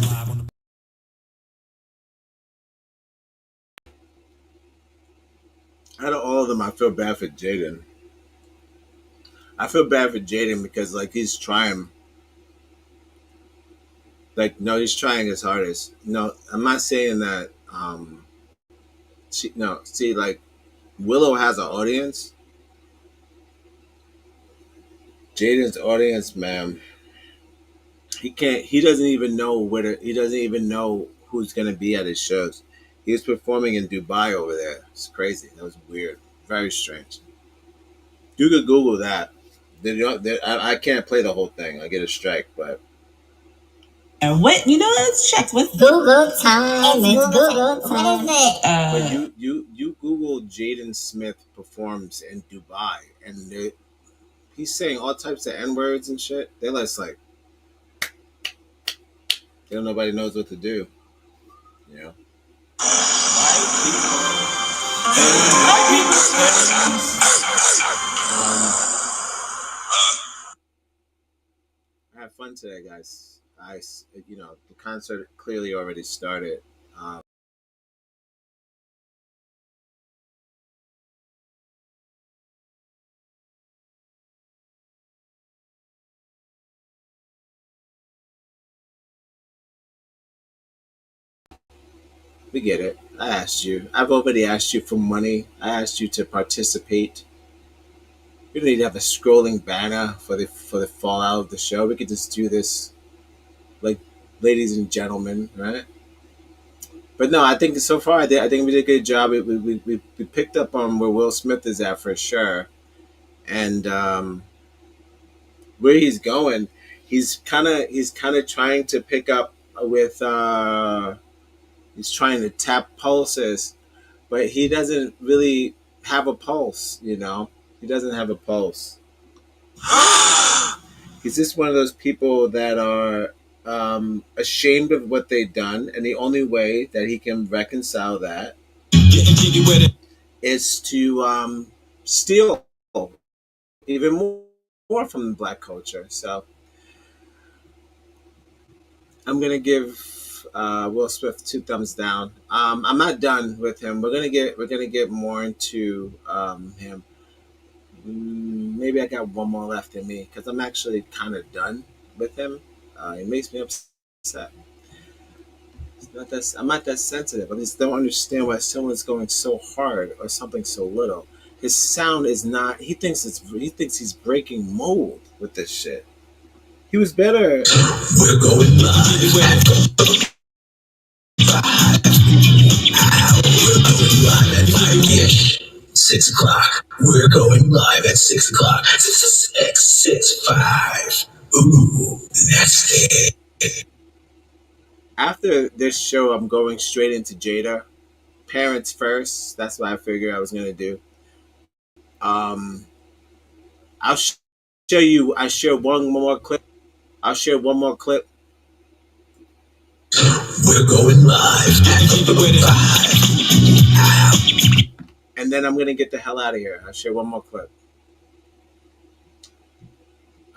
Out of all of them, I feel bad for Jaden. I feel bad for Jaden because, like, he's trying. Like, no, he's trying his hardest. No, I'm not saying that. See, like, Willow has an audience. Jaden's audience, man. He doesn't even know he doesn't even know who's gonna be at his shows. He was performing in Dubai over there. It's crazy. That was weird. Very strange. You could Google that. I can't play the whole thing. I get a strike, but. And what let's check with Google time. It's Google time. What is it? But you Google Jaden Smith performs in Dubai, and he's saying all types of N-words and shit. They're just like, nobody knows what to do. You know. I had fun today, guys. The concert clearly already started. We get it. I asked you. I've already asked you for money. I asked you to participate. We don't need to have a scrolling banner for the fallout of the show. We could just do this, like, ladies and gentlemen, right? But no, I think so far I think we did a good job. We picked up on where Will Smith is at for sure, and where he's going. He's kind of trying to pick up with. He's trying to tap pulses, but he doesn't really have a pulse, you know? He doesn't have a pulse. He's just one of those people that are ashamed of what they've done, and the only way that he can reconcile that is to steal even more from the black culture. So I'm gonna give Will Smith 2 thumbs down. I'm not done with him. We're gonna get more into him. Maybe I got one more left in me because I'm actually kind of done with him. It makes me upset. I'm not that sensitive. I just don't understand why someone's going so hard or something so little. His sound is not. He thinks he's breaking mold with this shit. He was better. We're going live. We're going live at 5-ish. 6 o'clock. We're going live at 6 o'clock. 6:5. Ooh, that's it. After this show, I'm going straight into Jada. Parents first. That's what I figured I was gonna do. I'll show you. I share one more clip. I'll share one more clip. We're going live at 5. And then I'm gonna get the hell out of here. I'll share one more clip.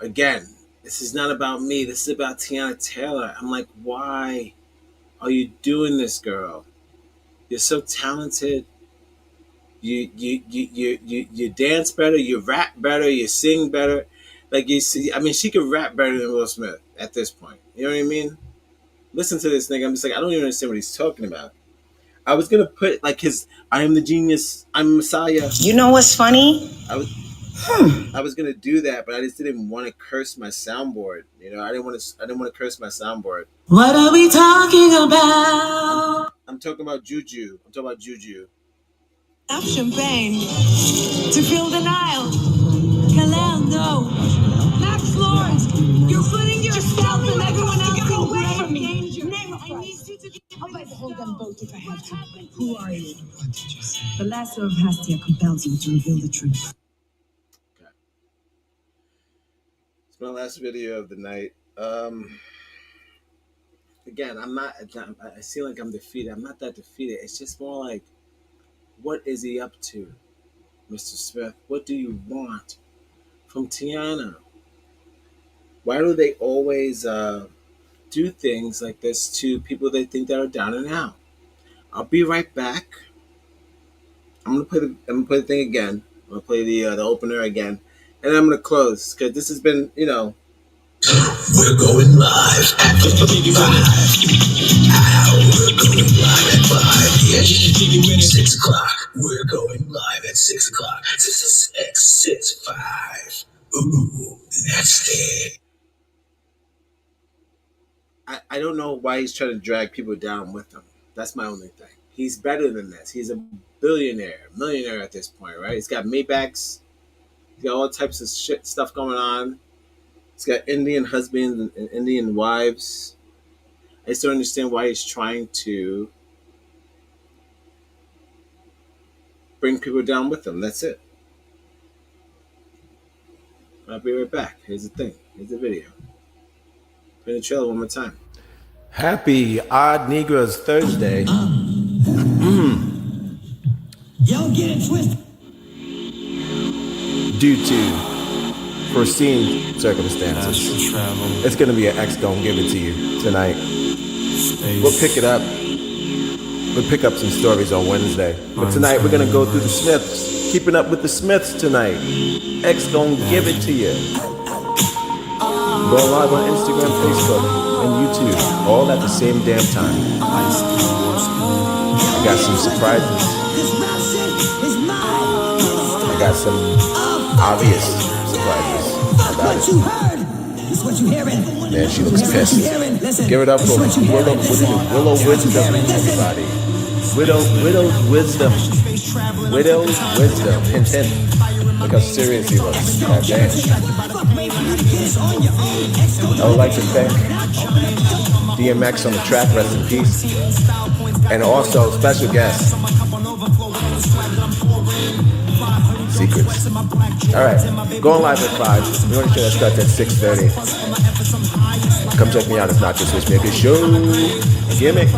Again, this is not about me. This is about Tiana Taylor. I'm like, why are you doing this, girl? You're so talented. You dance better. You rap better. You sing better. Like you see, I mean, she could rap better than Will Smith at this point. You know what I mean? Listen to this nigga. I'm just like, I don't even understand what he's talking about. I was gonna put like his "I am the genius, I'm Messiah." You know what's funny? I was gonna do that, but I just didn't want to curse my soundboard. You know, I didn't want to curse my soundboard. What are we talking about? I'm talking about Juju. Enough champagne to fill the Nile. Kalel, no. Max Lawrence, you're putting yourself and everyone else in grave danger. I need you to be. I'll buy the whole gun boat if I have to. Who are you? The lasso of Hastia compels you to reveal the truth. Okay. It's my last video of the night. Again, I feel like I'm defeated. I'm not that defeated. It's just more like, what is he up to, Mr. Smith? What do you want from Tiana? Why do they always do things like this to people they think that are down and out? I'll be right back. I'm gonna play the thing again. I'm gonna play the opener again, and I'm gonna close because this has been, you know. We're going live at 5. We're going live at 5-ish. 6 o'clock. We're going live at 6 o'clock. 6:5. Ooh, that's it. I don't know why he's trying to drag people down with him. That's my only thing. He's better than this. He's a millionaire at this point, right? He's got Maybachs. He's got all types of stuff going on. He's got Indian husbands and Indian wives. I just don't understand why he's trying to bring people down with him. That's it. I'll be right back. Here's the thing. Here's the video. Play the trailer one more time. Happy Odd Negroes Thursday. Don't get it twisted. Due to foreseen circumstances, it's going to be an X Don't Give It To You tonight. We'll pick it up. We'll pick up some stories on Wednesday. But tonight we're going to go through the Smiths. Keeping up with the Smiths tonight. X Don't Give It To You. Go live on Instagram, Facebook, and YouTube, all at the same damn time. I got some surprises. I got some obvious surprises about it. Man, she looks pissed. Give it up for Willow Wisdom, everybody. Widow's Wisdom. Widow's Wisdom. Hint, hint. Look how serious he looks. God damn. I would like to thank DMX on the track, rest in peace. And also special guest Secrets. All right, going live at 5. We want to show that starts at 6:30. Come check me out. It's not just Switchmaker Show. Gimmicks.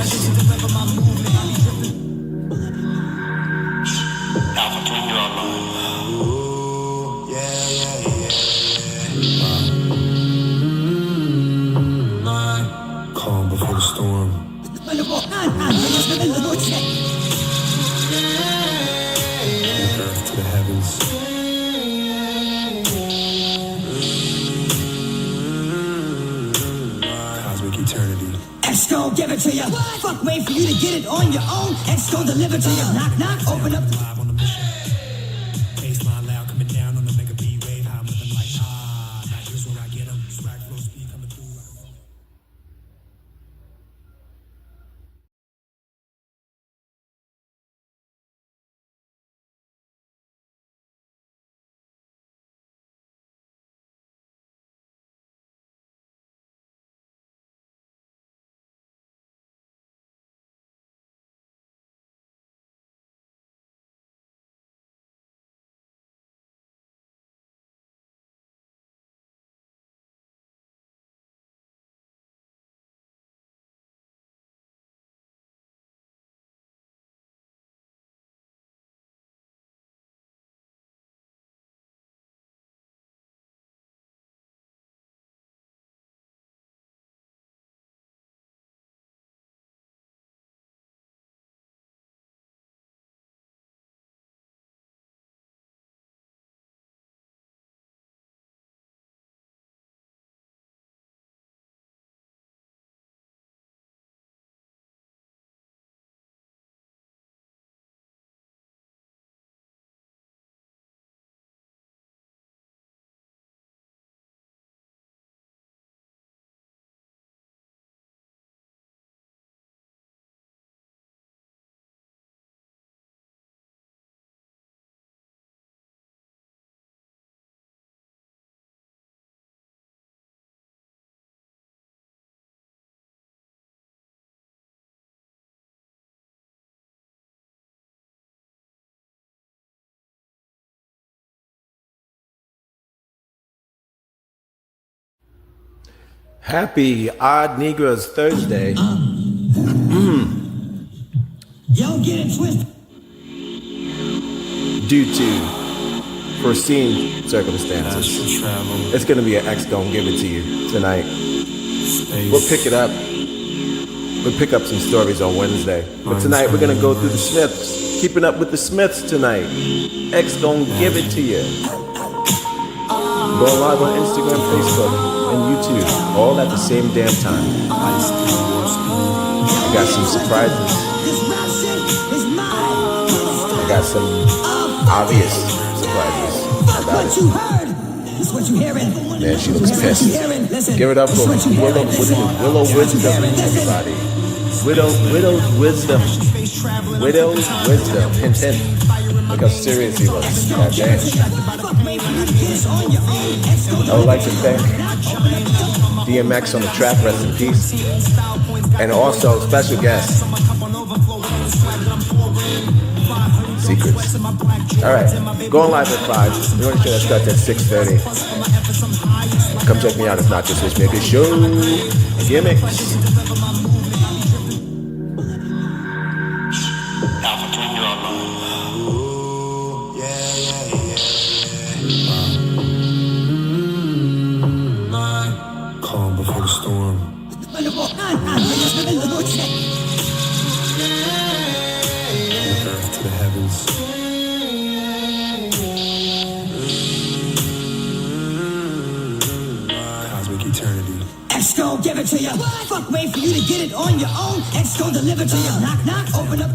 Calm before the storm. Earth to the heavens. Cosmic eternity. X gon' give it to ya. Fuck, wait for you to get it on your own. X gon' deliver to ya. Knock, knock, open up. Baseline loud coming down on the mega B wave. How I'm living like now here's where I get 'em. Swag flow speed coming through. Happy Odd Negroes Thursday. Yo, get it twisted. Due to foreseen circumstances, it's going to be an X Gon' Give It To You tonight. We'll pick it up. We'll pick up some stories on Wednesday. But tonight we're going to go through the Smiths. Keeping up with the Smiths tonight. X Gon' Give It To You. Going live on Instagram, Facebook, and YouTube, all at the same damn time. I got some surprises. I got some obvious surprises about it. Man, she looks pissed. Give it up for Willow Wisdom, everybody. Widow's Wisdom. Widow's Wisdom. Hint, hint. Look how serious he was. God damn. I would like to thank DMX on the track, rest in peace. And also special guest, Secrets. Alright, going live at 5. We want to show that starts at 6:30. Come check me out. It's not just Switchmaker Show. Gimmicks. Calm before the storm. Earth to the heavens. Cosmic eternity. X gon' give it to ya. Fuck, wait for you to get it on your own. X gon' deliver to ya. Knock, knock, open up.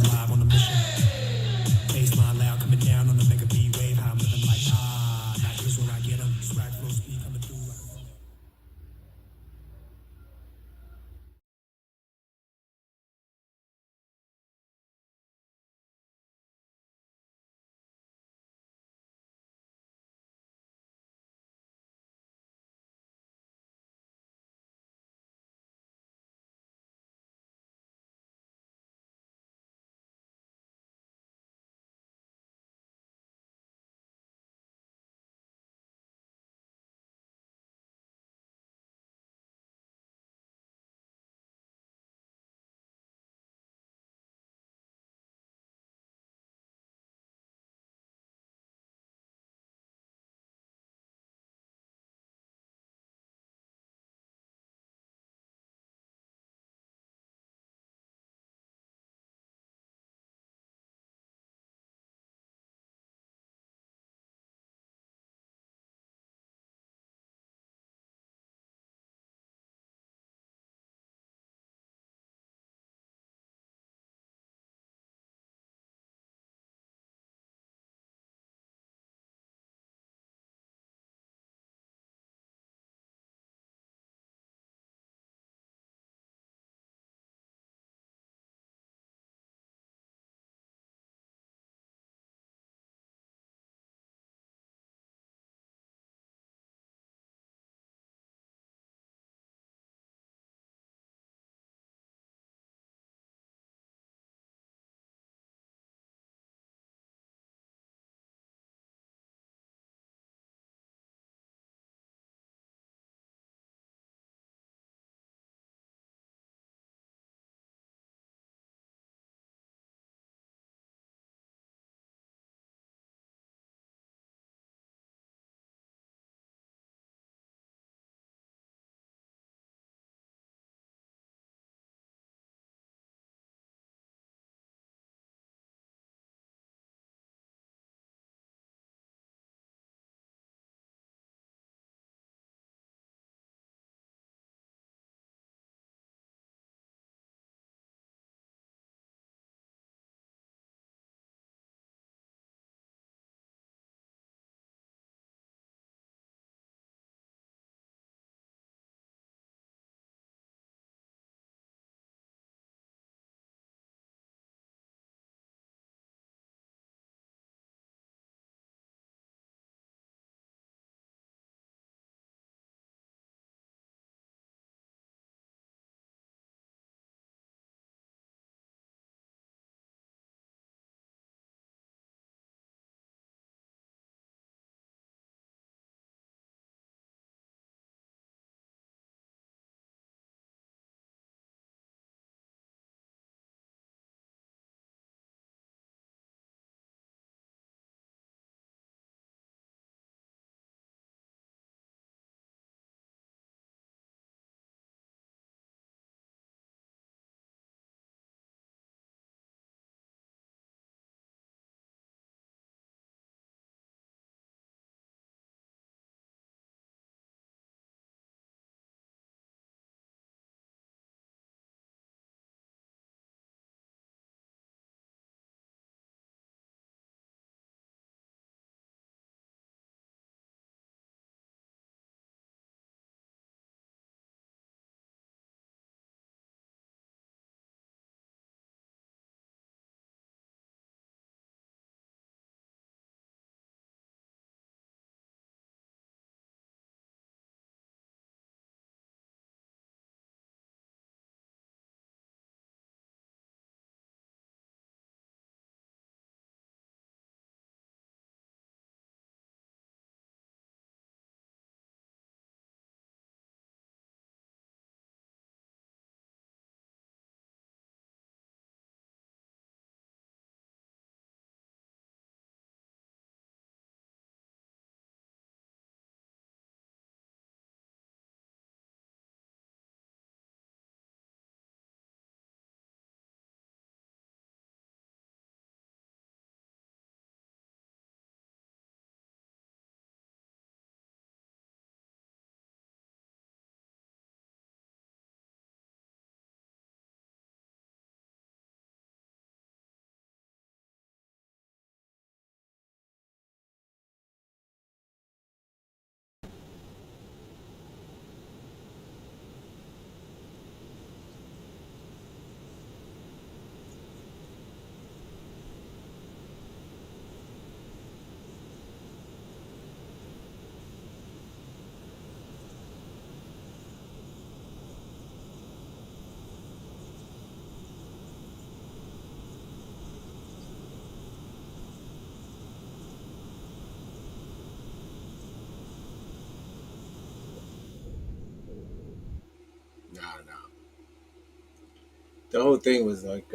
The whole thing was like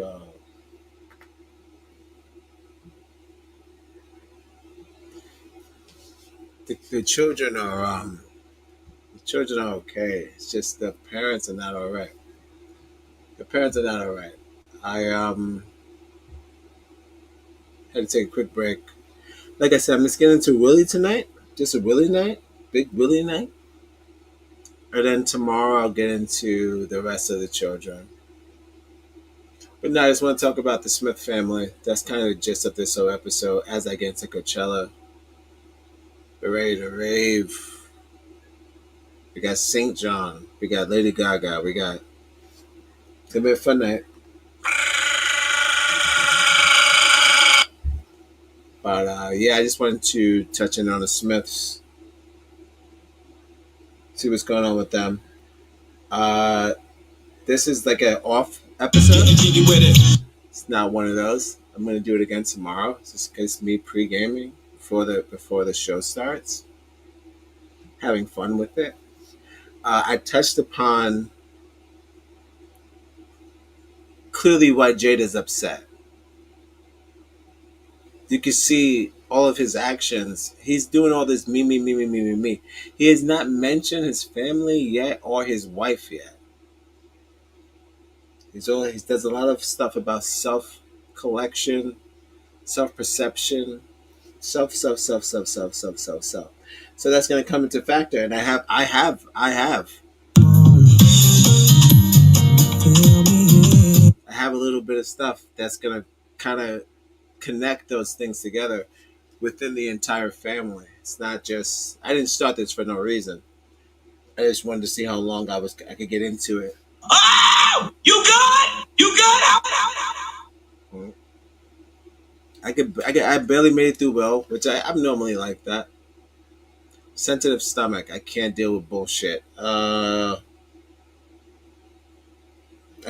the children are okay. It's just the parents are not all right. The parents are not all right. I had to take a quick break. Like I said, I'm just getting into Willie tonight. Just a Willie night, big Willie night. And then tomorrow I'll get into the rest of the children. But now I just want to talk about the Smith family. That's kind of the gist of this whole episode as I get into Coachella. We're ready to rave. We got St. John. We got Lady Gaga. It's going to be a fun night. But yeah, I just wanted to touch in on the Smiths. See what's going on with them. This is like an off episode. It's not one of those. I'm going to do it again tomorrow. It's just me pre-gaming before the show starts. Having fun with it. I touched upon clearly why Jada's upset. You can see all of his actions. He's doing all this me. He has not mentioned his family yet or his wife yet. He does a lot of stuff about self-collection, self-perception, self. So that's going to come into factor. And I have a little bit of stuff that's going to kind of connect those things together within the entire family. It's not just, I didn't start this for no reason. I just wanted to see how long I could get into it. Oh, you good? You good? I barely made it through well, which I'm normally like that. Sensitive stomach. I can't deal with bullshit. I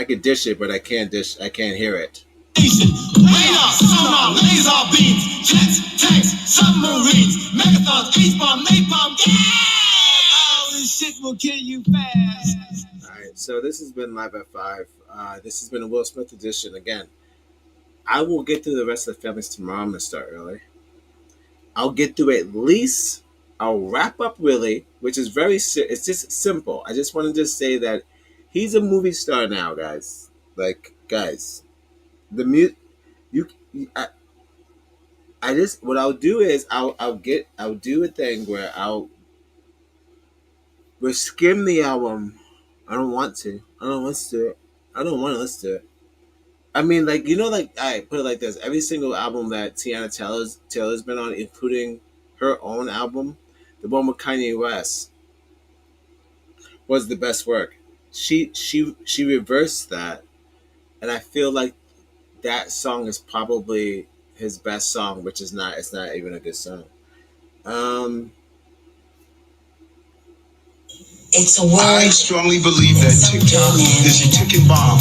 could dish it, but I can't hear it. Radar, sonar, laser beams, jets, tanks, submarines, megathons, H-bomb, napalm, yeah! This shit will kill you fast. Alright, so this has been Live at 5. This has been a Will Smith edition again. I will get through the rest of the families tomorrow. I'm going to start early. I'll get through at least, I'll wrap up Willie, which is it's just simple. I just want to just say that he's a movie star now, guys. Like, guys. What I'll do is I'll do a thing where we'll skim the album. I don't want to listen to it. I don't want to listen to it. I mean, like, you know, like, I put it like this: every single album that Tiana Taylor's been on, including her own album, the one with Kanye West, was the best work. She reversed that, and I feel like that song is probably his best song, which is not. It's not even a good song. It's a word. I strongly believe that TikTok is a ticking bomb.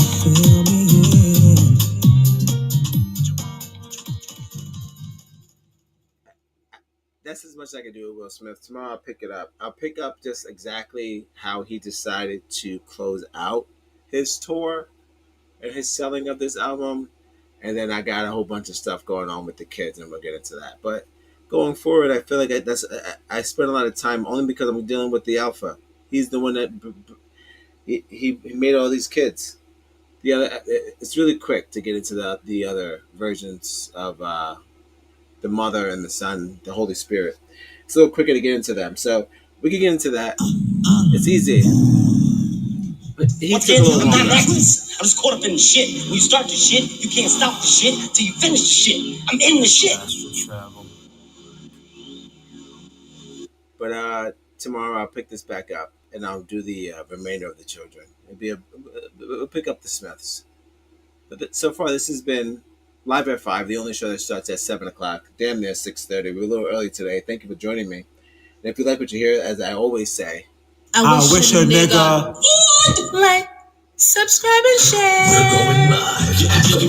That's as much as I can do with Will Smith. Tomorrow I'll pick it up. I'll pick up just exactly how he decided to close out his tour and his selling of this album. And then I got a whole bunch of stuff going on with the kids, and we'll get into that. But going forward, I feel like I spent a lot of time only because I'm dealing with the alpha. He's the one that he made all these kids. It's really quick to get into the other versions of the Mother and the Son, the Holy Spirit. It's a little quicker to get into them. So we can get into that. It's easy. But he took a little I'm not longer. reckless. I'm just caught up in shit. When you start the shit, you can't stop the shit till you finish the shit. I'm in the shit. But tomorrow I'll pick this back up and I'll do the remainder of the children. We'll pick up the Smiths. But so far this has been Live at 5, the only show that starts at 7 o'clock. Damn near 6:30. We're a little early today. Thank you for joining me. And if you like what you hear, as I always say, I wish a nigga would like, subscribe, and share. We're going live at 5.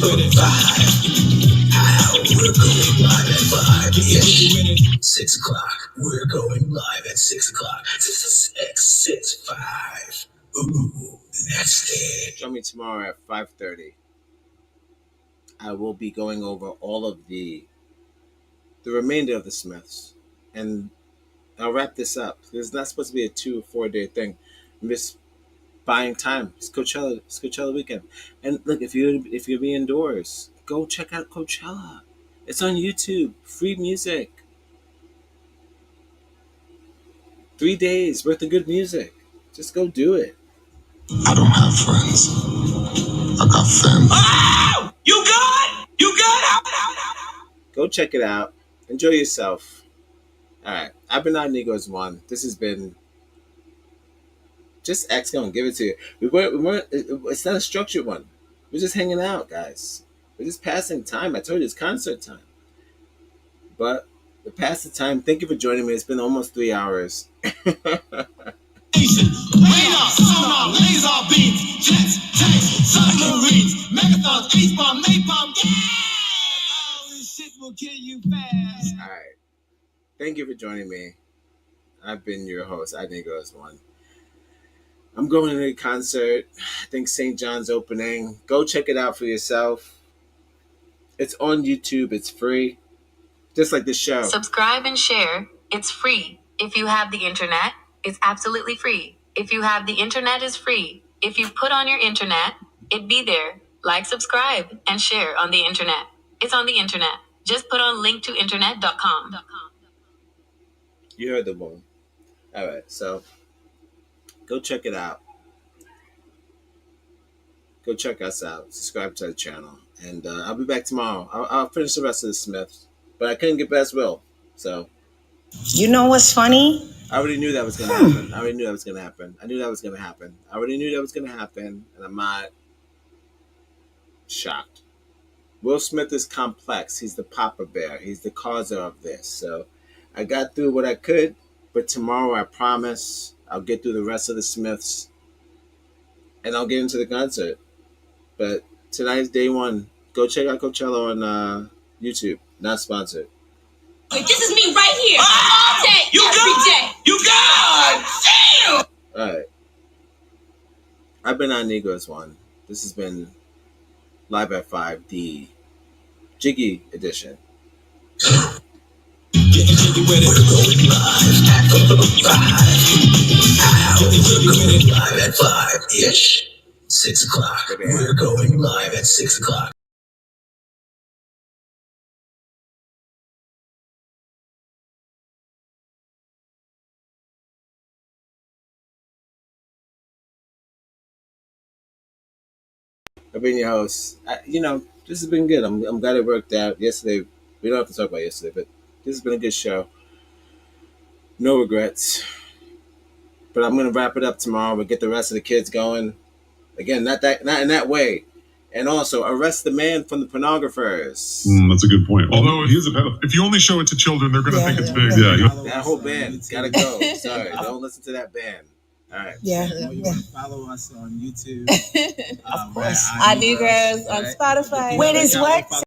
We're going live at 5. Yes. 6 o'clock. We're going live at 6 o'clock. 6, 5. Ooh, Join me tomorrow at 5:30. I will be going over all of the remainder of the Smiths, and I'll wrap this up. It's not supposed to be a 2 or 4 day thing. I'm just buying time. It's Coachella weekend, and look, if you're be indoors, go check out Coachella. It's on YouTube. Free music. 3 days worth of good music. Just go do it. I don't have friends. I got family. Oh! You good? You good? Go check it out. Enjoy yourself. All right. I've been on Negros 1. This has been just X gonna give it to you. We weren't. It's not a structured one. We're just hanging out, guys. We're just passing time. I told you it's concert time. But we're passing time. Thank you for joining me. It's been almost 3 hours. Radar, sonar, laser beams, jets, tanks, submarines, megathons, H-bomb, napalm, yeah! This shit will kill you fast. All right. Thank you for joining me. I've been your host, Negros 1. I'm going to the concert. I think St. John's opening. Go check it out for yourself. It's on YouTube. It's free. Just like this show. Subscribe and share. It's free. If you have the internet, it's absolutely free. If you have the internet, it's free. If you put on your internet, it'd be there. Like, subscribe, and share on the internet. It's on the internet. Just put on linktointernet.com. You heard the woman. All right, so go check it out. Go check us out. Subscribe to the channel. And I'll be back tomorrow. I'll finish the rest of the Smiths. But I couldn't get past Will. So. You know what's funny? I already knew that was going to happen. I already knew that was going to happen. I knew that was going to happen. I already knew that was going to happen. And I'm not shocked. Will Smith is complex. He's the Papa Bear. He's the causer of this. So I got through what I could. But tomorrow, I promise, I'll get through the rest of the Smiths. And I'll get into the concert. But tonight's day one. Go check out Coachella on YouTube. Not sponsored. Wait, this is me right here. All day, every day. You good? Damn! All right. I've been on Negros 1. This has been Live at 5, the Jiggy edition. We're going live at 5-ish. 6 o'clock. We're going live at 6 o'clock. I've been your host. This has been good. I'm glad it worked out. Yesterday, we don't have to talk about yesterday, but this has been a good show. No regrets. But I'm gonna wrap it up tomorrow. We'll get the rest of the kids going. Again, not in that way. And also arrest the man from the pornographers. That's a good point. Although he is a pedophile. If you only show it to children, they're gonna think it's big. That whole band gotta go. Sorry, don't listen to that band. All right. Yeah. You want to follow us on YouTube. Of course. Negros on Spotify. Wait, is what?